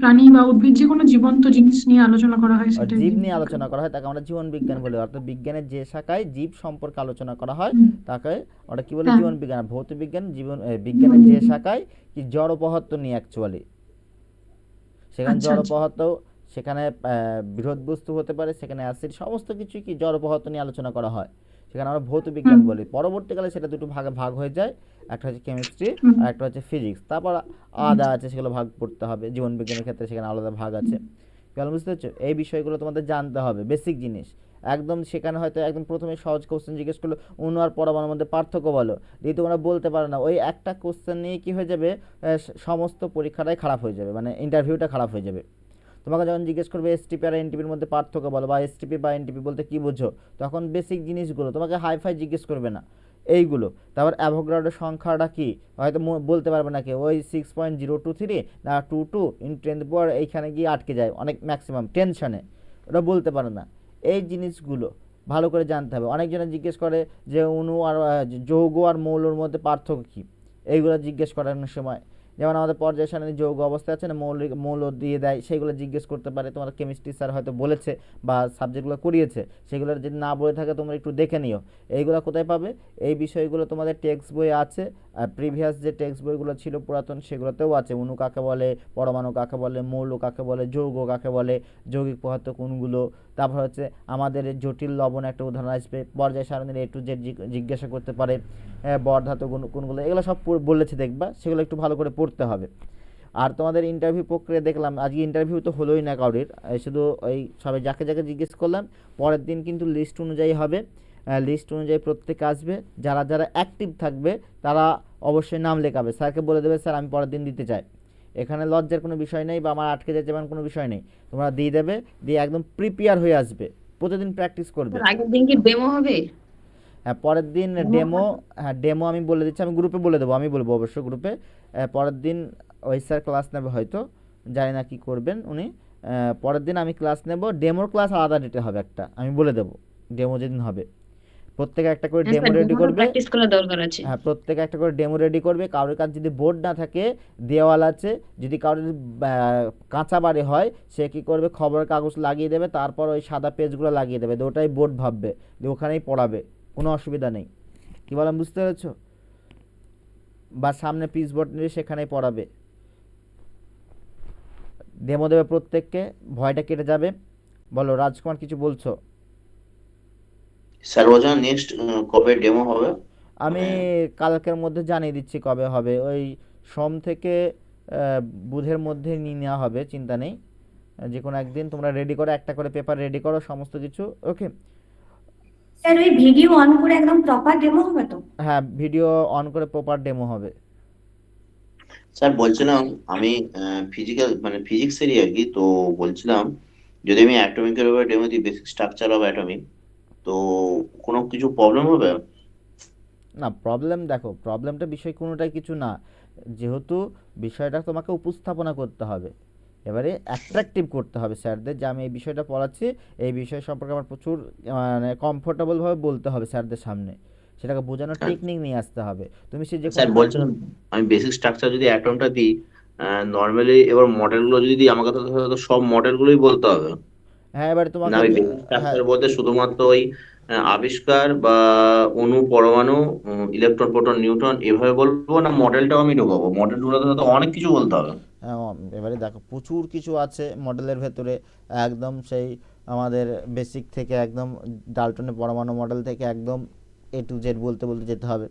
প্রাণী বা উদ্ভিদ, যে কোনো জীবন্ত জিনিস নিয়ে আলোচনা করা হয়, সেটাই জীব জীব নিয়ে বিজ্ঞান। আলোচনা করা হয় তাকে আমরা জীবন বিজ্ঞান বলি। অর্থাৎ বিজ্ঞানের যে শাখায় জীব সম্পর্কে আলোচনা করা হয় হুম, তাকে আমরা কি বলি? হ্যাঁ, জীবন বিজ্ঞান। আর ভৌত বিজ্ঞান জীবন বিজ্ঞানের যে বিজ্ঞান। শাখায় কি জড় পদার্থ নিয়ে অ্যাকচুয়ালি, সেখানে আচ্ছা জড় আচ্ছা। পদার্থ, সেখানে বৃহৎ বস্তু হতে পারে, সেখানে অ্যাসিড, সমস্ত কিছুই কি জড় পদার্থ নিয়ে আলোচনা করা হয়, সেখানে আমরা ভৌত বিজ্ঞান হুম বলি। পরবর্তীকালে সেটা দুটো ভাগে ভাগ হয়ে যায়, একটা হচ্ছে কেমিস্ট্রি হুম আর একটা হচ্ছে ফিজিক্স। তারপর আলাদা আছে, সেগুলো ভাগ পড়তে হবে। জীবন বিজ্ঞানের ক্ষেত্রে সেখানে আলাদা ভাগ আছে। কেন, বুঝতে পারছো? এই বিষয়গুলো তোমাদের জানতে হবে, বেসিক জিনিস একদম। সেখানে হয়তো একদম প্রথমে সহজ কোশ্চেন জিজ্ঞেস করলো, অণু আর পরমাণুর মধ্যে পার্থক্য বলো, দিয়ে তোমরা বলতে পারো না, ওই একটা কোশ্চেন নিয়ে কি হয়ে যাবে, সমস্ত পরীক্ষাটাই খারাপ হয়ে যাবে, মানে ইন্টারভিউটা খারাপ হয়ে যাবে। তোমাকে যখন জিজ্ঞেস করবে এসটিপি আর এনটিপির মধ্যে পার্থক্য বলো, বা এসটিপি বা এনটিপি বলতে কি বুঝো, তখন বেসিক জিনিসগুলো তোমাকে হাইফাই জিজ্ঞেস করবে না এইগুলো। তারপর অ্যাভোগাড্রোর সংখ্যাটা কি হয়তো বলতে পারবে না কেউ, ওই 6.023 না 22 × 10⁻, এইখানে গিয়ে আটকে যায় অনেক, ম্যাক্সিমাম টেনশনে, ওটা বলতে পারে না। এই জিনিসগুলো ভালো করে জানতে হবে। অনেকজনে জিজ্ঞেস করে যে অণু আর যৌগ আর মৌলর মধ্যে পার্থক্য কী, এইগুলো জিজ্ঞেস করানোর সময়, যেমন আমাদের পর্যায় সারণী যৌগ অবস্থা আছে না, মৌল দিয়ে দেয়, সেইগুলো জিজ্ঞেস করতে পারে। তোমার কেমিস্ট্রি স্যার হয়তো বলেছে বা সাবজেক্টগুলো করিয়েছে, সেগুলো যদি না বলে থাকে তোমরা একটু দেখে নিও। এইগুলো কোথায় পাবে? এই বিষয়গুলো তোমাদের টেক্সট বই আছে, আর প্রিভিয়াস যে টেক্সট বইগুলো ছিল পুরাতন, সেগুলোতেও আছে। অণু কাকে বলে, পরমাণু কাকে বলে, মৌল কাকে বলে, যৌগ কাকে বলে, যৌগিক পদার্থ কোনগুলো, তারপর হচ্ছে আমাদের জটিল লবণ একটা উদাহরণ আসবে, পর্যায় সারণীর A to Z জিজ্ঞাসা করতে পারে, বর্ধাতু কোনগুলো, এগুলো সব বলেছে দেখবা, সেগুলো একটু ভালো করে পড়তে হবে। আর তোমাদের ইন্টারভিউ প্রক্রিয়া দেখলাম, আজকে ইন্টারভিউ তো হলোই না কাউরির, শুধু ওই সবাই যাকে যাকে জিজ্ঞেস করলাম। পরের দিন কিন্তু লিস্ট অনুযায়ী হবে, লিস্ট অনুযায়ী প্রত্যেকে আসবে। যারা যারা অ্যাক্টিভ থাকবে তারা অবশ্যই নাম লেখাবে, স্যারকে বলে দেবে স্যার আমি পরের দিন দিতে চাই। এখানে লজ্জার কোনো বিষয় নেই বা আমার আটকে যাচ্ছে এমন কোনো বিষয় নেই, তোমরা দিয়ে দেবে, দিয়ে একদম প্রিপেয়ার হয়ে আসবে, প্রতিদিন প্র্যাকটিস করবে। আগের দিন কি ডেমো হবে? হ্যাঁ পরের দিন ডেমো, হ্যাঁ ডেমো আমি বলে দিচ্ছি, আমি গ্রুপে বলে দেবো, আমি বলবো অবশ্যই গ্রুপে। পরের দিন ওই স্যার ক্লাস নেবে হয়তো, জানি না কি করবেন উনি। পরের দিন আমি ক্লাস নেব, ডেমোর ক্লাস আলাদা ডেটে হবে একটা, আমি বলে দেবো ডেমো যেদিন হবে। প্রত্যেকে একটা করে ডেমো রেডি করবে। প্র্যাকটিস করার দরকার আছে। হ্যাঁ প্রত্যেকে একটা করে ডেমো রেডি করবে। কারোর কাছে যদি বোর্ড না থাকে, দেওয়াল আছে, যদি কারোর কাঁচা বাড়ি হয়, সে কী করবে, খবরের কাগজ লাগিয়ে দেবে, তারপর ওই সাদা পেজগুলো লাগিয়ে দেবে, ওটাই বোর্ড ভাববে, দিয়ে ওখানেই পড়াবে, কোনো অসুবিধা নেই। কী বললাম বুঝতে পেরেছো? বা সামনে পিচ বোর্ড নিয়ে সেখানেই পড়াবে, ডেমো দেবে প্রত্যেককে, ভয়টা কেটে যাবে। বলো রাজকুমার, কিছু বলছো? স্যার বলছেন নেক্সট কবে ডেমো হবে? আমি কালকের মধ্যে জানিয়ে দিচ্ছি কবে হবে, ওই সোম থেকে বুধের মধ্যে নিয়ে নেওয়া হবে, চিন্তা নেই। যে কোনো একদিন তোমরা রেডি করো, একটা করে পেপার রেডি করো, সমস্ত কিছু ওকে। স্যার ওই ভিডিও অন করে একদম প্রপার ডেমো হবে তো? হ্যাঁ ভিডিও অন করে প্রপার ডেমো হবে। স্যার বলছিলাম আমি ফিজিক্যাল মানে ফিজিক্সেরই আর কি, তো বলছিলাম যদি আমি অ্যাটমিকের উপর ডেমো দিই, বেসিক স্ট্রাকচার অফ অ্যাটমিক, তো কোনো কিছু প্রবলেম হবে? না প্রবলেম, দেখো প্রবলেমটা বিষয় কোনোটাই কিছু না, যেহেতু বিষয়টা তোমাকে উপস্থাপনা করতে হবে, এবারে অ্যাট্রাকটিভ করতে হবে স্যারদের, যে আমি এই বিষয়টা পড়াচ্ছি, এই বিষয় সম্পর্কে আমার প্রচুর মানে কমফোর্টেবলভাবে বলতে হবে স্যারদের সামনে। সেটাকে বোঝানোর টেকনিক নিয়ে আসতে হবে। তুমি সে যে স্যার কোনো বলছিলাম, আমি বেসিক স্ট্রাকচার যদি অ্যাটমটা দিই, নর্মালি এবার মডেলগুলো যদি দিই, আমাকে তো সব মডেলগুলোই বলতে হবে, হ্যাঁ এবারে না তোমাকে আমি বেসিক হ্যাঁ স্ট্রাকচার বলতে শুধুমাত্র ওই আবিষ্কার বা অণু, পরমাণু, ইলেকট্রন, প্রোটন, নিউট্রন এভাবে বলবো, না মডেলটাও আমি ঢোকাবো? মডেলগুলোতে তো অনেক কিছু বলতে হবে। এবারে দেখো প্রচুর কিছু আছে মডেলের ভেতরে, একদম সেই আমাদের বেসিক থেকে একদম ডাল্টনের পরমাণু মডেল থেকে একদম A to Z বলতে বলতে যেতে হবে।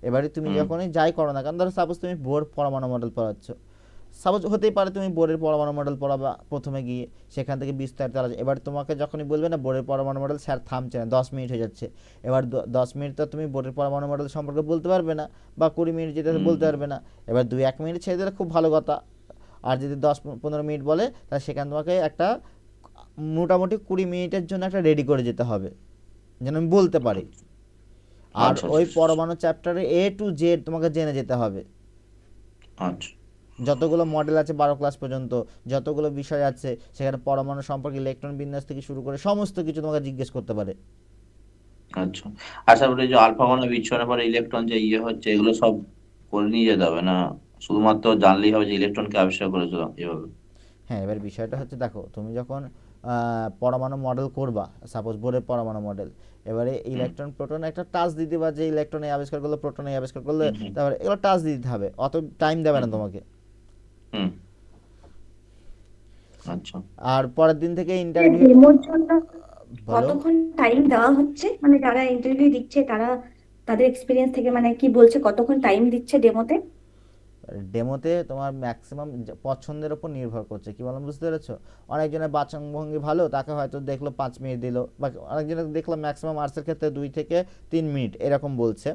এবারে তুমি হুম যখনই যাই করো না কারণ ধরো সাপোজ তুমি বোর পরমাণু মডেল পড়াচ্ছ, সাপোজ হতেই পারে তুমি বোরের পরমাণু মডেল পড়াবা প্রথমে গিয়ে, সেখান থেকে বিস্তারিত আলোচনা। এবার তোমাকে যখনই বলবে না বোরের পরমাণু মডেল, স্যার থামছে না, 10 মিনিট হয়ে যাচ্ছে, এবার 10 মিনিট তো তুমি বোরের পরমাণু মডেল সম্পর্কে বলতে পারবে না, বা 20 মিনিট যেটা হুম বলতে পারবে না। এবার 2-1 মিনিট ছেড়ে দিলে খুব ভালো কথা। আর যদি 10-15 মিনিট বলে তাহলে সেখানে তোমাকে একটা মোটামুটি 20 মিনিটের জন্য একটা রেডি করে যেতে হবে, যেন আমি বলতে পারি। আর আচ্ছা ওই আচ্ছা পরমাণু চ্যাপ্টারে A to Z তোমাকে জেনে যেতে হবে। আচ্ছা যতগুলো মডেল আছে 12 ক্লাস পর্যন্ত, যতগুলো বিষয় আছে সেখানে পরমাণু সম্পর্কে ইলেকট্রন বিন্যাস থেকে শুরু করে সমস্ত কিছু তোমাকে জিজ্ঞেস করতে পারে। আচ্ছা। আচ্ছা, বলে যে আলফা কণা বিচ্ছুরণের পরে ইলেকট্রন যে ইয়ে হচ্ছে, এগুলো সব করে নিয়ে যেতে হবে, না শুধুমাত্র জানলেই হবে যে ইলেকট্রনকে আবিষ্কার করেছিল এভাবে? হ্যাঁ এবার বিষয়টা হচ্ছে দেখো তুমি যখন পরমাণু মডেল করবা, সাপোজ বোরের পরমাণু মডেল, এবারে হুম ইলেকট্রন প্রোটন একটা টাচ দিতে বা যে ইলেকট্রন এই আবিষ্কার করলো, প্রোটন এই আবিষ্কার করলো, হুম হুম তারপরে এগুলো টাচ দিতে হবে, অত টাইম দেবে না হুম তোমাকে। হুম, আচ্ছা। আর পরের দিন থেকে স্যার ইন্টারভিউ। ডেমোর জন্য বলো। কতক্ষণ টাইম দেওয়া হচ্ছে, মানে যারা ইন্টারভিউ দিচ্ছে তারা তাদের এক্সপিরিয়েন্স থেকে মানে কি বলছে, কতক্ষণ টাইম দিচ্ছে ডেমোতে? ডেমোতে তোমার ম্যাক্সিমাম পছন্দের ওপর নির্ভর করছে, কি বললাম বুঝতে পেরেছো? অনেকজনের বাচনভঙ্গি ভালো, তাকে হয়তো দেখলো 5 মিনিট দিল, বা অনেকজনের দেখলাম ম্যাক্সিমাম আর্টসের ক্ষেত্রে 2 থেকে 3 মিনিট এরকম বলছে।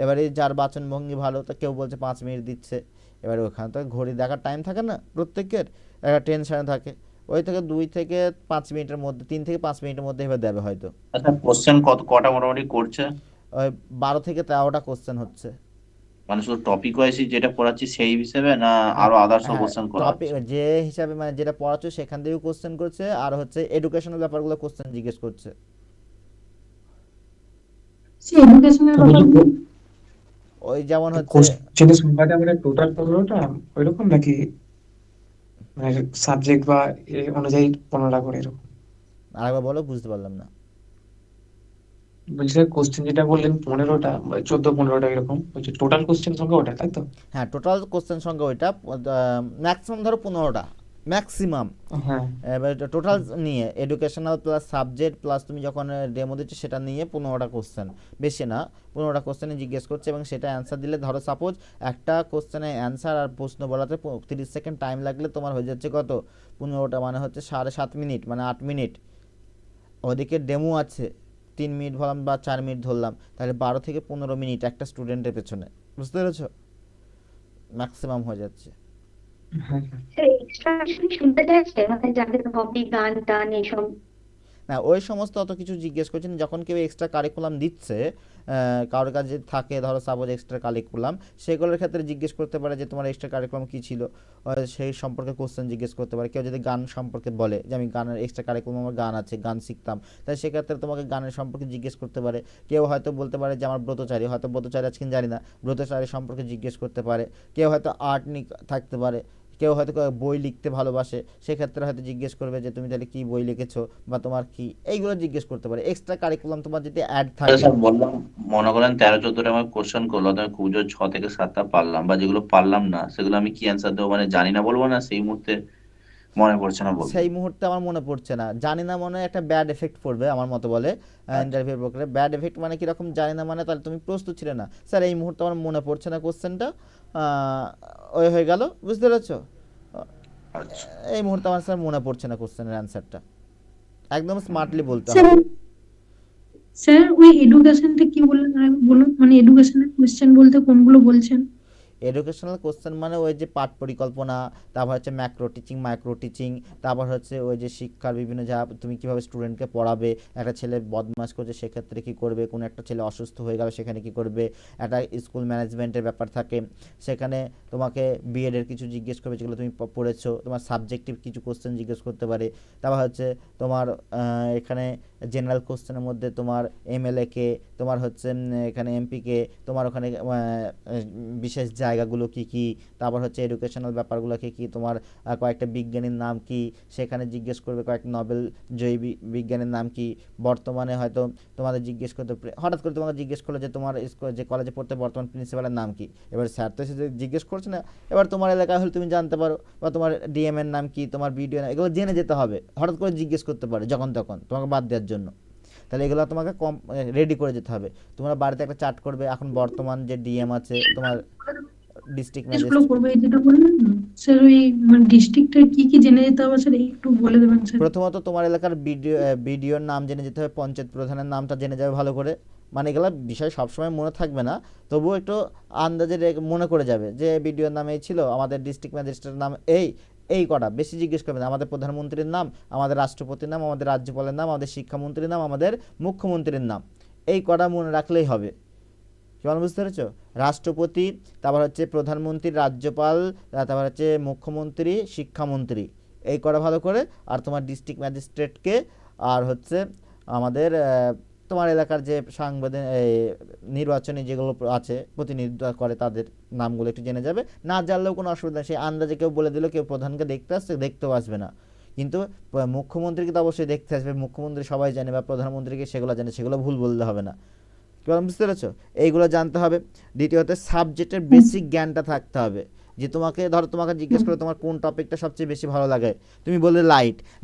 এবারে যার বাচনভঙ্গি ভালো তা কেউ বলছে 5 মিনিট দিচ্ছে। এবারে ওখানে তো ঘড়ি দেখার টাইম থাকে না প্রত্যেকের, একটা টেনশনে থাকে, ওই থেকে 2 থেকে 5 মিনিটের মধ্যে, 3 থেকে 5 মিনিটের মধ্যে এবার দেবে হয়তো। আচ্ছা, কোশ্চেন কটা মোটামুটি করছে? ওই 12 থেকে 13টা কোশ্চেন হচ্ছে। মানে শুধু টপিক ওয়াইজ যেটা পড়াচ্ছি সেই হিসেবে, না হ্যাঁ আরো আদার্স হ্যাঁ কোশ্চেন করা টপিক হচ্ছে? যে হিসাবে মানে যেটা পড়াচ্ছ সেখান থেকেও কোশ্চেন করছে, আর হচ্ছে এডুকেশনাল ব্যাপারগুলো কোশ্চেন জিজ্ঞেস করছে। সে এডুকেশনের ব্যাপার ওই যেমন হচ্ছে কোশ্চেনের সংখ্যাটা মানে টোটাল 15টা ওইরকম, নাকি মানে সাবজেক্ট বা এ অনুযায়ী 15টা করে এরকম? আরেকবার বলো, বুঝতে পারলাম না। বলছি কোশ্চেন যেটা বললেন 15টা, 14-15টা এরকম, বলছি টোটাল কোশ্চেন সংখ্যা ওটা, তাই তো? হ্যাঁ টোটাল কোশ্চেন সংখ্যা ওইটা ম্যাক্সিমাম ধরো 15টা ম্যাক্সিমাম। হ্যাঁ এবার টোটাল নিয়ে এডুকেশনাল প্লাস সাবজেক্ট প্লাস তুমি যখন ডেমো দিচ্ছ সেটা নিয়ে 15টা কোশ্চেন, বেশি না, 15টা কোশ্চেনে জিজ্ঞেস করছে, এবং সেটা অ্যান্সার দিলে ধরো সাপোজ একটা কোশ্চেনে অ্যান্সার আর প্রশ্ন বলাতে 30 সেকেন্ড টাইম লাগলে তোমার হয়ে যাচ্ছে কত, 15টা মানে হচ্ছে 7.5 মিনিট, মানে 8 মিনিট। ওদিকে ডেমো আছে 3 মিনিট ধরলাম বা 4 মিনিট ধরলাম, তাহলে 12 থেকে 15 মিনিট একটা স্টুডেন্টের পেছনে, বুঝতে পেরেছো? ম্যাক্সিমাম হয়ে যাচ্ছে। হ্যাঁ। স্যার এক্সট্রা কিছু শুনতে চাইছে, মানে যাদের হবি গান টান এইসব? না ওই সমস্ত অত কিছু জিজ্ঞেস করছেন, যখন কেউ এক্সট্রা কারিকুলাম দিচ্ছে কারোর কাছে থাকে ধরো সাপোজ এক্সট্রা কারিকুলাম, সেগুলোর ক্ষেত্রে জিজ্ঞেস করতে পারে যে তোমার এক্সট্রা কারিকুলাম কী ছিল, সেই সম্পর্কে কোশ্চেন জিজ্ঞেস করতে পারে। কেউ যদি গান সম্পর্কে বলে যে আমি গানের এক্সট্রা কারিকুলাম আমার গান আছে, গান শিখতাম, তাই সেক্ষেত্রে তোমাকে গানের সম্পর্কে জিজ্ঞেস করতে পারে। কেউ হয়তো বলতে পারে যে আমার ব্রতচারী, হয়তো ব্রতচারী আজকে জানি না, ব্রতচারী সম্পর্কে জিজ্ঞেস করতে পারে। কেউ হয়তো আর্ট নিয়ে থাকতে পারে, কেউ হয়তো বই লিখতে ভালোবাসে, সেক্ষেত্রে হয়তো জিজ্ঞেস করবে যে তুমি তাহলে কী বই লিখেছো বা তোমার কি, এইগুলো জিজ্ঞেস করতে পারে। এক্সট্রা কারিকুলাম তোমার যদি অ্যাড থাকে। স্যার বললাম, মনে করেন 13-14টা আমার কোশ্চেন করলো, তো আমি খুব জোর 6 থেকে 7টা পারলাম, বা যেগুলো পারলাম না সেগুলো আমি কি অ্যান্সার দেবো? মানে জানি না বলবো, না সেই মুহূর্তে মনে পড়ছে না বলবো? সেই মুহূর্তে আমার মনে পড়ছে না, জানি না মনে একটা ব্যাড এফেক্ট পড়বে আমার মতো বলে আচ্ছা ইন্টারভিউ প্রক্রিয়ায়। ব্যাড এফেক্ট মানে কীরকম, জানি না মানে তাহলে তুমি প্রস্তুত ছিলে না, স্যার এই মুহূর্তে আমার মনে পড়ছে না কোশ্চেনটা, ওই হয়ে গেল, বুঝতে পেরেছো? আচ্ছা এই মুহূর্তে আমার স্যার মনে পড়ছে না কোশ্চেনের অ্যান্সারটা, একদম স্মার্টলি বলতে স্যার হবে। স্যার ওই এডুকেশনটা কি বললেন আরেকবার বলুন, মানে এডুকেশনের কোশ্চেন বলতে কোনগুলো বলছেন? এডুকেশনাল কোশ্চেন মানে ওই যে পাঠ পরিকল্পনা, তারপর হচ্ছে ম্যাক্রো টিচিং, মাইক্রো টিচিং, তারপর হচ্ছে ওই যে শিক্ষার বিভিন্ন যা তুমি কীভাবে স্টুডেন্টকে পড়াবে, একটা ছেলে বদমাশ করছে সেক্ষেত্রে কী করবে, কোনো একটা ছেলে অসুস্থ হয়ে গেল সেখানে কী করবে, একটা স্কুল ম্যানেজমেন্টের ব্যাপার থাকে, সেখানে তোমাকে বিএডের কিছু জিজ্ঞেস করবে যেগুলো তুমি পড়েছো, তোমার সাবজেক্টিভ কিছু কোশ্চেন জিজ্ঞেস করতে পারে। তারপর হচ্ছে তোমার এখানে জেনারেল কোশ্চেনের মধ্যে তোমার এমএলএ কে, তোমার হচ্ছে এখানে এমপি কে, তোমার ওখানে বিশেষ জায়গাগুলো কি কি, তারপর হচ্ছে এডুকেশনাল ব্যাপারগুলো কি কি, তোমার কয়েকটা বিজ্ঞানীর নাম কি, সেখানে জিজ্ঞেস করবে কয়েকটা নোবেল জয়ী বিজ্ঞানীর নাম কি। বর্তমানে হয়তো তোমাদের জিজ্ঞেস করতে হঠাৎ করে তোমাকে জিজ্ঞেস করলো যে তোমার যে কলেজে পড়তে বর্তমান প্রিন্সিপালের নাম কি। এবার স্যার তো এসে জিজ্ঞেস করছে না, এবার তোমার এলাকায় হলে তুমি জানতে পারো, বা তোমার ডিএম এর নাম কি, তোমার বিডিও নাম, এগুলো জেনে যেতে হবে। হঠাৎ করে জিজ্ঞেস করতে পারে যখন তখন তোমাকে বাদ দেওয়ার জন্য, তাহলে এগুলো তোমাকে রেডি করে যেতে হবে। তোমরা বাড়িতে একটা চার্ট করবে, এখন বর্তমান যে ডিএম আছে, তোমার ডিস্ট্রিক্ট জিজ্ঞেস ম্যাজিস্ট্রেট। করবো এই যেটা বললেন স্যার, ওই মানে ডিস্ট্রিক্টের কি কি জেনে যেতে হবে স্যার একটু বলে দেবেন স্যার। প্রথমত তোমার এলাকার বিডিওর নাম জেনে যেতে হবে, পঞ্চায়েত প্রধানের নামটা জেনে যাবে ভালো করে। মানে এগুলো বিষয় সবসময় মনে থাকবে না, তবুও একটু আন্দাজে মনে করে যাবে যে বিডিওর নাম এই ছিল, আমাদের ডিস্ট্রিক্ট ম্যাজিস্ট্রেটের নাম এই কটা, বেশি জিজ্ঞেস করবে না। আমাদের প্রধানমন্ত্রীর নাম, আমাদের রাষ্ট্রপতির নাম, আমাদের রাজ্যপালের নাম, আমাদের শিক্ষামন্ত্রীর নাম, আমাদের মুখ্যমন্ত্রীর নাম, এই কটা মনে রাখলেই হবে। কি বল, বুঝতে পেরেছো? রাষ্ট্রপতি, তারপর হচ্ছে প্রধানমন্ত্রী, রাজ্যপাল, তারপর হচ্ছে মুখ্যমন্ত্রী, শিক্ষামন্ত্রী, এই করা ভালো করে। আর তোমার ডিস্ট্রিক্ট ম্যাজিস্ট্রেটকে, আর হচ্ছে আমাদের তোমার এলাকার যে নির্বাচনী যেগুলো আছে প্রতিনিধিত্ব করে তাদের নামগুলো একটু জেনে যাবে। না জানলেও কোনো অসুবিধা নেই, সেই আন্দাজে কেউ বলে দিল, কেউ প্রধানকে দেখতে আসছে, দেখতেও আসবে না, কিন্তু মুখ্যমন্ত্রীকে তো অবশ্যই দেখতে আসবে। মুখ্যমন্ত্রী সবাই জানে, বা প্রধানমন্ত্রীকে সেগুলো জানে, সেগুলো ভুল বলতে হবে না। কি বললাম, বুঝতে পেরেছো? এইগুলো জানতে হবে। দ্বিতীয়ত সাবজেক্টের বেসিক জ্ঞানটা থাকতে হবে, যে তোমাকে ধরো তোমাকে জিজ্ঞেস করে তোমার কোন টপিকটা সবচেয়ে বেশি ভালো লাগে, তুমি বললে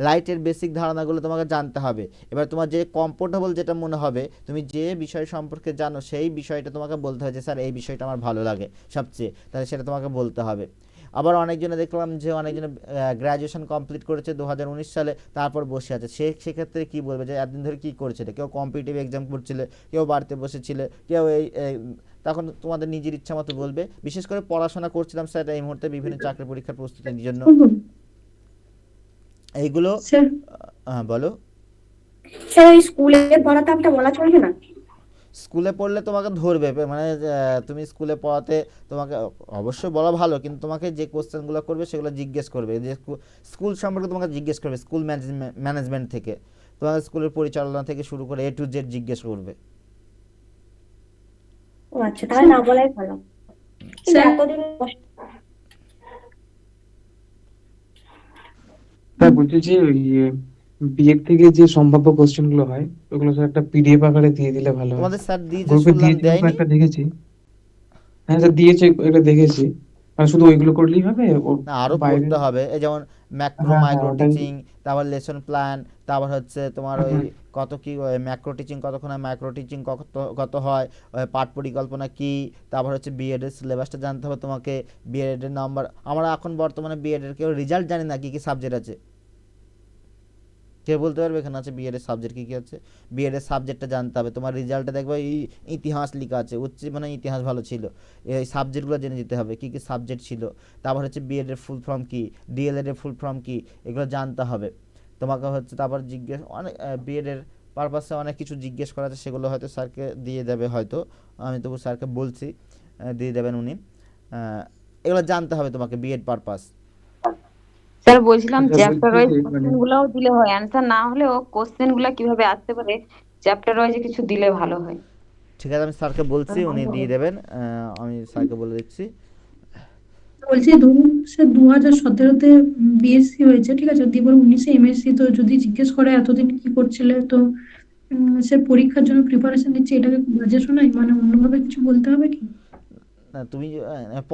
লাইটের বেসিক ধারণাগুলো তোমাকে জানতে হবে। এবার তোমার যে কমফোর্টেবল যেটা মনে হবে, তুমি যে বিষয় সম্পর্কে জানো সেই বিষয়টা তোমাকে বলতে হবে যে স্যার এই বিষয়টা আমার ভালো লাগে সবচেয়ে, তাহলে সেটা তোমাকে বলতে হবে। আবার অনেকজনে দেখলাম যে অনেকজনে গ্র্যাজুয়েশন কমপ্লিট করেছে 2019 সালে, তারপর বসে আছে, সেক্ষেত্রে কি বলবে যে এতদিন ধরে কী করেছিল? কেউ কম্পিটিটিভ এক্সাম করছিলে, কেউ বাড়িতে বসেছিলে, কেউ তখন তোমাদের নিজের ইচ্ছা মতো বলবে। বিশেষ করে পড়াশোনা করছিলাম স্যার এই মুহূর্তে বিভিন্ন চাকরি পরীক্ষার প্রস্তুতির জন্য, এইগুলো স্যার বলো। স্যার ওই স্কুলে পড়াতে একটা বলা চলবে না? স্কুলে পড়লে তোমাকে ধরবে, মানে তুমি স্কুলে পড়াতে তোমাকে অবশ্যই বলা ভালো, কিন্তু তোমাকে যে কোশ্চেনগুলো করবে সেগুলো জিজ্ঞেস করবে, যে স্কুল সম্পর্কে তোমাকে জিজ্ঞেস করবে, স্কুল ম্যানেজমেন্ট থেকে, তোমাকে স্কুলের পরিচালনা থেকে শুরু করে A to Z জিজ্ঞেস করবে। ও আচ্ছা, তাহলে না বলাই ভালো। কিন্তু স্যার এতদিন স্যার বলছি যে ওই বিএড থেকে যে সম্ভাব্য কোশ্চেন গুলো হয় ওগুলো স্যার একটা পিডিএফ আকারে দিয়ে দিলে ভালো হয়। তোমাদের স্যার দিয়েছে গ্রুপে শুনলাম, দিয়েছে, দেয়নি? একটা দেখেছি। হ্যাঁ স্যার দিয়েছে, এটা দেখেছি। আর শুধু ওইগুলো করলেই হবে ওর না, আরও বাইরে? পড়তে হবে। এই যেমন ম্যাক্রো হ্যাঁ হ্যাঁ মাইক্রো ওটাই। টিচিং, তারপর লেসন প্ল্যান, তারপর হচ্ছে তোমার ওই হ্যাঁ কত কি ম্যাক্রো টিচিং কতক্ষণ হয়, মাইক্রো টিচিং কত হয়, পাঠ পরিকল্পনা কি, তারপর হচ্ছে বিএড এর সিলেবাসটা জানতে হবে তোমাকে, বিএড এর নাম্বার। আমরা এখন বর্তমানে বিএড এর কেউ রেজাল্ট জানি না কি কি সাবজেক্ট আছে, কে বলতে পারবে এখানে আছে বিএড এর সাবজেক্ট কি কি আছে? বিএড এর সাবজেক্টটা জানতে হবে। তোমার রেজাল্টে দেখবে ইতিহাস লেখা আছে, মানে ইতিহাস ভালো ছিল, এই সাবজেক্টগুলো জেনে যেতে হবে কি কি সাবজেক্ট ছিল। তারপর হচ্ছে বিএড এর ফুল ফর্ম কি, ডিএলএড এর ফুল ফর্ম কি, এগুলো জানতে হবে তোমাকে হচ্ছে। তারপর জিজ্ঞেস অনেক বিএড এর পারপাসে অনেক কিছু জিজ্ঞেস করা আছে, সেগুলো হয়তো স্যারকে দিয়ে দেবে, হয়তো আমি তবু স্যারকে বলছি, দিয়ে দেবেন উনি। এগুলো জানতে হবে তোমাকে বিএড পারপাস। স্যার বলছিলাম স্যার চ্যাপ্টার বলছি ওয়াইজ যে কোশ্চেন গুলাও দিলে হয়, অ্যান্সার না হলেও কোশ্চেন গুলা কিভাবে আসতে পারে চ্যাপ্টার ওয়াইজ কিছু দিলে ভালো হয়। ঠিক আছে, আমি স্যারকে বলছি, উনি দিয়ে দেবেন। আমি স্যারকে বলে দিচ্ছি। বলছি ধরুন স্যার 2017-তে বিএসসি হয়েছে, ঠিক আছে, দিয়ে 19-এ এমএসসি, তো যদি জিজ্ঞেস করে এতদিন কি করছিলে, তো স্যার পরীক্ষার জন্য প্রিপারেশন নিচ্ছে, এটাকে খুব বাজে শোনায়, মানে অন্যভাবে কিছু বলতে হবে কি? না, তুমি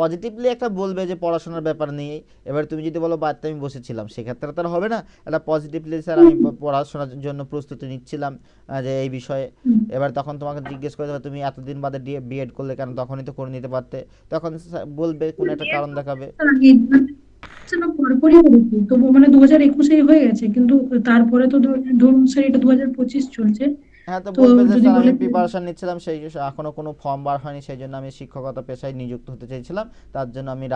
পজিটিভলি একটা বলবে যে পড়াশোনার ব্যাপার নিয়ে। এবার তুমি যদি বলো বাড়িতে আমি বসেছিলাম, সেক্ষেত্রে তো আর হবে না। একটা পজিটিভলি স্যার আমি পড়াশোনার জন্য প্রস্তুতি নিচ্ছিলাম, যে এই বিষয়ে। এবার তখন তোমাকে জিজ্ঞেস করে দেবে তুমি এতদিন বাদে বিএড করলে কেন, তখনই তো করে নিতে পারতে। তখন বলবে কোনো একটা কারণ দেখাবে। স্যার আগে স্যার না পরপরই করেছি, তবু মানে 2021-এই হয়ে গেছে, কিন্তু তারপরে তো ধরুন স্যার এটা 2025 চলছে, হ্যাঁ, তো তো বলবে যে যদি স্যার বলে আমি প্রিপারেশন নিচ্ছিলাম, সেই এখনো কোনো ফর্ম বার হয়নি, সেই জন্য আমি শিক্ষকতা পেশায় নিযুক্ত হতে চেয়েছিলাম, তার জন্য আমি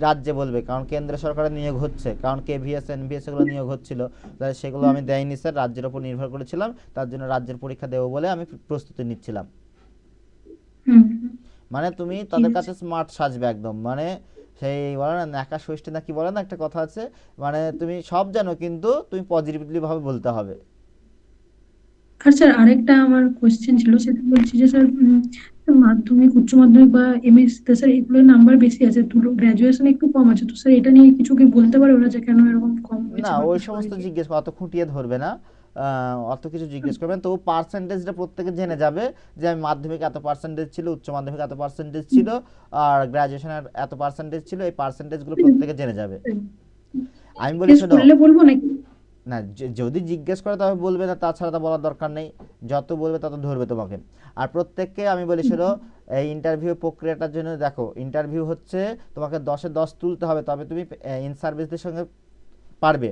রাজ্যে বলবে, কারণ কেন্দ্র সরকারের নিয়োগ হচ্ছে, কারণ কেভিএস এনভিএস এগুলো নিয়োগ হচ্ছিল, তাই সেগুলো আমি দেয়নি স্যার, রাজ্যের ওপর নির্ভর করেছিলাম, তার জন্য রাজ্যের পরীক্ষা দেবো বলে আমি প্রস্তুতি নিচ্ছিলাম। মানে তুমি তাদের কাছে স্মার্ট সাজবে একদম, মানে সেই বলে না ন্যাকা ষষ্ঠী না কি বলে না একটা কথা আছে, মানে তুমি সব জানো কিন্তু তুমি পজিটিভলি ভাবে বলতে হবে। আর স্যার আরেকটা আমার কোশ্চেন ছিল, সেটা বলছি যে স্যার মাধ্যমিক উচ্চ মাধ্যমিক বা এমএসসি তে স্যার এগুলোর নাম্বার বেশি আছে, তুলো গ্রাজুয়েশনে একটু কম আছে, তো স্যার এটা নিয়ে কিছু কি বলতে পারে ওরা যে কেন এরকম কম না, হয়েছে বা ওই কিছু আর সমস্ত কি? জিজ্ঞেস অত খুঁটিয়ে ধরবে না, অত কিছু জিজ্ঞেস করবেন, তবু পার্সেন্টেজটা প্রত্যেকে জেনে যাবে যে আমি মাধ্যমিক এত পার্সেন্টেজ ছিল, উচ্চ মাধ্যমিক এত পার্সেন্টেজ ছিল, আর গ্রাজুয়েশনের এত পার্সেন্টেজ ছিল, এই পার্সেন্টেজগুলো প্রত্যেকে জেনে যাবে। আমি বলি জিজ্ঞেস শোনো, করলে বলবো নাকি? না যদি জিজ্ঞেস করে তবে বলবে না, তাছাড়া তো বলার দরকার নেই, যত বলবে তত ধরবে তোমাকে। আর প্রত্যেককে আমি বলি শোনো, এই ইন্টারভিউ প্রক্রিয়াটার জন্য দেখো, ইন্টারভিউ হচ্ছে তোমাকে 10-এ 10 তুলতে হবে, তবে তুমি ইন সার্ভিসদের সঙ্গে পারবে।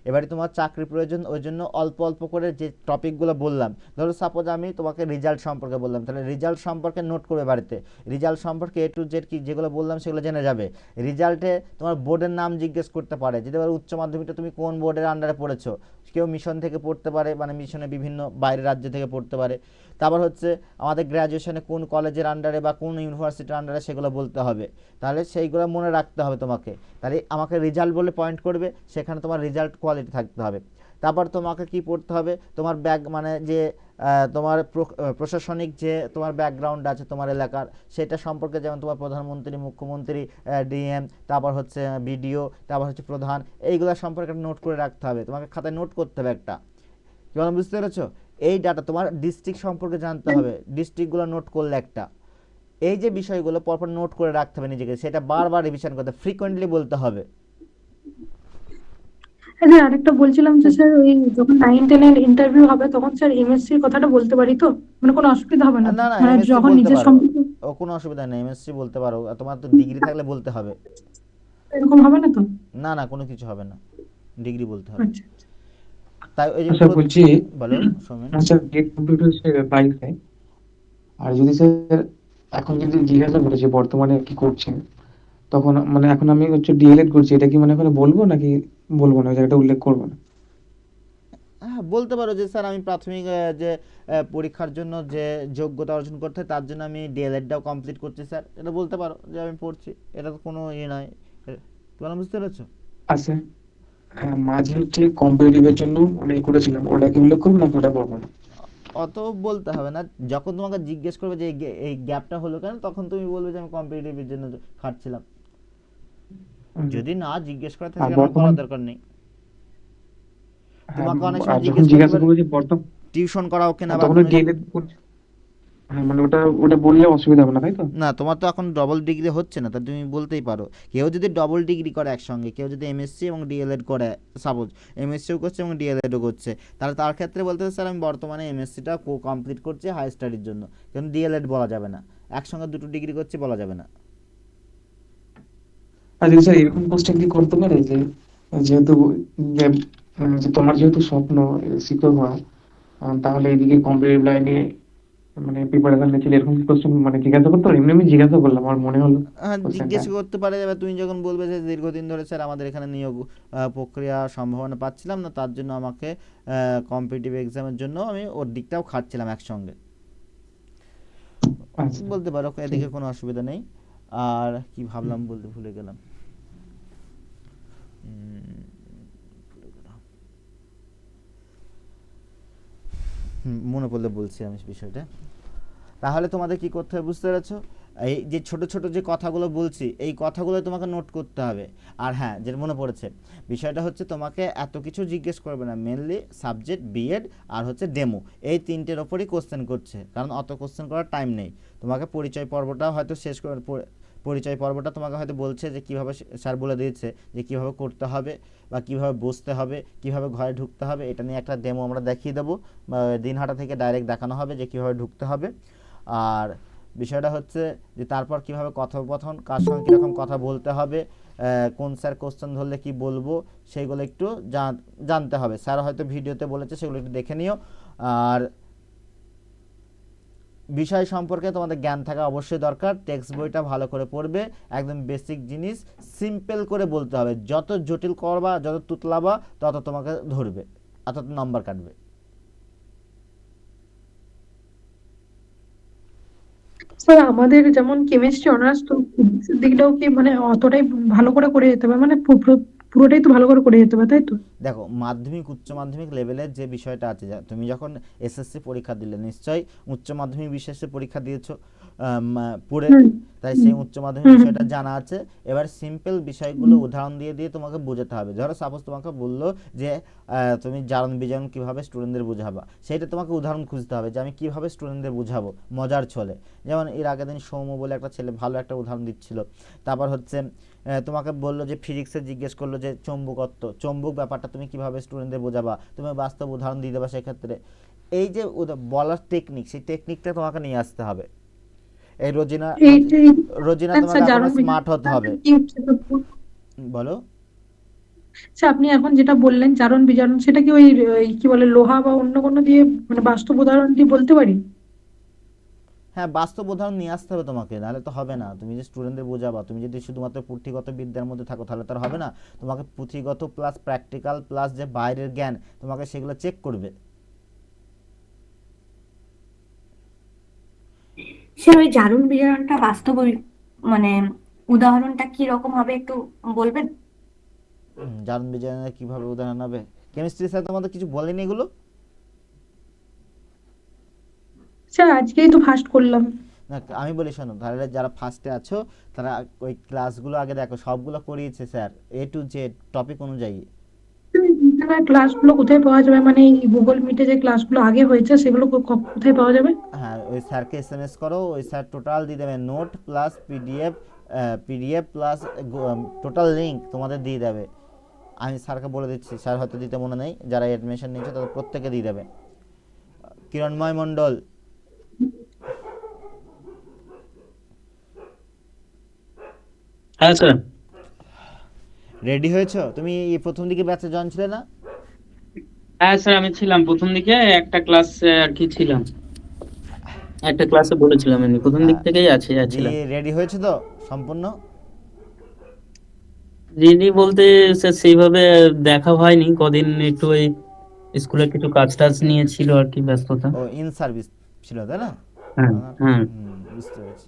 এবারে তোমার চাকরি প্রয়োজন, ওই জন্য অল্প অল্প করে যে টপিকগুলো বললাম, ধরো সাপোজ আমি তোমাকে রেজাল্ট সম্পর্কে বললাম, তাহলে রেজাল্ট সম্পর্কে নোট করবে বাড়িতে, রেজাল্ট সম্পর্কে A to Z কি যেগুলো বললাম সেগুলো জেনে যাবে। রেজাল্টে তোমার বোর্ডের নাম জিজ্ঞেস করতে পারে, যদি এবার উচ্চ মাধ্যমিকটা তুমি কোন বোর্ডের আন্ডারে পড়েছো, কেউ মিশন থেকে পড়তে পারে, মানে মিশনে বিভিন্ন বাইরের রাজ্য থেকে পড়তে পারে। তারপর হচ্ছে আমাদের গ্র্যাজুয়েশনে কোন কলেজের আন্ডারে বা কোন ইউনিভার্সিটির আন্ডারে সেগুলো বলতে হবে, তাহলে সেইগুলো মনে রাখতে হবে তোমাকে। তাহলে আমাকে রেজাল্ট বলে পয়েন্ট করবে, সেখানে তোমার রেজাল্ট কোয়ালিটি থাকতে হবে। তারপর তোমাকে কি পড়তে হবে, তোমার মানে যে তোমার প্রশাসনিক যে তোমার ব্যাকগ্রাউন্ড আছে তোমার এলাকার, সেটা সম্পর্কে, যেমন তোমার প্রধানমন্ত্রী, মুখ্যমন্ত্রী, ডিএম, তারপর হচ্ছে বিডিও, তারপর হচ্ছে প্রধান, এইগুলো সম্পর্কে নোট করে রাখতে হবে, তোমাকে খাতায় নোট করতে হবে একটা। কি বললাম বুঝতে পেরেছো? এই ডাটা তোমার ডিস্ট্রিক্ট সম্পর্কে জানতে হবে, ডিস্ট্রিক্টগুলো নোট করলে একটা, এই যে বিষয়গুলো পরপর নোট করে রাখতে হবে নিজেকে, সেটা বারবার রিভিশন করতে, ফ্রিকোয়েন্টলি বলতে হবে। হ্যাঁ স্যার, আরেকটা বলছিলাম যে স্যার ওই যখন 9-10 এর ইন্টারভিউ হবে তখন স্যার এমএসসির কথাটা বলতে পারি তো? মানে কোনো অসুবিধা হবে না তো? না না, মানে এমএসসি যখন বলতে নিজের পারো, সম্পর্কে ও কোনো অসুবিধা নেই, এমএসসি বলতে পারো, আর তোমার তো ডিগ্রি থাকলে বলতে হবে। এরকম হবে না তো? না না, কোনো কিছু হবে না, ডিগ্রি বলতে হবে। আচ্ছা। তাই ওই যে আচ্ছা বলছি, বলো সৌমেন। আচ্ছা গেট কম্পিউটার 22-এ, আর যদি স্যার এখন যদি জিজ্ঞাসা করে যে বর্তমানে কি করছেন, তখন মানে এখন আমি হচ্ছে ডিএলএড করছি, এটা কি মানে এখন বলবো নাকি বলবো না, ওই জায়গাটা উল্লেখ করবো না? হ্যাঁ, বলতে পারো যে স্যার আমি প্রাথমিক যে পরীক্ষার জন্য যে যোগ্যতা অর্জন করতে হয় তার জন্য আমি ডিএলএডটাও কমপ্লিট করছি স্যার, এটা বলতে পারো যে আমি পড়ছি, এটা তো কোনো ইয়ে নয়। তোমার বুঝতে পেরেছো? আচ্ছা, হ্যাঁ, মাঝে হচ্ছে কম্পিটিটিভের জন্য মানে করেছিলাম, ওটা কি উল্লেখ করবো নাকি ওটা বলবো না? অত বলতে হবে না, যখন তোমাকে জিজ্ঞেস করবে যে এই গ্যাপটা হলো কেন, তখন তুমি বলবে যে আমি কম্পিটিটিভের জন্য খাটছিলাম। যদি না জিজ্ঞেস করে আর থাকে, আমার বর্তমান, বলার দরকার নেই। হ্যাঁ, তোমাকে অনেক আর সময় যখন জিজ্ঞেস করতে জিজ্ঞাসা পারে করবো যে বর্তমান, টিউশন করাও কিনা বা তখন কোনো ডিএলএড, হ্যাঁ মানে ওটা ওটা বললে অসুবিধা হবে না তাই তো? না, তোমার তো এখন ডবল ডিগ্রি হচ্ছে না, তা তুমি বলতেই পারো। কেউ যদি ডবল ডিগ্রি করে একসঙ্গে, কেউ যদি এমএসসি এবং ডিএলএড করে, সাপোজ এমএসসিও করছে এবং ডিএলএডও করছে, তাহলে তার ক্ষেত্রে বলতে হবে স্যার আমি বর্তমানে এমএসসিটা কমপ্লিট করছি হাই স্টাডির জন্য, কিন্তু ডিএলএড বলা যাবে না, একসঙ্গে দুটো ডিগ্রি করছি বলা যাবে না। আর যদি স্যার এরকম কোশ্চেন কি করতে পারে যে যেহেতু যে যে তোমার যেহেতু স্বপ্ন শিক্ষক হওয়া, তাহলে এইদিকে কম্পিটিটিভ লাইনে মানে প্রিপারেশন নিচ্ছিলে, এরকম কি কোশ্চেন মানে জিজ্ঞাসা করতে পারে? এমনি আমি জিজ্ঞাসা করলাম, আমার মনে হলো হ্যাঁ, কোশ্চেনটা। জিজ্ঞেস করতে পারে, এবার তুমি যখন বলবে যে দীর্ঘদিন ধরে স্যার আমাদের এখানে নিয়োগ প্রক্রিয়া সম্ভাবনা পাচ্ছিলাম না, তার জন্য আমাকে কম্পিটিটিভ এক্সামের জন্য আমি ওর দিকটাও খাটছিলাম একসঙ্গে, আচ্ছা, বলতে পারো, এদিকে কোনো অসুবিধা নেই। আর কি ভাবলাম বলতে ভুলে গেলাম, মনে পড়লে বলছি আমি বিষয়টা। তাহলে তোমাদের কি করতে হবে বুঝতে পেরেছো? এই যে ছোট ছোট যে কথাগুলো বলছি, এই কথাগুলো তোমাকে নোট করতে হবে। আর হ্যাঁ, যেটা মনে পড়েছে, বিষয়টা হচ্ছে তোমাকে এত কিছু জিজ্ঞেস করবে না, মেনলি সাবজেক্ট, বিএড আর হচ্ছে ডেমো, এই তিনটের ওপরই কোশ্চেন করছে, কারণ অত কোশ্চেন করার টাইম নেই। তোমাকে পরিচয় পর্বটা হয়তো শেষ করে, পরিচয় পর্বটা তোমাকে হয়তো বলছে যে কীভাবে, স্যার বলে দিয়েছে যে কীভাবে করতে হবে বা কীভাবে বসতে হবে, কীভাবে ঘরে ঢুকতে হবে, এটা নিয়ে একটা ডেমো আমরা দেখিয়ে দেবো, দিনহাটা থেকে ডাইরেক্ট দেখানো হবে যে কীভাবে ঢুকতে হবে। আর বিষয়টা হচ্ছে যে তারপর কীভাবে কথোপকথন, কার সঙ্গে কীরকম কথা বলতে হবে, কোন স্যার কোশ্চেন ধরলে কি বলবো, সেইগুলো একটু জানতে হবে। স্যার হয়তো ভিডিওতে বলেছে, সেগুলো একটু দেখে নিও। আর বিষয় সম্পর্কে তোমাদের জ্ঞান থাকা অবশ্যই দরকার, টেক্সট বইটা ভালো করে পড়বে, একদম বেসিক জিনিস সিম্পল করে বলতে হবে, যত জটিল করবা, যত তুতলাবা, তত তোমাকে ধরবে, অত নম্বর কাটবে। স্যার আমাদের যেমন কেমিস্ট্রি অনার্স, তো physics এর দিকটাও কি মানে অতটাই ভালো করে করে যেতে হবে, মানে পুরোটাই তো ভালো করে করে যেতে হবে তাই তো? দেখো মাধ্যমিক উচ্চ মাধ্যমিক লেভেলের যে বিষয়টা আছে, তুমি যখন এসএসসি পরীক্ষা দিলে নিশ্চয়ই উচ্চ মাধ্যমিক বিশেষে পরীক্ষা দিয়েছো পড়ে, তাই সেই উচ্চ মাধ্যমিক বিষয়টা জানা আছে। এবার সিম্পল বিষয়গুলো উদাহরণ দিয়ে দিয়ে তোমাকে বোঝাতে হবে। ধরো সাপোজ তোমাকে বললো যে তুমি জারণ বিজারণ কীভাবে স্টুডেন্টদের বোঝাবা, সেইটা তোমাকে উদাহরণ খুঁজতে হবে যে আমি কীভাবে স্টুডেন্টদের বোঝাবো মজার ছলে। যেমন এর আগের দিন সৌম্য বলে একটা ছেলে ভালো একটা উদাহরণ দিচ্ছিল। তারপর হচ্ছে তোমাকে বললো যে ফিজিক্সে জিজ্ঞেস করলো যে চৌম্বকত্ব, চৌম্বক ব্যাপারটা তুমি কিভাবে স্টুডেন্টদের বোঝাবা, তুমি বাস্তব উদাহরণ দিয়ে দেবা। সেক্ষেত্রে এই যে বলার টেকনিক, সেই টেকনিকটা তোমাকে নিয়ে আসতে হবে। এই রোজিনা তোমাকে এখন স্মার্ট হতে হবে। বলো। আচ্ছা, আপনি এখন যেটা বললেন জারণ বিজারণ, সেটা কি ওই কি বলে লোহা বা অন্য কোনো দিয়ে মানে বাস্তব উদাহরণ দিয়ে বলতে পারি? হ্যাঁ, বাস্তব উদাহরণ নিয়ে আসতে হবে তোমাকে, নাহলে তো হবে না। তুমি যে স্টুডেন্টদের বোঝাবা, তুমি যদি শুধুমাত্র পুঁথিগত বিদ্যার মধ্যে থাকো তাহলে তো আর হবে না। তোমাকে পুঁথিগত প্লাস প্র্যাকটিক্যাল প্লাস যে বাইরের জ্ঞান, তোমাকে সেগুলো চেক করবে। স্যার ওই জারণ বিজারণটা বাস্তব মানে উদাহরণটা কি রকম হবে একটু বলবেন? জারণ বিজারণের কিভাবে উদাহরণ হবে? কেমিস্ট্রি স্যার তোমাদের কিছু বলেনি এগুলো? স্যার আজকেই তো ফার্স্ট করলাম। না, আমি বলি শোনো, তাহলে যারা ফার্স্টে আছো তারা ওই ক্লাসগুলো আগে দেখো, সবগুলো করিয়েছে sir A to Z topic অনুযায়ী। ক্লাসগুলো কোথায় পাওয়া যাবে, মানে গুগল মিটে যে ক্লাসগুলো আগে হয়েছে সেগুলো কোথায় পাওয়া যাবে? হ্যাঁ, ওই স্যারকে এসএমএস করো, ওই স্যার টোটাল দিয়ে দেবে, note plus PDF plus total link তোমাদের দিয়ে দেবে। আমি স্যারকে বলে দিচ্ছি, স্যার হয়তো দিতে মনে নেই, যারা অ্যাডমিশন নিচ্ছে তাদের প্রত্যেকে দিয়ে দেবে। কিরণময় মণ্ডল। হ্যাঁ স্যার। রেডি হয়েছো? তুমি এই প্রথম দিকে ব্যাচে জয়েন ছিলে না? হ্যাঁ স্যার, আমি ছিলাম প্রথম দিকে, একটা ক্লাস আর কি ছিলাম, একটা ক্লাসে বলেছিলাম, আমি প্রথম দিক থেকেই ছিলাম। রেডি হয়েছে তো সম্পূর্ণ? রেডি বলতে স্যার সেইভাবে দেখা হয়নি কদিন, একটু ওই স্কুলের কিছু কাজ টাজ নিয়ে ছিল আর কি ব্যস্ততা। ও ইন সার্ভিস ছিল তাই না? হ্যাঁ হ্যাঁ। বুঝতে পেরেছি।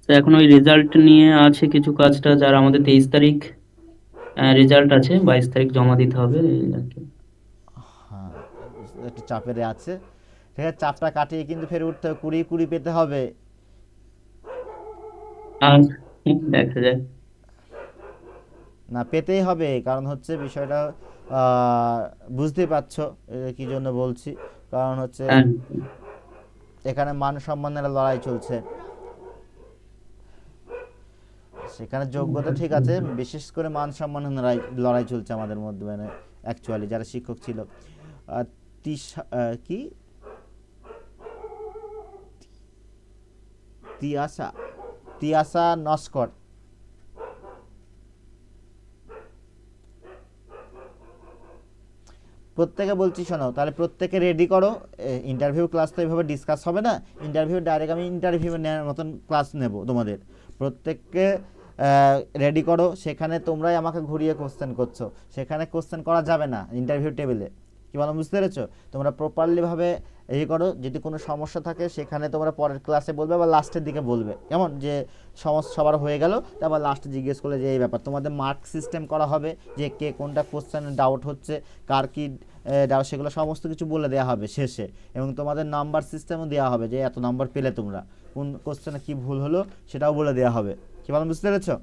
তো এখন ওই রেজাল্ট নিয়ে আছে কিছু কাজ টাজ, আর আমাদের 23 তারিখ রেজাল্ট আছে, 22 তারিখ জমা দিতে হবে এই আর কি। হ্যাঁ, একটু চাপের আছে। ঠিক আছে, চাপটা কাটিয়ে কিন্তু ফের উঠতে হবে, 20 পেতে হবে। আর দেখা যায়। না, পেতেই হবে, কারণ হচ্ছে বিষয়টা বুঝতেই পারছো কি জন্য বলছি। কারণ হচ্ছে এখানে মান সম্মানের লড়াই চলছে, সেখানে যোগ্যতা ঠিক আছে, বিশেষ করে মান সম্মানের লড়াই চলছে আমাদের মধ্যে। মানে অ্যাকচুয়ালি যারা শিক্ষক ছিল, কি তিয়াসা নস্কর, প্রত্যেকে বলছি শোনো, তাহলে প্রত্যেকে রেডি করো। ইন্টারভিউ ক্লাস তো এইভাবে ডিসকাস হবে না, ইন্টারভিউ ডাইরেক্ট আমি ইন্টারভিউ নেওয়ার মতন ক্লাস নেব তোমাদের। প্রত্যেককে রেডি করো। সেখানে তোমরাই আমাকে ঘুরিয়ে কোশ্চেন করছো, সেখানে কোশ্চেন করা যাবে না ইন্টারভিউ টেবিলে। কি বলো, বুঝতে পেরেছো? তোমরা প্রপারলিভাবে করো। যদি কোনো সমস্যা থাকে সেখানে তোমরা পরের ক্লাসে বলবে বা লাস্টের দিকে বলবে, কেমন যে সমস্যা সবার হয়ে গেল, তারপর লাস্টে জিজ্ঞেস করলে যে এই ব্যাপার। তোমাদের মার্ক সিস্টেম করা হবে, যে কে কোনটা কোশ্চেনে ডাউট হচ্ছে, কার কি ডাউট, সেগুলো সমস্ত কিছু বলে দেওয়া হবে শেষে। এবং তোমাদের নাম্বার সিস্টেমও দেওয়া হবে, যে এত নাম্বার পেলে তোমরা, কোন কোশ্চেনে কি ভুল হলো সেটাও বলে দেওয়া হবে। কি বলো, বুঝতে পেরেছো?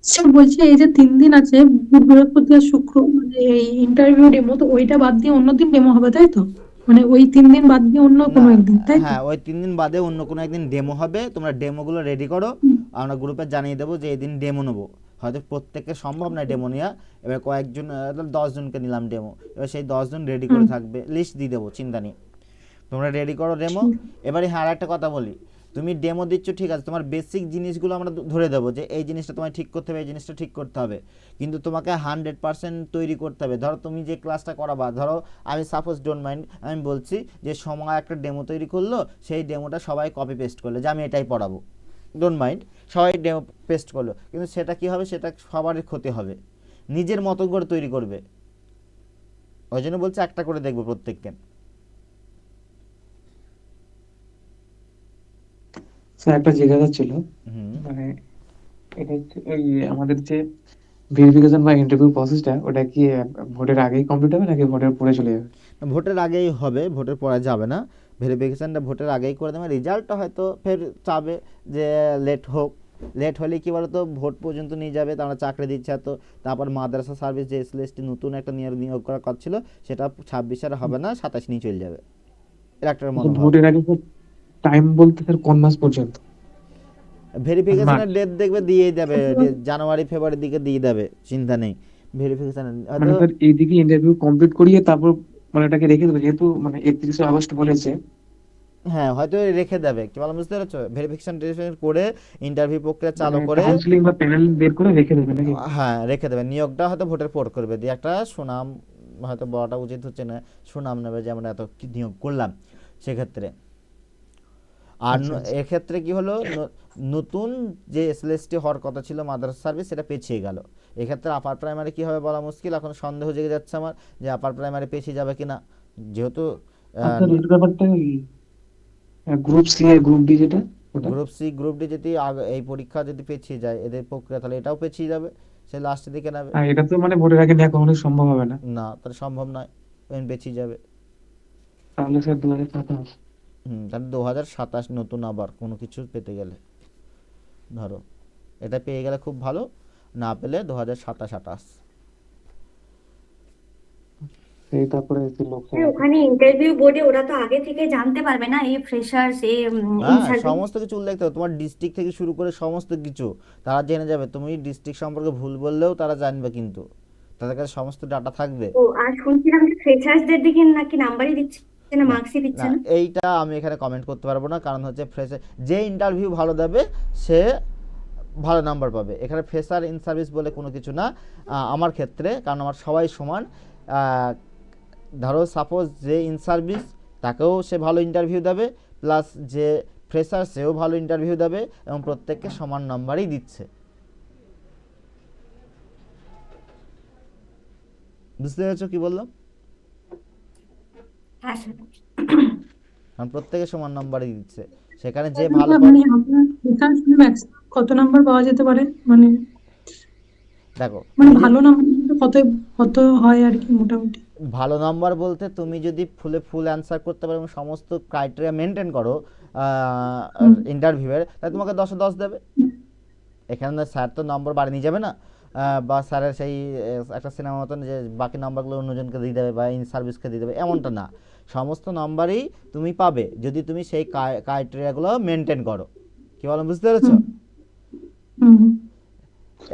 স্যার বলছি এই যে 3 দিন আছে, বুধ বৃহস্পতি আর শুক্র, মানে এই ইন্টারভিউ ডেমো, তো ওইটা বাদ দিয়ে অন্যদিন ডেমো হবে তাই তো? মানে ওই 3 দিন বাদ দিয়ে অন্য কোনো একদিন তাই তো? হ্যাঁ, ওই 3 দিন বাদে অন্য কোনো একদিন ডেমো হবে। তোমরা ডেমোগুলো রেডি করো, আমরা গ্রুপে জানিয়ে দেবো যে এই দিন ডেমো নেবো। হয়তো প্রত্যেকের সম্ভব নয় ডেমো নেওয়া, এবার কয়েকজন 10 জনকে নিলাম ডেমো, এবার সেই 10 জন রেডি করে থাকবে, লিস্ট দিয়ে দেবো, চিন্তা নেই। তোমরা রেডি করো ডেমো। এবারে হ্যাঁ, আর একটা কথা বলি, তুমি ডেমো দিচ্ছ ঠিক আছে, তোমার বেসিক জিনিসগুলো আমরা ধরে দেবো যে এই জিনিসটা তোমায় ঠিক করতে হবে, এই জিনিসটা ঠিক করতে হবে, কিন্তু তোমাকে 100% তৈরি করতে হবে। ধরো তুমি যে ক্লাসটা করাবা, ধরো আমি সাপোজ ডোন্ট মাইন্ড আমি বলছি যে সময় একটা ডেমো তৈরি করলো, সেই ডেমোটা সবাই কপি পেস্ট করলো যে আমি এটাই পড়াবো, ডোন্ট মাইন্ড, সবাই ডেমো পেস্ট করলো, কিন্তু সেটা কি হবে, সেটা সবারই ক্ষতি হবে। নিজের মতো করে তৈরি করবে, ওই জন্য বলছি একটা করে দেখবো প্রত্যেককে। স্যার একটা জিজ্ঞাসা ছিল, মানে এটা হচ্ছে ওই আমাদের যে ভেরিফিকেশন বা ইন্টারভিউ প্রসেসটা ওটা কি ভোটের আগেই কমপ্লিট হবে নাকি ভোটের পরে চলে যাবে? ভোটের আগেই হবে, ভোটের পরে যাবে না। ভেরিফিকেশানটা ভোটের আগেই করে দেবে, রেজাল্টটা হয়তো ফের চাবে যে লেট হোক। লেট হলে কী বলতো, ভোট পর্যন্ত নিয়ে যাবে, তারা চাকরি দিচ্ছে এত, তারপর মাদ্রাসা সার্ভিস যে এসএলএসটি নতুন একটা নিয়োগ করার কথা ছিল, সেটা 26 আর হবে না, 27 নিয়ে চলে যাবে, এর একটা মনোভাব। ভোটের আগে টাইম বলতে স্যার কোন মাস পর্যন্ত? ভেরিফিকেশনের ডেট দেখবে দিয়েই দেবে, জানুয়ারি ফেব্রুয়ারির দিকে দিয়ে দেবে, চিন্তা নেই। ভেরিফিকেশনের মানে হয়তো স্যার এইদিকে ইন্টারভিউ কমপ্লিট করিয়ে তারপর মানে এটাকে রেখে দেবে, যেহেতু মানে 31শে আগস্ট বলেছে। হ্যাঁ হয়তো রেখে দেবে, কি বলো, বুঝতে পেরেছো? ভেরিফিকেশন করে ইন্টারভিউ প্রক্রিয়া চালু করে, কাউন্সিলিং বা প্যানেল বের করে রেখে দেবে নাকি? হ্যাঁ রেখে দেবে। নিয়োগটা হয়তো ভোটের পর করবে, দিয়ে একটা সুনাম হয়তো বলাটা উচিত হচ্ছে না, সুনাম নেবে যে আমরা এত কি নিয়োগ করলাম সেক্ষেত্রে। আর এক্ষেত্রে কি হলো, নতুন যে এসএলএসটি হওয়ার কথা ছিল মাদ্রাসা সার্ভিস, সেটা পেছিয়ে গেল। এক্ষেত্রে আপার প্রাইমারি কি হবে বলা মুশকিল, এখন সন্দেহ জেগে যাচ্ছে আমার যে আপার প্রাইমারি পেছিয়ে যাবে কিনা, যেহেতু এই ব্যাপারটা গ্রুপ সি আর গ্রুপ ডি যেটা, গ্রুপ সি গ্রুপ ডি যদি এই পরীক্ষা যদি পেছিয়ে যায় এদের প্রক্রিয়া, তাহলে এটাও পেছিয়ে যাবে, সে লাস্টের দিকে নেবে। এটা তো মানে ভোটের আগে নেওয়া কখনোই সম্ভব হবে না। না, তাহলে সম্ভব নয়, পেছিয়ে যাবে। তাহলে স্যার 2027। তাহলে 2027 নতুন আবার কোনো কিছু পেতে গেলে, ধরো এটা পেয়ে গেলে খুব ভালো, না পেলে 2027-28। এই তারপরে ওখানে ইন্টারভিউ বোর্ডে ওরা তো আগে থেকে জানতে পারবে না এই ফ্রেশার্স এই ইনসার্ভিস। সমস্ত কিছু উল্লেখ থাকবে, তোমার ডিস্ট্রিক্ট থেকে শুরু করে সমস্ত কিছু তারা জেনে যাবে। তুমি ডিস্ট্রিক্ট সম্পর্কে ভুল বললেও তারা জানবে, কিন্তু তাদের কাছে সমস্ত ডাটা থাকবে। ও আর শুনছিলাম যে ফ্রেশার্সদের দিকে নাকি নাম্বারই দিচ্ছে না, মার্কসই দিচ্ছে না। এইটা আমি এখানে কমেন্ট করতে পারবো না, কারণ হচ্ছে ফ্রেশার যে ইন্টারভিউ ভালো দেবে সে ভালো নাম্বার পাবে। এখানে ফ্রেশার ইন সার্ভিস বলে কোনো কিছু না আমার ক্ষেত্রে, কারণ আমার সবাই সমান। ধরো সাপোজ যে ইন সার্ভিস তাকেও সে ভালো ইন্টারভিউ দেবে, প্লাস যে ফ্রেশার সেও ভালো ইন্টারভিউ দেবে, এবং প্রত্যেককে সমান নাম্বারই দিচ্ছে। বুঝতে পেরেছো কি বললাম? হ্যাঁ স্যার। কারণ প্রত্যেকে সমান নাম্বারই দিচ্ছে, সেখানে যে ভালো মানে আপনার কত নাম্বার পাওয়া যেতে পারে, মানে দেখো মানে ভালো নাম্বার কত কত হয় আর কি মোটামুটি? ভালো নাম্বার বলতে তুমি যদি ফুল অ্যান্সার করতে পারো এবং সমস্ত ক্রাইটেরিয়া মেনটেন করো ইন্টারভিউয়ের, তাহলে তোমাকে 10-এ 10 দেবে। এখানে স্যার তো নম্বর বাড়ি নিয়ে যাবে না, বা স্যারের সেই একটা সিনেমা মতন যে বাকি নাম্বারগুলো অন্যজনকে দিয়ে দেবে বা ইন সার্ভিসকে দিয়ে দেবে, এমনটা না। সমস্ত নাম্বারই তুমি পাবে যদি তুমি সেই ক্রাইটেরিয়াগুলো মেনটেন করো। কি বলো, বুঝতে পেরেছো?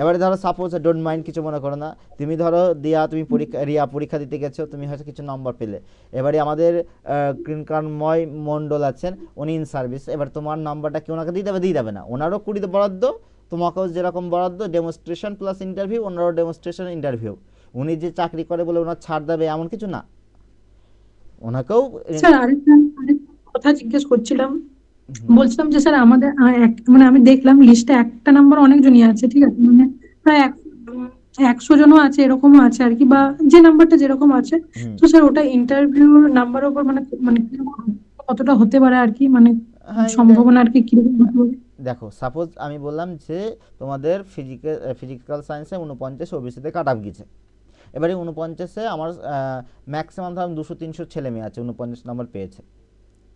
এবারে ধরো সাপোজ ডোন্ট মাইন্ড, কিছু মনে করো না, তুমি ধরো তুমি পরীক্ষা দিতে গেছো, তুমি হয়তো কিছু নম্বর পেলে। এবারে আমাদের কৃষ্ণকান্তময় মণ্ডল আছেন, উনি ইন সার্ভিস, এবার তোমার নাম্বারটা কি ওনাকে দিয়ে দেবে না, ওনারও 20 বরাদ্দ, তোমাকেও যেরকম বরাদ্দ, ডেমনস্ট্রেশন প্লাস ইন্টারভিউ, ওনারও ডেমনস্ট্রেশন ইন্টারভিউ। উনি যে চাকরি করে বলে ওনার ছাড় দেবে এমন কিছু না, ওনাকেও। স্যার আরেকটা কথা জিজ্ঞেস করছিলাম, বলছিলাম যে স্যার আমাদের মানে আমি দেখলাম লিস্টে একটা নাম্বার অনেকজনই আছে, ঠিক আছে, মানে প্রায় 100 জনও আছে, এরকমও আছে আর কি, বা যে নাম্বারটা যেরকম আছে, তো স্যার ওটা ইন্টারভিউ নাম্বারের উপর মানে মানে কতটা হতে পারে আর কি, মানে সম্ভাবনা আর কি কিরকম হতে পারে? দেখো সাপোজ আমি বললাম যে তোমাদের ফিজিক্যাল সায়েন্সে 49, ওবিসিতে কাট অফ গেছে। এবারে 49-এ আমার ম্যাক্সিমাম ধরুন 200-300 ছেলে মেয়ে আছে, 49 নাম্বার পেয়েছে,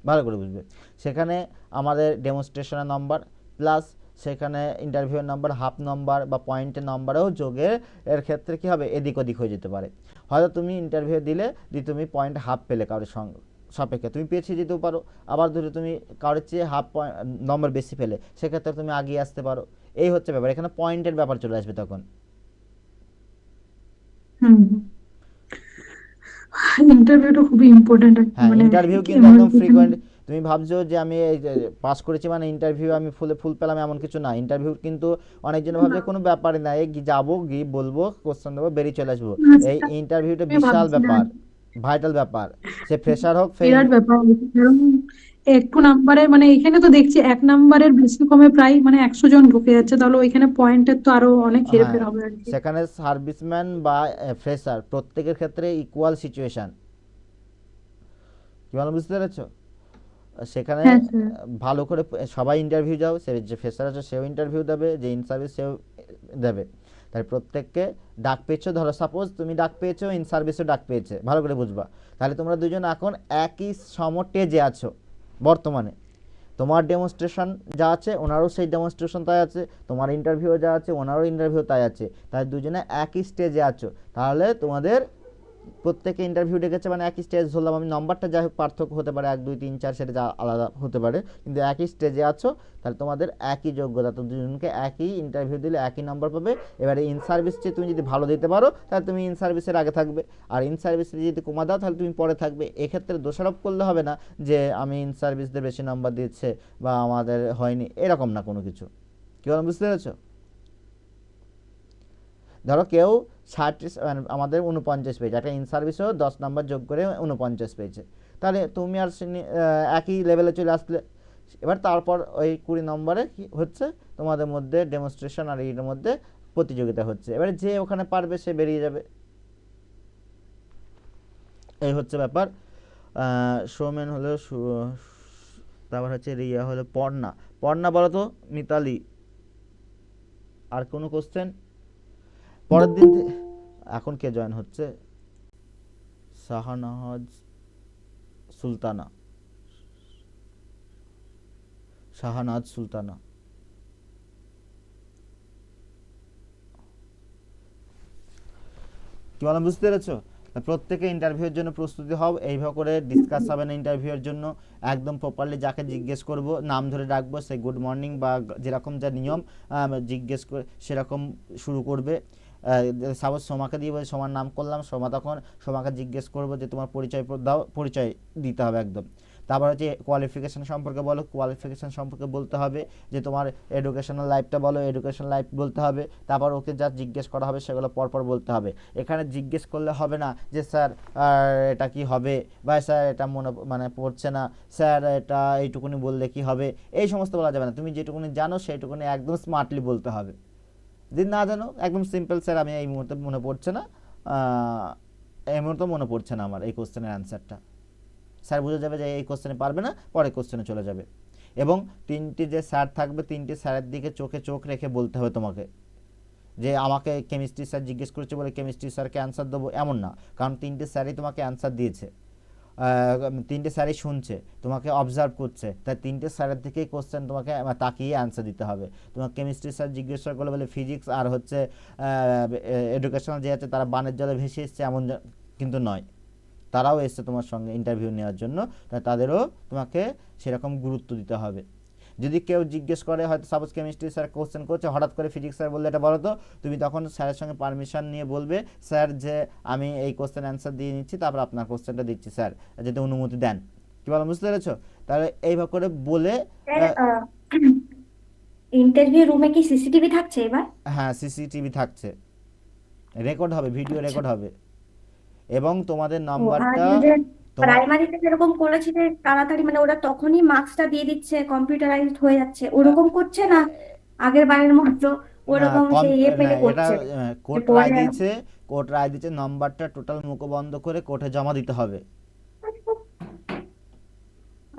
ভালো করে বুঝবে। সেখানে আমাদের ডেমনস্ট্রেশনের নাম্বার প্লাস সেখানে ইন্টারভিউয়ের নাম্বার, হাফ নাম্বার বা পয়েন্টের নাম্বারেও যোগের এর ক্ষেত্রে কী হবে, এদিক ওদিক হয়ে যেতে পারে। হয়তো তুমি ইন্টারভিউ দিলে তুমি পয়েন্ট হাফ পেলে কারোর সাপেক্ষে, তুমি পেছিয়ে যেতেও পারো। আবার ধরো তুমি কারোর চেয়ে হাফ নম্বর বেশি পেলে, সেক্ষেত্রে তুমি আগিয়ে আসতে পারো। এই হচ্ছে ব্যাপার, এখানে পয়েন্টের ব্যাপার চলে আসবে তখন। ইন্টারভিউটা খুবই ইম্পর্টেন্ট। হ্যাঁ, ইন্টারভিউ কিন্তু একদম ফ্রিকোয়েন্ট। তুমি ভাবছো যে আমি পাস করেছি মানে ইন্টারভিউ আমি ফুল পেলাম, এমন কিছু না। ইন্টারভিউ কিন্তু অনেকজন ভাবছে কোনো ব্যাপারই না, এই যাবো গিয়ে বলবো, কোশ্চেন দেবো, বেরিয়ে চলে আসবো। এই ইন্টারভিউটা বিশাল ব্যাপার, ভাইটাল ব্যাপার, সে ফ্রেশার হোক বিরাট ব্যাপার। একটু নাম্বারে মানে এখানে তো দেখছি 1 নাম্বারের বেশি কমে প্রায় মানে 100 জন ঢুকে যাচ্ছে, তাহলে ওইখানে পয়েন্টের তো আরো অনেক হেরফের হবে আর কি। সেখানে সার্ভিসম্যান বা ফ্রেশার প্রত্যেকের ক্ষেত্রে ইকুয়াল সিচুয়েশন। কি ভালো বুঝতে পেরেছো? সেখানে ভালো করে সবাই ইন্টারভিউ যাও, সে যে ফ্রেশার আছে সেও ইন্টারভিউ দেবে, যে ইন সার্ভিস সেও দেবে। তাই প্রত্যেককে ডাক পেয়েছো, ধরো সাপোজ তুমি ডাক পেয়েছো, ইন সার্ভিসও ডাক পেয়েছে, ভালো করে বুঝবা। তাহলে তোমরা দুজন এখন একই সম স্টেজে আছো বর্তমানে। তোমার ডেমনস্ট্রেশন যা আছে ওনারও সেই ডেমনস্ট্রেশন তাই আছে, তোমার ইন্টারভিউ যা আছে ওনারও ইন্টারভিউ তাই আছে, তাই দুজনে একই স্টেজে আছো। তাহলে তোমাদের প্রত্যেকে ইন্টারভিউ ডেকেছে মানে একই স্টেজ ধরলাম আমি, নম্বরটা যাই হোক পার্থক্য হতে পারে 1 2 3 4 সেটা যা আলাদা হতে পারে, কিন্তু একই স্টেজে আছো, তাহলে তোমাদের একই যোগ্যতা, তো দুজনকে একই ইন্টারভিউ দিলে একই নম্বর পাবে। এবারে ইন সার্ভিস চেয়ে তুমি যদি ভালো দিতে পারো তাহলে তুমি ইন সার্ভিসের আগে থাকবে, আর ইন সার্ভিসে যদি কমা দাও তাহলে তুমি পরে থাকবে। এক্ষেত্রে দোষারোপ করলে হবে না যে আমি ইন সার্ভিসদের বেশি নম্বর দিচ্ছে বা আমাদের হয়নি, এরকম না কোনো কিছু। কি বললাম বুঝতে পেরেছো? ধরো কেউ 60 আমাদের 49 পেয়েছে, একটা ইন সার্ভিসও 10 নম্বর যোগ করে 49 পেয়েছে, তাহলে তুমি আর একই লেভেলে চলে আসলে। এবার তারপর ওই 20 নম্বরে কি হচ্ছে তোমাদের মধ্যে ডেমনস্ট্রেশন আর এর মধ্যে প্রতিযোগিতা হচ্ছে, এবারে যে ওখানে পারবে সে বেরিয়ে যাবে, এই হচ্ছে ব্যাপার। সৌমেন হলো, তারপর হচ্ছে রিয়া হলো, পর্ণা বলো তো মিতালি, আর কোনো কোশ্চেন? পরের দিন এখন কে জয়েন হচ্ছে? শাহনাজ সুলতানা, কি বললাম বুঝতে পেরেছো? প্রত্যেকে ইন্টারভিউর জন্য প্রস্তুতি হও, এইভাবে করে ডিসকাস হবে না ইন্টারভিউর জন্য, একদম প্রপারলি যাকে জিজ্ঞেস করব নাম ধরে ডাকবো, সে গুড মর্নিং বা যেরকম যা নিয়ম জিজ্ঞেস করে সেরকম শুরু করবে। সাপোজ সোমাকে দিয়ে বলে সোমার নাম করলাম, সোমা তখন সোমাকে জিজ্ঞেস করবো যে তোমার পরিচয় দাও, পরিচয় দিতে হবে একদম। তারপর হচ্ছে কোয়ালিফিকেশান সম্পর্কে বলো, কোয়ালিফিকেশান সম্পর্কে বলতে হবে, যে তোমার এডুকেশনাল লাইফটা বলো, এডুকেশন লাইফ বলতে হবে। তারপর ওকে যা জিজ্ঞেস করা হবে সেগুলো পরপর বলতে হবে। এখানে জিজ্ঞেস করলে হবে না যে স্যার এটা কি হবে, বা স্যার এটা মানে পড়ছে না, স্যার এটা এইটুকুনি বললে কি হবে, এই সমস্ত বলা যাবে না। তুমি যেটুকুনি জানো সেইটুকুনি একদম স্মার্টলি বলতে হবে। যদি না জানো একদম সিম্পল, স্যার আমি এই মুহূর্তে মনে পড়ছে না, আমার এই কোশ্চেনের অ্যান্সারটা, স্যার বুঝে যাবে যে এই কোশ্চেনে পারবে না, পরে কোশ্চেনে চলে যাবে। এবং 3টি যে স্যার থাকবে 3টি স্যারের দিকে চোখে চোখ রেখে বলতে হবে তোমাকে, যে আমাকে কেমিস্ট্রি স্যার জিজ্ঞেস করেছে বলে কেমিস্ট্রি স্যারকে অ্যান্সার দেবো এমন না, কারণ 3টে স্যারই তোমাকে অ্যান্সার দিয়েছে, 3টে স্যারই শুনছে, তোমাকে অবজার্ভ করছে, তাই 3টে স্যারের দিকেই কোশ্চেন তোমাকে তাকিয়ে অ্যান্সার দিতে হবে। তোমার কেমিস্ট্রি স্যার জিজ্ঞেস করলে বলে ফিজিক্স আর হচ্ছে এডুকেশনাল যে আছে তারা বানের জলে ভেসে এসছে এমন কিন্তু নয়, তারাও এসছে তোমার সঙ্গে ইন্টারভিউ নেওয়ার জন্য, তাই তাদেরও তোমাকে সেরকম গুরুত্ব দিতে হবে। যদি কেউ জিজ্ঞেস করে, হয়তো সাপোজ কেমিস্ট্রি স্যার কোশ্চেন করছে, হঠাৎ করে ফিজিক্স স্যার বললে এটা বলো তো, তুমি তখন স্যারের সঙ্গে পারমিশন নিয়ে বলবে, স্যার যে আমি এই কোশ্চেন অ্যান্সার দিয়ে নিচ্ছি, তারপর আপনার কোশ্চেনটা দিচ্ছি স্যার, যদি অনুমতি দেন। কি বলো বুঝতে পেরেছো? তাহলে এইভাবে করে বলে। ইন্টারভিউ রুমে কি সিসিটিভি থাকছে এবার? হ্যাঁ সিসিটিভি থাকছে, রেকর্ড হবে, ভিডিও রেকর্ড হবে, এবং তোমাদের নাম্বারটা প্রাইমারিতে যেরকম করেছে যে তাড়াতাড়ি মানে ওরা তখনই মার্কসটা দিয়ে দিচ্ছে, কম্পিউটারাইজড হয়ে যাচ্ছে, ওরকম করছে না আগের বারের মতো ওরকম সেই পেলে করছে? কোর্ট রায় দিয়েছে নাম্বারটা টোটাল মুখবন্ধ করে কোর্টে জমা দিতে হবে।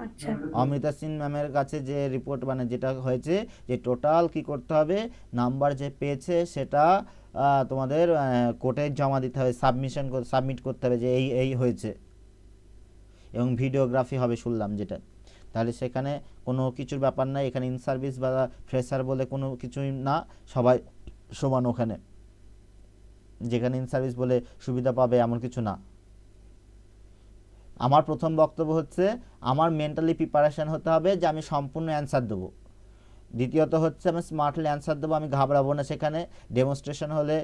আচ্ছা, অমৃতা সিং ম্যামের কাছে যে রিপোর্ট মানে যেটা হয়েছে যে টোটাল কি করতে হবে, নাম্বার যে পেয়েছে সেটা তোমাদের কোর্টে জমা দিতে হবে, সাবমিট করতে হবে যে এই হয়েছে, এবং ভিডিওগ্রাফি হবে শুনলাম যেটা। তাহলে সেখানে কোনো কিছুর ব্যাপার নাই, এখানে ইন সার্ভিস বা ফ্রেশার বলে কোনো কিছুই না, সবাই সমান ওখানে, যেখানে ইন সার্ভিস বলে সুবিধা পাবে এমন কিছু না। আমার প্রথম বক্তব্য হচ্ছে আমার মেন্টালি প্রিপারেশন হতে হবে যে আমি সম্পূর্ণ অ্যান্সার দেবো। দ্বিতীয়ত হচ্ছে আমি স্মার্টলি অ্যান্সার দেবো, আমি ঘাবড়াবো না। সেখানে ডেমনস্ট্রেশন হলে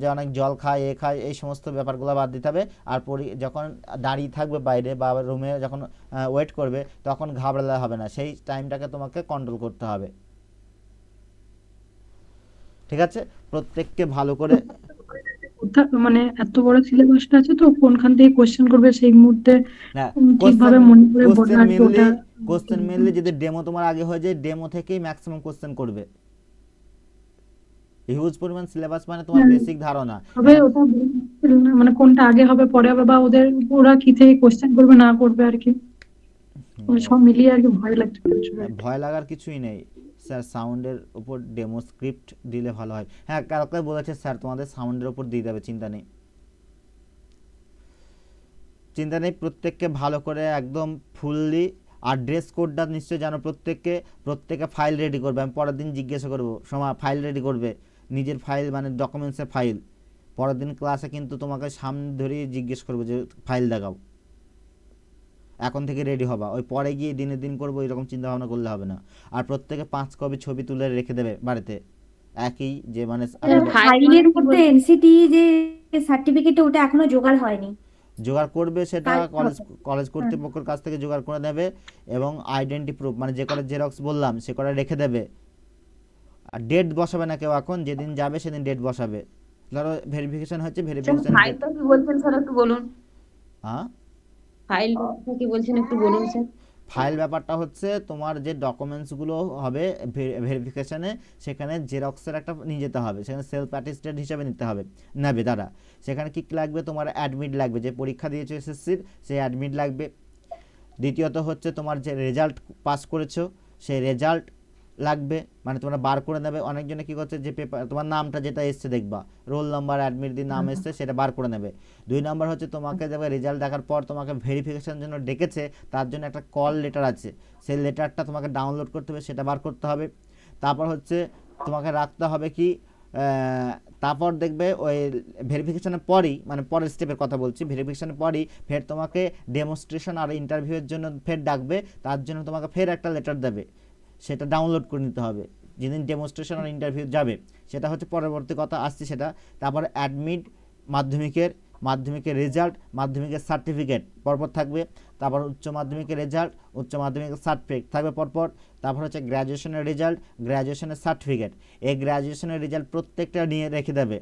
যে অনেক জল খায় এই সমস্ত ব্যাপারগুলো বাদ দিতে হবে। আর যখন দাঁড়িয়ে থাকবে বাইরে বা রুমে যখন ওয়েট করবে তখন ঘাবড়ালে হবে না, সেই টাইমটাকে তোমাকে কন্ট্রোল করতে হবে। ঠিক আছে, প্রত্যেককে ভালো করে মানে এত বড় সিলেবাসটা আছে তো কোনখান থেকে কোশ্চেন করবে সেই মুহূর্তে কিভাবে মনে করে বলা ওটা কোশ্চেন মেনলি যদি ডেমো তোমার আগে হয়ে যায়, ডেমো থেকেই ম্যাক্সিমাম কোশ্চেন করবে। হিউজ পরিমাণ সিলেবাস মানে তোমার বেসিক ধারণা হবে, ওটা মানে কোনটা আগে হবে পরে হবে, বা ওরা কি থেকে কোশ্চেন করবে না করবে আর কি, সব মিলিয়ে আর কি ভয় লাগছে। ভয় লাগার কিছুই নেই, স্যার সাউন্ডের উপর ডেমো স্ক্রিপ্ট দিলে ভালো হয়। হ্যাঁ, কালকে বলেছে স্যার তোমাদের সাউন্ডের উপর দিয়ে দেবে, চিন্তা নেই, চিন্তা নেই। প্রত্যেককে ভালো করে একদম ফুললি, আর ড্রেস কোডটা নিশ্চয়ই জানো, প্রত্যেকে ফাইল রেডি করবে। আমি পরের দিন জিজ্ঞাসা করবো, সময় ফাইল রেডি করবে, নিজের ফাইল মানে ডকুমেন্টসের ফাইল। পরের দিন ক্লাসে কিন্তু তোমাকে সামনে ধরিয়ে জিজ্ঞেস করবো যে ফাইল দেখাও, এখন থেকে রেডি হবা। ওই পরে গিয়ে দিনে দিন করবো এরকম চিন্তা ভাবনা করলে হবে না। আর প্রত্যেকে 5 কপি ছবি তুলে রেখে দেবে বাড়িতে, একই যে মানে ফাইলের মধ্যে এনসিটি যে সার্টিফিকেট ওটা এখনো জোগাড় হয়নি, জোগাড় করবে, সেটা কাল কলেজ কর্তৃপক্ষের কাছ থেকে জোগাড় করে নেবে। এবং আইডেন্টি প্রুফ মানে যে কটা জেরক্স বললাম সে কটা রেখে দেবে। আর ডেট বসাবে না কেউ, এখন যেদিন যাবে সেদিন ডেট বসাবে। ধরো ভেরিফিকেশন হচ্ছে, ভেরিফিকেশন ফাইলটা কি বলছেন স্যার একটু বলুন, হ্যাঁ ফাইলটা কি বলছেন একটু বলুন স্যার। ফাইল ব্যাপারটা হচ্ছে তোমার যে ডকুমেন্টসগুলো হবে ভেরিফিকেশনে, সেখানে জেরক্সের একটা নিয়ে যেতে হবে, সেখানে সেলফ অ্যাটেস্টেড হিসাবে নিতে হবে, নেবে তারা। সেখানে কি লাগবে, তোমার অ্যাডমিট লাগবে, যে পরীক্ষা দিয়েছো এসএসসির সেই অ্যাডমিট লাগবে। দ্বিতীয়ত হচ্ছে তোমার যে রেজাল্ট পাস করেছো সেই রেজাল্ট লাগবে, মানে তোমরা বার করে নেবে। অনেকজনে কী করছে, যে পেপার তোমার নামটা যেটা এসছে দেখবা, রোল নাম্বার অ্যাডমিট দিয়ে নাম এসছে, সেটা বার করে নেবে। 2 নম্বর হচ্ছে তোমাকে যাবে রেজাল্ট দেখার পর তোমাকে ভেরিফিকেশনের জন্য ডেকেছে, তার জন্য একটা কল লেটার আছে, সেই লেটারটা তোমাকে ডাউনলোড করতে হবে, সেটা বার করতে হবে। তারপর হচ্ছে তোমাকে রাখতে হবে কি, তারপর দেখবে ওই ভেরিফিকেশনের পরই, মানে পরের স্টেপের কথা বলছি, ভেরিফিকেশনের পরই ফের তোমাকে ডেমনস্ট্রেশন আর ইন্টারভিউয়ের জন্য ফের ডাকবে, তার জন্য তোমাকে ফের একটা লেটার দেবে, সেটা ডাউনলোড করে নিতে হবে। যেদিন ডেমনস্ট্রেশন আর ইন্টারভিউ যাবে সেটা হচ্ছে পরবর্তী কথা আসছে সেটা। তারপর অ্যাডমিট, মাধ্যমিকের রেজাল্ট, মাধ্যমিকের সার্টিফিকেট পরপর থাকবে। তারপর উচ্চ মাধ্যমিকের রেজাল্ট, উচ্চ মাধ্যমিকের সার্টিফিকেট থাকবে পরপর। তারপর হচ্ছে গ্র্যাজুয়েশনের রেজাল্ট, গ্র্যাজুয়েশনের সার্টিফিকেট। এই গ্র্যাজুয়েশনের রেজাল্ট প্রত্যেকটা নিয়ে রেখে দেবে।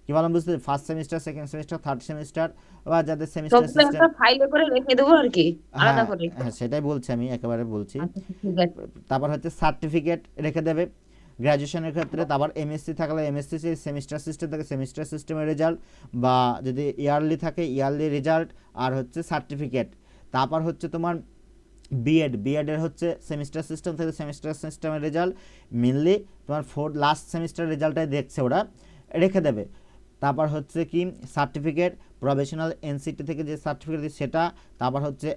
কি বললাম বুঝতে, first semester, second semester, third semester, বা যাদের সেমিস্টার সবগুলো একটা ফাইলে করে রেখে দেবো আর কি, আলাদা করে। হ্যাঁ সেটাই বলছি, আমি একেবারে বলছি। আচ্ছা ঠিক আছে। তারপর হচ্ছে সার্টিফিকেট রেখে দেবে গ্র্যাজুয়েশনের ক্ষেত্রে। তারপর এমএসসি থাকলে এমএসসি সেমিস্টার সিস্টেম থাকে, সেমিস্টার সিস্টেমের রেজাল্ট, বা যদি ইয়ারলি থাকে ইয়ারলি রেজাল্ট, আর হচ্ছে সার্টিফিকেট। তারপর হচ্ছে তোমার বিএডের হচ্ছে সেমিস্টার সিস্টেম থেকে সেমিস্টার সিস্টেমের রেজাল্ট, মেনলি তোমার লাস্ট সেমিস্টার রেজাল্টটাই দেখছে ওরা, রেখে দেবে। তারপর হচ্ছে কি সার্টিফিকেট, প্রফেশনাল এনসিটি থেকে যে সার্টিফিকেট সেটা। তারপর হচ্ছে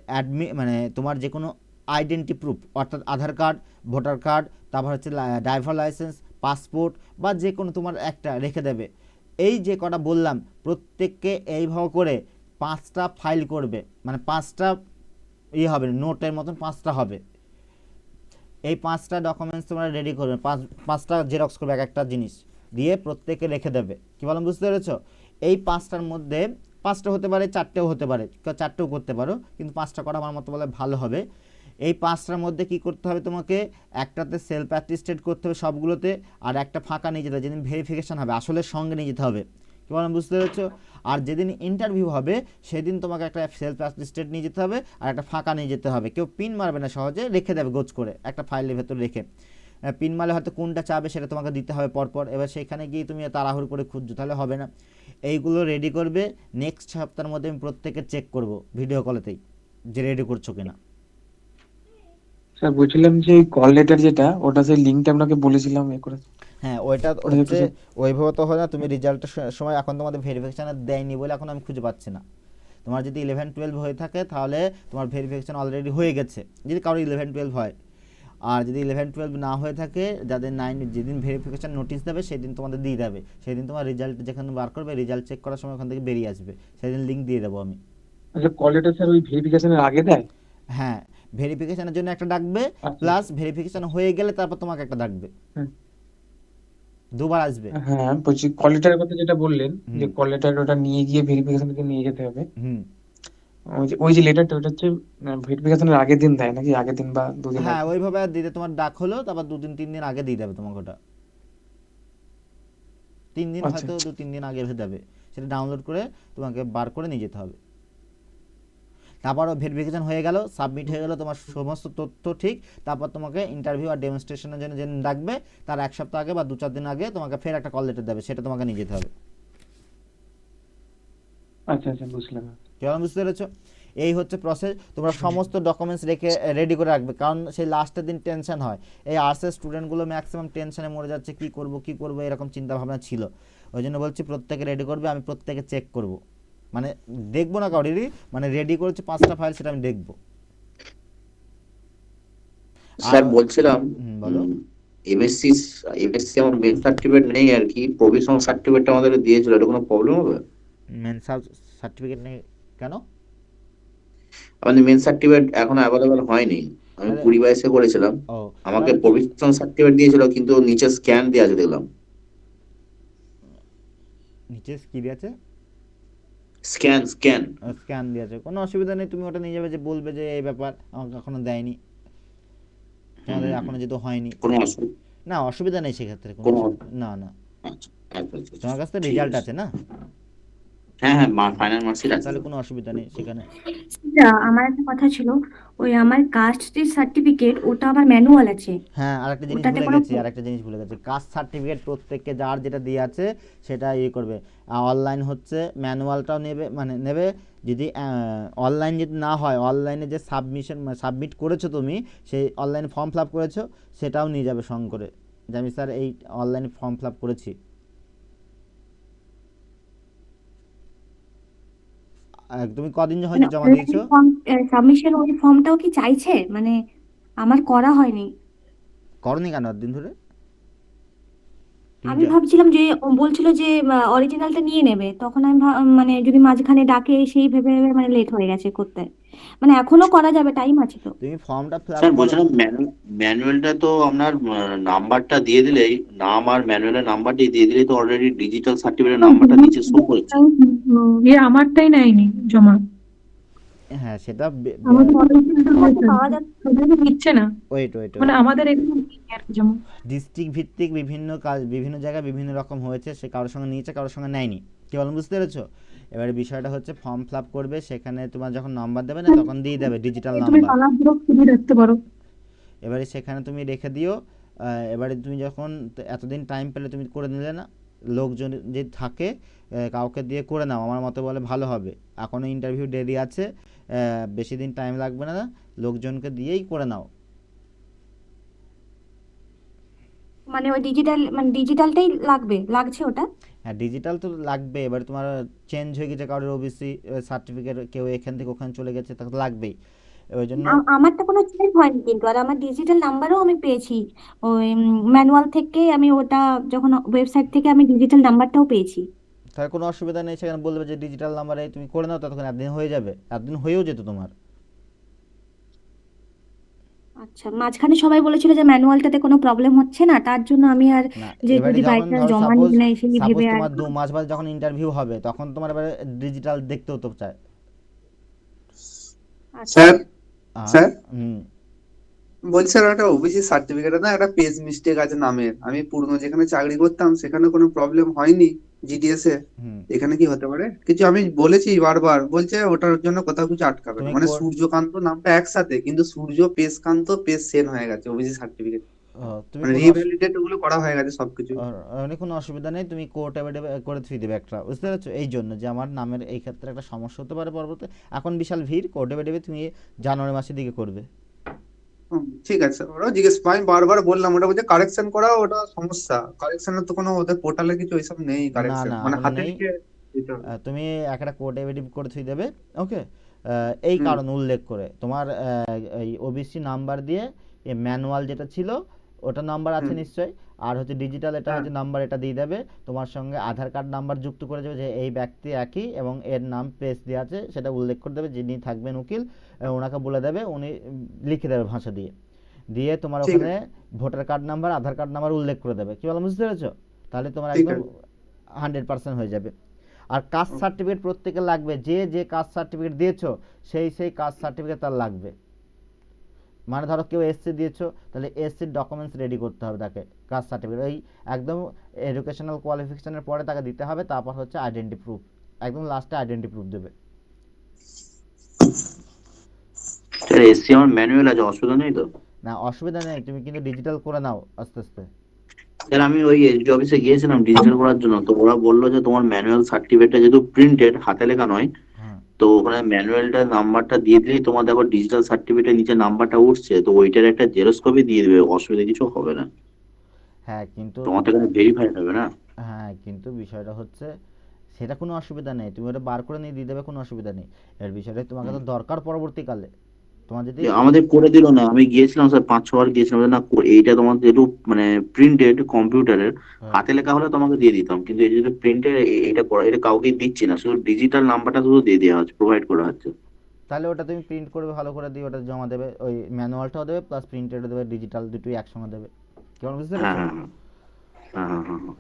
মানে তোমার যে কোনো আইডেন্টি প্রুফ, অর্থাৎ আধার কার্ড, ভোটার কার্ড, তারপর হচ্ছে ড্রাইভার লাইসেন্স, পাসপোর্ট, বা যে কোনো তোমার একটা রেখে দেবে। এই যে কটা বললাম প্রত্যেককে এইভাবে করে 5টা ফাইল করবে, মানে 5টা হবে, নোটের মতন 5টা হবে। এই 5টা ডকুমেন্টস তোমরা রেডি করবে, 5টা জেরক্স করবে এক একটা জিনিস দিয়ে প্রত্যেকে রেখে দেবে। কি বললাম বুঝতে পেরেছো? এই 5টার মধ্যে 5টা হতে পারে, 4টেও হতে পারে, 4টেও করতে পারো, কিন্তু 5টা করা আমার মতো বলে ভালো হবে। এই 5টার মধ্যে কি করতে হবে, তোমাকে একটাতে সেলফ অ্যাটেস্টেড করতে হবে সবগুলোতে, আর একটা ফাঁকা নিয়ে যেতে হবে, যেদিন ভেরিফিকেশান হবে আসলে সঙ্গে নিয়ে যেতে হবে। কি বললাম বুঝতে পেরেছো? আর যেদিন ইন্টারভিউ হবে সেদিন তোমাকে একটা সেলফ অ্যাটেস্টেড নিয়ে যেতে হবে, আর একটা ফাঁকা নিয়ে যেতে হবে। কেউ পিন মারবে না, সহজে রেখে দেবে গোছ করে একটা ফাইলের ভেতর রেখে। পিন মারলে হয়তো কোনটা চাবে সেটা তোমাকে দিতে হবে পরপর, এবার সেখানে গিয়ে তুমি তাড়াহুড়ো করে খুঁজছো, তাহলে হবে না। এইগুলো রেডি করবে, নেক্সট সপ্তাহের মধ্যে আমি প্রত্যেকে চেক করব ভিডিও কলেতেই যে রেডি করছো কিনা। স্যার বলছিলাম যে কল লেটার যেটা, ওটা সেই লিঙ্কটা আপনাকে বলেছিলাম এ করে। হ্যাঁ ওইটা হচ্ছে ওইভাবে তো হয় না, তুমি রেজাল্টের সময় এখন তোমাদের ভেরিফিকেশানে দেয়নি বলে এখন আমি খুঁজে পাচ্ছি না। তোমার যদি 11-12 হয়ে থাকে তাহলে তোমার ভেরিফিকেশান অলরেডি হয়ে গেছে, যদি কারো 11-12 হয়। আর যদি 11-12 না হয়ে থাকে, যাদের 9 যেদিন ভেরিফিকেশান নোটিশ দেবে সেদিন তোমাদের দিয়ে দেবে, সেদিন তোমার রেজাল্ট যেখানে বার করবে রেজাল্ট চেক করার সময় ওখান থেকে বেরিয়ে আসবে, সেদিন লিঙ্ক দিয়ে দেবো আমি। আচ্ছা কল লেটার স্যার ওই ভেরিফিকেশনের আগে দেয়? হ্যাঁ ভেরিফিকেশনের জন্য একটা ডাকবে, প্লাস ভেরিফিকেশন হয়ে গেলে তারপর তোমাকে একটা ডাকবে, দুবার আসবে। হ্যাঁ বলছি কল লেটারের কথা যেটা বললেন, যে কল লেটার ওটা নিয়ে গিয়ে ভেরিফিকেশন থেকে নিয়ে যেতে হবে। ওই যে লেটারটা ওটা হচ্ছে ভেরিফিকেশনের আগের দিন দেয় নাকি, আগের দিন বা দুদিন? হ্যাঁ ওইভাবে দিতে, তোমার ডাক হলো তারপর 2-3 দিন আগে দিয়ে দেবে তোমাকে ওটা, 3 দিন হয়তো 2-3 দিন আগে দেবে, সেটা ডাউনলোড করে তোমাকে বার করে নিয়ে যেতে হবে। তারপর ভেরিফিকেশন হয়ে গেল, সাবমিট হয়ে গেল, তোমার সমস্ত তথ্য ঠিক। তারপর তোমাকে ইন্টারভিউ আর ডেমনস্ট্রেশনের জন্য যেদিন ডাকবে তার 1 সপ্তাহ আগে বা 2-4 দিন আগে তোমাকে ফের একটা কল লেটার দেবে, সেটা তোমাকে নিয়ে যেতে হবে। আচ্ছা আচ্ছা বুঝলাম। কেমন বুঝতে পেরেছো? এই হচ্ছে প্রসেস। তোমরা সমস্ত ডকুমেন্টস রেখে রেডি করে রাখবে, কারণ সেই লাস্টের দিন টেনশন হয়। এই আর্টসের স্টুডেন্টগুলো ম্যাক্সিমাম টেনশনে মরে যাচ্ছে, কি করব এরকম চিন্তা ভাবনা ছিল। ওই জন্য বলছি প্রত্যেকে রেডি করবে, আমি প্রত্যেকে চেক করব, মানে দেখবো না কাউরিরই, মানে রেডি করেছি 5টা ফাইল সেটা আমি দেখবো। স্যার বলছিলাম বলো। এমএসসি আমার মেন সার্টিফিকেট নেই আর কি, প্রভিশনাল সার্টিফিকেটটা আমাদের দিয়েছিল, এটা কোনো প্রবলেম হবে? মেন সার্টিফিকেট নেই কেন? আমাদের মেন সার্টিফিকেট এখনো অ্যাভেলেবল হয়নি, আমি 2022-এ করেছিলাম। ও আমাকে প্রভিশনাল সার্টিফিকেট দিয়েছিল, কিন্তু নিচে স্ক্যান দেওয়া আছে দেখলাম। নিচে কি দিয়েছে? স্ক্যান স্ক্যান দিয়েছে, কোনো অসুবিধা নেই, তুমি ওটা নিয়ে যাবে, যে বলবে যে এই ব্যাপার আমাকে এখনো দেয়নি, তোমাদের এখনো যেহেতু হয়নি। কোনো অসুবিধা না, অসুবিধা নেই সেক্ষেত্রে কোনো না। আচ্ছা আচ্ছা আচ্ছা, তোমার কাছে তো ঠিক রেজাল্ট আছে না? হ্যাঁ ফাইনাল মার্কশিট আছে। তাহলে কোনো অসুবিধা নেই সেখানে। আমার একটা কথা ছিল, ওই আমার কাস্ট সার্টিফিকেট ওটা আমার ম্যানুয়াল আছে। হ্যাঁ, আরেকটা জিনিস ওটাতে ভুলে গেছি, কাস্ট সার্টিফিকেট প্রত্যেককে যার যেটা দিয়ে আছে সেটা করবে। অনলাইন হচ্ছে, ম্যানুয়ালটাও নেবে। যদি অনলাইন যদি না হয়, অনলাইনে যে সাবমিট করেছো তুমি, সেই অনলাইনে ফর্ম ফিল আপ করেছো, সেটাও নিয়ে যাবে সঙ্গে করে, যে আমি স্যার এই অনলাইনে ফর্ম ফিল আপ করেছি। তুমি কদিন হয়তো জমা দিয়েছো? সাবমিশন ওই ফর্মটাও কি চাইছে? মানে আমার করা হয়নি। করনি কেন এতদিন ধরে? আমি ভাবছিলাম যে ও বলছিল যে অরিজিনালটা নিয়ে নেবে, তখন আমি মানে যদি মাঝখানে ডাকে সেই ভেবে মানে লেট হয়ে গেছে করতে। মানে এখনো করা যাবে, টাইম আছে তো। তুমি ফর্মটা ফিল আপ স্যার করো। বলছিলাম ম্যানুয়ালটা তো আপনার নাম্বারটা দিয়ে দিলেই, নাম আর ম্যানুয়ালের নাম্বারটি দিয়ে দিলেই তো অলরেডি ডিজিটাল সার্টিফিকেটের নাম্বারটা নিচে শো করছে। আমারটাই নেয়নি জমা, হ্যাঁ, সেটা আমাদের দিচ্ছে না, ওয়েট মানে আমাদের এখানে যেমন ডিস্ট্রিক্ট ভিত্তিক বিভিন্ন জায়গায় বিভিন্ন রকম হয়েছে, সে কারোর সঙ্গে নিয়েছে, কারোর সঙ্গে নেয়নি, কি বলুন, বুঝতে পেরেছো? এবারে বিষয়টা হচ্ছে ফর্ম ফিল আপ করবে, সেখানে তোমার যখন নাম্বার দেবে না, তখন দিয়ে দেবে ডিজিটাল তুমি নাম্বার। কালার জেরক্স করে রাখতে পারো। এবারে সেখানে তুমি রেখে দিও। এবারে তুমি যখন এতদিন টাইম পেলে তুমি করে নিলে না, লোকজন যে থাকে কাউকে দিয়ে করে নাও, আমার মতে বলে ভালো হবে। এখনও ইন্টারভিউ দেরি আছে, বেশি দিন টাইম লাগবে না, লোকজনকে দিয়েই করে নাও। মানে ওই ডিজিটালটাই লাগছে ওটা? হ্যাঁ, ডিজিটাল তো লাগবে। এবারে তোমার চেঞ্জ হয়ে গেছে, কারোর ওবিসি সার্টিফিকেট, কেউ এখান থেকে ওখানে চলে গেছে, তাকে তো লাগবেই। ওই জন্য আমারটা কোনো চেঞ্জ হয়নি কিন্তু, আর আমার ডিজিটাল নাম্বারও আমি পেয়েছি ওই ম্যানুয়াল থেকে। আমি ওটা যখন ওয়েবসাইট থেকে আমি ডিজিটাল নাম্বারটাও পেয়েছি। তাহলে কোনো অসুবিধা নেই, সেখানে বলবে যে ডিজিটাল নাম্বারে তুমি করে নাও, ততক্ষণ একদিন হয়ে যাবে, একদিন হয়েও যেত তোমার। আচ্ছা, মাঝখানে সবাই বলেছিল যে ম্যানুয়ালটাতে কোনো প্রবলেম হচ্ছে না, তার জন্য আমি আর না, যে এবারে যদি বাই যখন চান্স ধরো জমা সাপোজ নিয়ে নেয় সেই ভেবে আর তোমার 2 মাস বাদে যখন ইন্টারভিউ হবে, তখন তোমার এবারে ডিজিটাল দেখতেও তো চায়। আচ্ছা। স্যার আহ, স্যার হুম, বলছি স্যার, একটা ওবিসি সার্টিফিকেটে না একটা পেজ মিস্টেক আছে নামের। আমি পুরনো যেখানে চাকরি করতাম সেখানে কোনো প্রবলেম হয়নি জিডিএস এ, হুম। এখানে কি হতে পারে? কিছু আমি বলেছি বারবার, বলছে ওটার জন্য কোথাও কিছু আটকাবে না। তুমি মানে সূর্যকান্ত নামটা একসাথে, কিন্তু সূর্য পেশকান্ত পেশ সেন হয়ে গেছে ওবিসি সার্টিফিকেট, তুমি মানে কোনো রিভ্যালিডেট ওগুলো করা হয়ে গেছে সবকিছু। অনেক কোনো অসুবিধা নেই, তুমি কোর্ট করে থুই দেবে একটা, বুঝতে পারছো? এই জন্য যে আমার নামের এই ক্ষেত্রে একটা সমস্যা হতে পারে পরবর্তীতে, এখন বিশাল ভিড়, কোর্ট তুমি জানুয়ারি মাসের দিকে করবে। ঠিক আছে, ওরাও জিজ্ঞেস, আমি বারবার বললাম, ওটা বলছে কারেকশন করাও ওটা সমস্যা। কারেকশনের তো কোনো ওদের পোর্টালে কিছু ওইসব নেই না কারেকশন, না, মানে এখন হাতে নেই। লিখে দিতে হবে। তুমি একটা কোর্ট করে থুই দেবে, ওকে? এই হুম। কারণ উল্লেখ করে তোমার এই ওবিসি নাম্বার দিয়ে, এই ম্যানুয়াল যেটা ছিল ওটা নাম্বার আছে হুম। নিশ্চয়ই, আর হচ্ছে ডিজিটাল এটা হ্যাঁ। হচ্ছে নাম্বার, এটা দিয়ে দেবে। তোমার সঙ্গে আধার কার্ড নাম্বার যুক্ত করে দেবে, যে এই ব্যক্তি একই এবং এর নাম পেজ দেওয়া আছে, সেটা উল্লেখ করে দেবে। যিনি থাকবেন উকিল, ওনাকে বলে দেবে, উনি লিখে দেবে ভাষা দিয়ে দিয়ে তোমার ঠিক ওখানে ভোটার কার্ড নাম্বার, আধার কার্ড নাম্বার উল্লেখ করে দেবে। কি বলো, বুঝতে পেরেছো? তাহলে তোমার ঠিক একদম আছে। 100% হয়ে যাবে। আর কাস্ট সার্টিফিকেট প্রত্যেকের লাগবে, যে কাস্ট সার্টিফিকেট দিয়েছো সেই কাস্ট সার্টিফিকেট তার লাগবে। মানে ধরো কেউ এসসি দিয়েছো, তাহলে এসসির ডকুমেন্টস রেডি করতে হবে তাকে, কাস্ট সার্টিফিকেট ওই একদম এডুকেশনাল কোয়ালিফিকেশনের পরে তাকে দিতে হবে। তারপর হচ্ছে আইডেন্টি প্রুফ, একদম লাস্টে আইডেন্টি প্রুফ দেবে। স্যার এসসি আমার ম্যানুয়াল আছে, অসুবিধা নেই তো? না, অসুবিধা নেই, তুমি কিন্তু ডিজিটাল করে নাও আস্তে আস্তে। স্যার আমি ওই এসডি অফিসে গিয়েছিলাম ডিজিটাল করার জন্য, তো ওরা বললো যে তোমার ম্যানুয়াল সার্টিফিকেটটা যেহেতু প্রিন্টেড, হাতে লেখা নয়, হ্যাঁ, তো ওখানে ম্যানুয়ালটা নাম্বারটা দিয়ে দিলেই তোমাদের আবার ডিজিটাল সার্টিফিকেটের নিচে নাম্বারটা উঠছে, তো ওইটার একটা জেরক্স কপি দিয়ে দেবে, অসুবিধা কিছু হবে না। হ্যাঁ কিন্তু তোমার তো এখানে ভেরিফাই হবে না। হ্যাঁ কিন্তু বিষয়টা হচ্ছে সেটা কোনো অসুবিধা নেই, তুমি ওটা বার করে নিয়ে দিয়ে দেবে, কোনো অসুবিধা নেই। এর বিষয়টা তোমাকে তো দরকার পরবর্তীকালে, তোমার যদি আমাদের করে দিল না, আমি গিয়েছিলাম স্যার 5-6 বার গিয়েছিলাম, বলে, না এইটা তোমার যেহেতু মানে প্রিন্টেড কম্পিউটারের, হ্যাঁ, হাতে লেখা হলে তোমাকে দিয়ে দিতাম, কিন্তু এই যেহেতু প্রিন্টেড, এটা করা, এটা কাউকে দিচ্ছি না, শুধু ডিজিটাল নাম্বারটা শুধু দিয়ে দেওয়া হচ্ছে, প্রোভাইড করা হচ্ছে। তাহলে ওটা তুমি প্রিন্ট করবে ভালো করে দিয়ে ওটা জমা দেবে, ওই ম্যানুয়ালটাও দেবে প্লাস প্রিন্টেডও দেবে, ডিজিটাল দুটোই একসঙ্গে দেবে। কেমন বুঝতে হ্যাঁ পেরেছো? হ্যাঁ হ্যাঁ হ্যাঁ হ্যাঁ হ্যাঁ,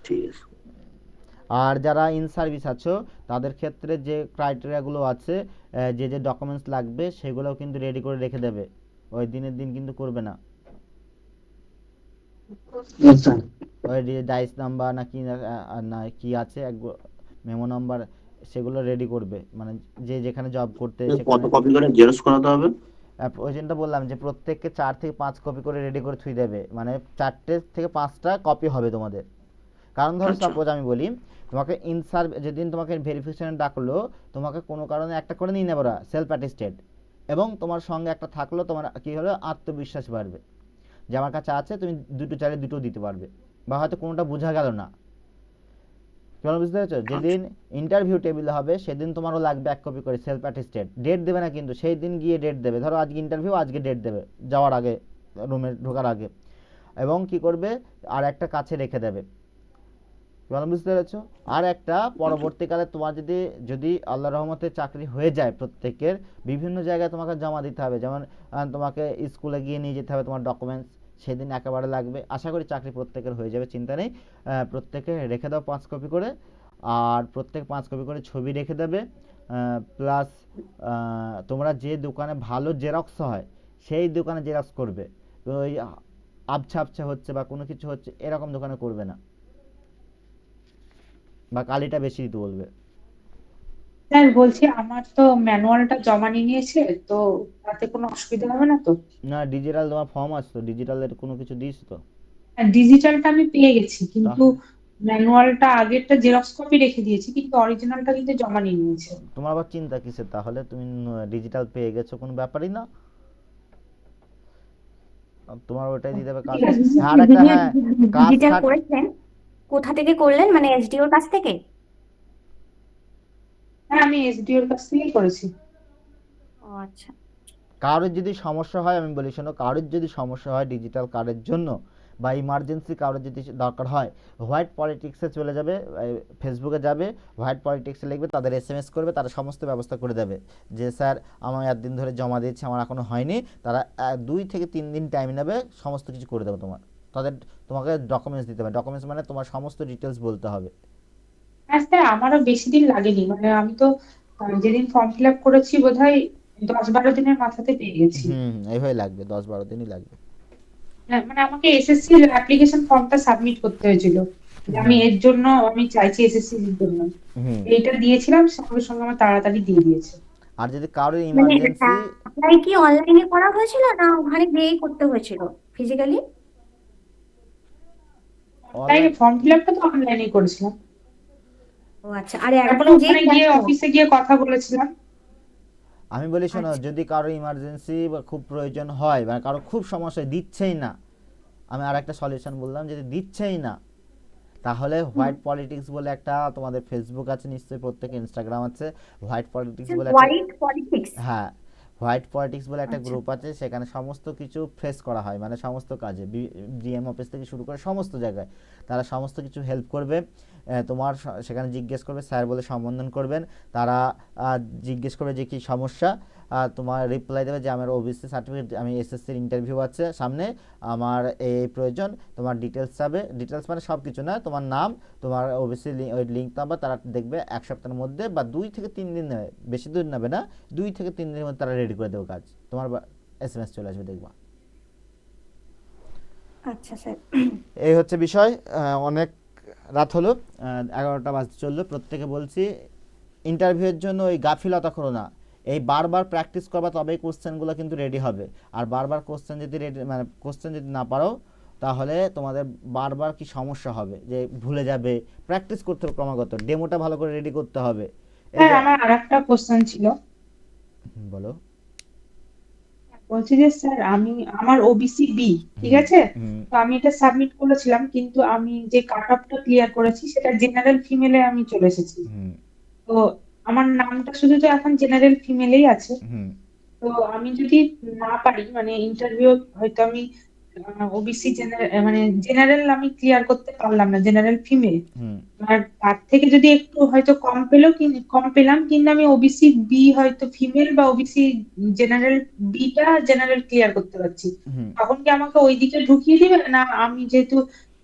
ঠিক আছে। আর যারা ইন সার্ভিস আছো তাদের ক্ষেত্রে যে ক্রাইটেরিয়াগুলো আছে, যে যে ডকুমেন্টস লাগবে সেগুলোও কিন্তু রেডি করে রেখে দেবে, ওই দিনের দিন কিন্তু করবে না। আচ্ছা। ওই ডাইস নাম্বার না কি না কি আছে মেমো নাম্বার, সেগুলো রেডি করবে, মানে যে যেখানে জব করতে কত সেখানে। কপি করে জেরক্স করাতে হবে? ওই জন্য বললাম যে প্রত্যেককে 4 থেকে 5 কপি করে রেডি করে থুই দেবে, মানে 4টে থেকে 5টা কপি হবে তোমাদের। কারণ ধরো আচ্ছা। সাপোজ আমি বলি, তোমাকে যেদিন তোমাকে ভেরিফিকেশনে ডাকলো, তোমাকে কোনো কারণে একটা করে নিয়ে নেবে ওরা সেলফ অ্যাটেস্টেড, এবং তোমার সঙ্গে একটা থাকলো, তোমার কি হলো আত্মবিশ্বাস বাড়বে যে আমার কাছে আছে, তুমি দুটো চাইলে দুটো দিতে পারবে, বা হয়তো কোনোটা বোঝা গেল না। কেমন বুঝতে পেরেছো? যেদিন ইন্টারভিউ টেবিলে হবে সেদিন তোমারও লাগবে 1 কপি করে সেলফ অ্যাটেস্টেড, ডেট দেবে না কিন্তু, সেই দিন গিয়ে ডেট দেবে, ধরো আজকে ইন্টারভিউ, আজকে ডেট দেবে যাওয়ার আগে, রুমে ঢোকার আগে। এবং কি করবে, আর একটা কাছে রেখে দেবে। কেমন বুঝতে পেরেছো? আর একটা পরবর্তীকালে তোমার যদি যদি আল্লাহর রহমতে চাকরি হয়ে যায় প্রত্যেকের, বিভিন্ন জায়গায় তোমাকে জমা দিতে হবে, যেমন তোমাকে স্কুলে গিয়ে নিয়ে যেতে হবে তোমার ডকুমেন্টস, সেদিন একেবারে লাগবে। আশা করি চাকরি প্রত্যেকের হয়ে যাবে, চিন্তা নেই। প্রত্যেকে রেখে দাও 5 কপি করে, আর প্রত্যেক 5 কপি করে ছবি রেখে দেবে। প্লাস তোমরা যে দোকানে ভালো জেরক্স হয় সেই দোকানে জেরক্স করবে, ওই আবছা আবছা হচ্ছে বা কোনো কিছু হচ্ছে এরকম দোকানে করবে না, বা কালিটা বেশি দিতে বলবে। স্যার বলছি আমার তো ম্যানুয়ালটা জমা নিয়ে নিয়েছে, তো তাতে কোনো অসুবিধা হবে না তো? না, ডিজিটাল তোমার ফর্ম আছে তো, ডিজিটালের কোনো কিছু দিস তো? ডিজিটালটা আমি পেয়ে গেছি, কিন্তু তাহ- ম্যানুয়ালটা আগেরটা জেরক্স কপি রেখে দিয়েছি, কিন্তু অরিজিনালটা কিন্তু জমা নিয়ে নিয়েছে। তোমার আবার চিন্তা কিসের তাহলে, তুমি ডিজিটাল পেয়ে গেছো, কোনো ব্যাপারই না, তোমার ওটাই দিয়ে দেবে কাজ। ঠিক আছে আর একটা, হ্যাঁ, কাজ ডিজিটাল খাট। করেছেন কোথা থেকে করলেন, মানে এসডিওর কাছ থেকে? হ্যাঁ, আমি এসডিওর কাছ থেকেই করেছি। ও আচ্ছা। কারোর যদি সমস্যা হয়, আমি বলি শোনো, কারোর যদি সমস্যা হয় ডিজিটাল কার্ডের জন্য, বা ইমার্জেন্সি কারোর যদি দরকার হয়, হোয়াইট পলিটিক্সে চলে যাবে, ফেসবুকে যাবে, হোয়াইট পলিটিক্সে লিখবে, তাদের এসএমএস করবে, তারা সমস্ত ব্যবস্থা করে দেবে যে স্যার আমার 1 দিন ধরে জমা দিয়েছি, আমার এখনও হয়নি। তারা 2 থেকে 3 দিন টাইম নেবে, সমস্ত কিছু করে দেবে তোমার। তোমাকে ডকুমেন্টস দিতে হবে, ডকুমেন্টস মানে তোমার সমস্ত ডিটেলস বলতে হবে। হ্যাঁ স্যার, আমারও বেশি দিন লাগেনি, মানে আমি তো যেদিন ফর্ম ফিল আপ করেছি বোধহয় 10-12 দিনের মাথাতে পেয়ে গেছি। এইভাবে লাগবে, 10-12 দিনই লাগবে। হ্যাঁ, মানে আমাকে এসএসসি এর অ্যাপ্লিকেশন ফর্মটা সাবমিট করতে হয়েছিল, যে আমি হ্যাঁ, এর জন্য আমি চাইছি এসএসসি এর জন্য। হুম। এইটা দিয়েছিলাম, সঙ্গে সঙ্গে আমার তাড়াতাড়ি দিয়ে দিয়েছে। আর যদি কারোর মানে ইমার্জেন্সি, অ্যাপ্লাই কি অনলাইনে করা হয়েছিল না ওখানে গিয়েই করতে হয়েছিল ফিজিক্যালি? অনলাইনে ফর্ম ফিল আপটা তো অনলাইনে করেছিলাম, ও আচ্ছা। আর তারপরে একদিন যেই ওখানে গিয়ে অফিসে গিয়ে কথা বলেছিলাম। আমি বলি শোনো, আচ্ছা। যদি কারো ইমার্জেন্সি বা খুব প্রয়োজন হয়, মানে কারো খুব সমস্যা দিচ্ছেই না, আমি আর একটা সলিউশন বললাম, যদি দিচ্ছেই না, তাহলে হোয়াইট পলিটিক্স বলে একটা, তোমাদের ফেসবুক আছে নিশ্চয়ই, প্রত্যেকে ইনস্টাগ্রাম আছে, হোয়াইট পলিটিক্স বলে একটা, হোয়াইট পলিটিক্স? হ্যাঁ, হোয়াইট পলিটিক্স বলে একটা আচ্ছা। গ্রুপ আছে, সেখানে সমস্ত কিছু ফেস করা হয়, মানে সমস্ত কাজে ডিএম অফিস থেকে শুরু করে সমস্ত জায়গায় তারা সমস্ত কিছু হেল্প করবে। তোমার সেখানে জিজ্ঞেস করবে, স্যার বলে সম্বোধন করবেন, তারা জিজ্ঞেস করবে যে কী সমস্যা, তোমার রিপ্লাই দেবে যে আমার ওবিসি সার্টিফিকেট, আমি এসএসসির ইন্টারভিউ আছে সামনে, আমার এই প্রয়োজন, তোমার ডিটেলস চাবে, ডিটেলস মানে সব কিছু না, তোমার নাম, তোমার ওবিসি ওই লিঙ্ক নাম্বার, তারা দেখবে 1 সপ্তাহের মধ্যে বা 2 থেকে 3 দিন নেবে, বেশি দিন নেবে না, 2 থেকে 3 দিনের মধ্যে তারা রেডি করে দেবে কাজ, তোমার এসএমএস চলে আসবে, দেখবা। আচ্ছা স্যার। এই হচ্ছে বিষয়। অনেক রাত হলো, 11টা বাজতে চললো। প্রত্যেকে বলছি, ইন্টারভিউয়ের জন্য ওই গাফিলতা করো না, এই বারবার প্র্যাকটিস করবা, তবেই কোশ্চেনগুলো কিন্তু রেডি হবে। আর বারবার কোশ্চেন যদি মানে কোশ্চেন যদি না পারো, তাহলে তোমাদের বারবার কি সমস্যা হবে, যে ভুলে যাবে, প্র্যাকটিস করতে হবে ক্রমাগত, ডেমোটা ভালো করে রেডি করতে হবে, এই স্যার যে আমার আরেকটা কোশ্চেন ছিল, বলো। বলছি যে স্যার আমার ওবিসি বি, ঠিক হুম আছে, হুম তো আমি এটা সাবমিট করেছিলাম, কিন্তু আমি যে কাট অফটা ক্লিয়ার করেছি সেটা জেনারেল ফিমেলে আমি চলে এসেছি। হুম তো আমার নামটা শুধু তো এখন জেনারেল ফিমেলেই আছে। হুম তো আমি যদি না পারি, মানে ইন্টারভিউ হয়তো আমি ওবিসি মানে জেনারেল আমি ক্লিয়ার করতে পারলাম না, জেনারেল ফিমেল, হুম আর তার থেকে যদি একটু হয়তো কম পেলেও কম পেলাম, কিন্তু আমি ওবিসি বি হয়তো ফিমেল বা OBC general beta general clear করতে পারছি, হুম। তখন কি আমাকে ওই দিকে ঢুকিয়ে দিবে, না আমি যেহেতু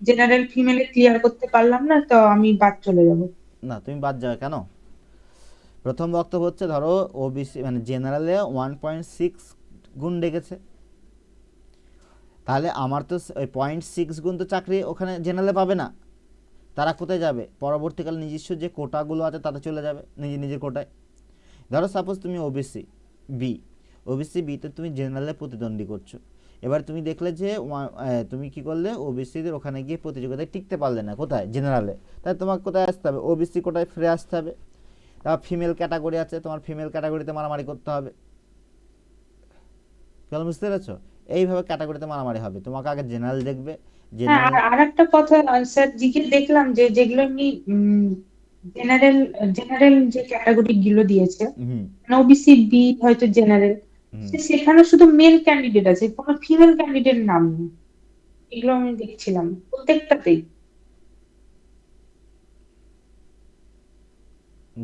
জেনারেল ফিমেলে ক্লিয়ার করতে পারলাম না তো আমি বাদ চলে যাব? না, তুমি বাদ যাবে কেন? প্রথম বক্তব্য হচ্ছে ধরো ওবিসি মানে জেনারেলে 1.6 গুণ ডেকেছে, তাহলে আমার তো ওই 0.6 গুণ তো চাকরি ওখানে জেনারেলে পাবে না। তারা কোথায় যাবে? পরবর্তীকালে নিজস্ব যে কোটাগুলো আছে তাতে চলে যাবে, নিজের কোটায়। ধরো সাপোজ তুমি ওবিসি বি, ওবিসি বিতে তুমি জেনারেলে প্রতিদ্বন্দ্বী করছো, এবার তুমি দেখলে যে তুমি কি করলে ওবিসিদের ওখানে গিয়ে প্রতিযোগিতায় টিকতে পারলে না, কোথায়? জেনারেলে। তাই তোমাকে কোথায় আসতে হবে? ওবিসি কোটায় ফিরে আসতে হবে। তারপর ফিমেল ক্যাটাগরি আছে, তোমার ফিমেল ক্যাটাগরিতে মারামারি করতে হবে। কেন, বুঝতে পেরেছো? এইভাবে ক্যাটাগরিতে মারামারি হবে, তোমাকে আগে জেনারেল দেখবে। হ্যাঁ, জেনারেল। আর আরেকটা কথা স্যার, জিকে দেখলাম যে যেগুলো এমনি জেনারেল জেনারেল যে ক্যাটাগরি গুলো দিয়েছে, হুম মানে ওবিসি বি হয়তো জেনারেল, হুম সেখানে শুধু মেল ক্যান্ডিডেট আছে, কোনো ফিমেল ক্যান্ডিডেট নাম নেই, এগুলো আমি দেখছিলাম প্রত্যেকটাতেই।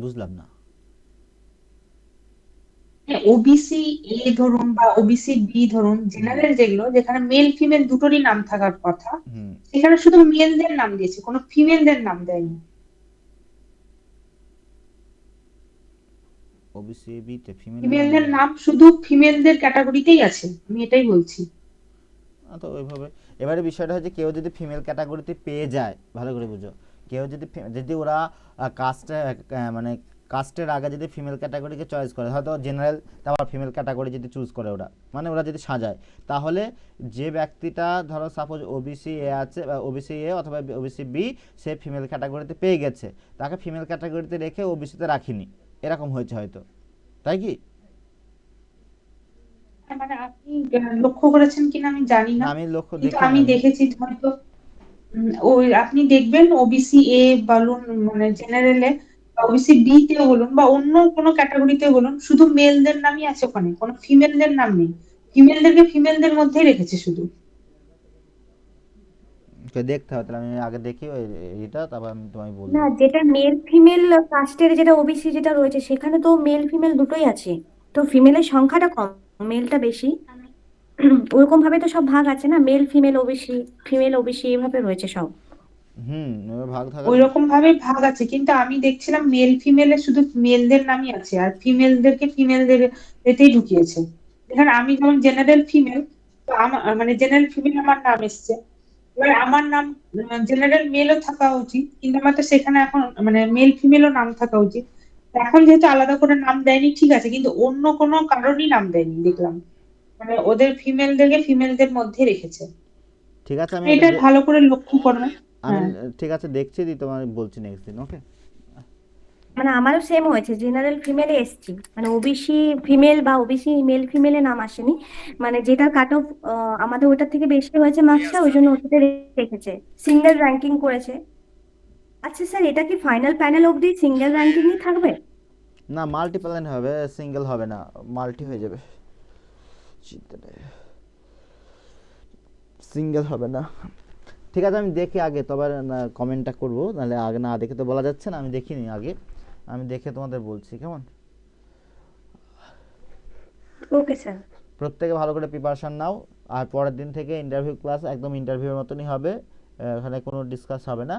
বুঝলাম না। ওবিসি এ ধরুন বা ওবিসি বি ধরুন, হুম জেনারেল যেগুলো যেখানে মেল ফিমেল দুটোরই নাম থাকার কথা, হুম সেখানে শুধু মেলদের নাম দিয়েছে, কোনো ফিমেলদের নাম দেয়নি। ওবিসি বিতে ফিমেলের নাম ফিমেলদের নেই। নাম শুধু ফিমেলদের ক্যাটাগরিতেই আছে, আমি এটাই বলছি। তো ওইভাবে এবারে বিষয়টা হচ্ছে কেউ যদি ফিমেল ক্যাটাগরিতে পেয়ে যায়, ভালো করে বুঝো, কেউ যদি ওরা কাস্টে মানে কাস্টের আগে যদি ফিমেল ক্যাটাগরিকে চয়েস করে, হয়তো জেনারেল তারপর ফিমেল ক্যাটাগরি যদি চুজ করে ওরা, মানে ওরা যদি সাজায়, তাহলে যে ব্যক্তিটা ধরো সাপোজ ওবিসি এ আছে বা ওবিসি এ অথবা ওবিসি বি, সে ফিমেল ক্যাটাগরিতে পেয়ে গেছে, তাকে ফিমেল ক্যাটাগরিতে রেখে ওবিসিতে রাখিনি, এরকম হয়েছে হয়তো, তাই কি? মানে আপনি লক্ষ্য করেছেন কিনা আমি জানি না, না, আমি লক্ষ্য কিন্তু দেখিনি আমি আমি। দেখেছি হয়তো ওই আপনি দেখবেন ওবিসি এ বলুন, মানে জেনারেলে, ওবিসি বি তে বলুন বা অন্য কোনো ক্যাটাগরিতে বলুন, শুধু মেলদের নামই আছে, ওখানে কোনো ফিমেলদের নাম নেই, ফিমেলদেরকে ফিমেলদের মধ্যেই রেখেছে শুধু। তো দেখতে হবে, তাহলে আমি আগে দেখি ওই এটা, তারপর আমি তোমায় না, বলবো। যেটা মেল ফিমেল কাস্টের যেটা ওবিসি যেটা রয়েছে সেখানে তো মেল ফিমেল দুটোই আছে, তো ফিমেলের সংখ্যাটা কম, মেলটা বেশি। ওরকম ভাবে তো সব ভাগ আছে না, male female OBC, female OBC এভাবে রয়েছে সব। এবার ভাগ থাকার। ওই রকম ভাবে ভাগ আছে, কিন্তু আমি দেখছিলাম মেল ফিমেলে শুধু মেলদের নামই আছে, আর ফিমেলদেরকে ফিমেলদের এতেই ঢুকিয়েছে। এখানে আমি যেমন জেনারেল ফিমেল, তো আমার মানে জেনারেল ফিমেল আমার নাম এসছে, এবার আমার নাম জেনারেল মেলও থাকা উচিত, কিন্তু আমার তো সেখানে এখন মানে মেল ফিমেলও নাম থাকা উচিত। তো এখন যেহেতু আলাদা করে নাম দেয়নি, ঠিক আছে, কিন্তু অন্য কোনো কারণই নাম দেয়নি দেখলাম, মানে ওদের ফিমেলদেরকে ফিমেলদের মধ্যে রেখেছে। ঠিক আছে, আমি এটা ভালো করে লক্ষ্য করবেন। আমি হ্যাঁ, ঠিক আছে দেখছি, দি তোমার বলছি নেক্সট দিন, ওকে? মানে আমারও সেম হয়েছে, জেনারেল ফিমেলে এসছি, মানে ওবিসি ফিমেল বা ওবিসি মেল ফিমেলে নাম আসেনি, মানে যেটা কাট অফ আমাদের ওটার থেকে বেশি হয়েছে মার্কসটা, ওই জন্য ওটাতে রেখেছে, সিঙ্গেল র্যাঙ্কিং করেছে। আচ্ছা স্যার, এটা কি ফাইনাল প্যানেল অবধি সিঙ্গেল র্যাঙ্কিংই থাকবে? না, মাল্টিপ্যালেন হবে, সিঙ্গেল হবে না, মাল্টি হয়ে যাবে, সিঙ্গেল হবে না। ঠিক আছে, আমি দেখি আগে, তবে কমেন্টটা করবো, নাহলে আগে না দেখে তো বলা যাচ্ছে না, আমি দেখিনি আগে, আমি দেখে তোমাদের বলছি, কেমন? Okay sir. প্রত্যেকে ভালো করে প্রিপারেশন নাও, আর পরের দিন থেকে ইন্টারভিউ ক্লাস একদম ইন্টারভিউর মতনই হবে, এখানে কোনো ডিসকাস হবে না,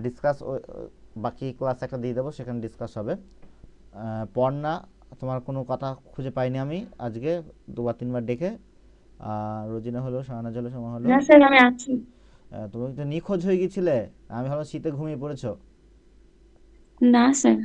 ডিসকাস বাকি ক্লাস একটা দিয়ে দেবো, সেখানে ডিসকাস হবে। পড়না, তোমার কোনো কথা খুঁজে পাইনি আমি আজকে, দুবার তিনবার ডেকে, রোজিনা হলো, শাহনাজ হলো, সময় হলো, না স্যার, আমি আছি। তুমি তো নিখোঁজ হয়ে গেছিলে, আমি ভালো শীতে ঘুমিয়ে পড়েছো। না স্যার।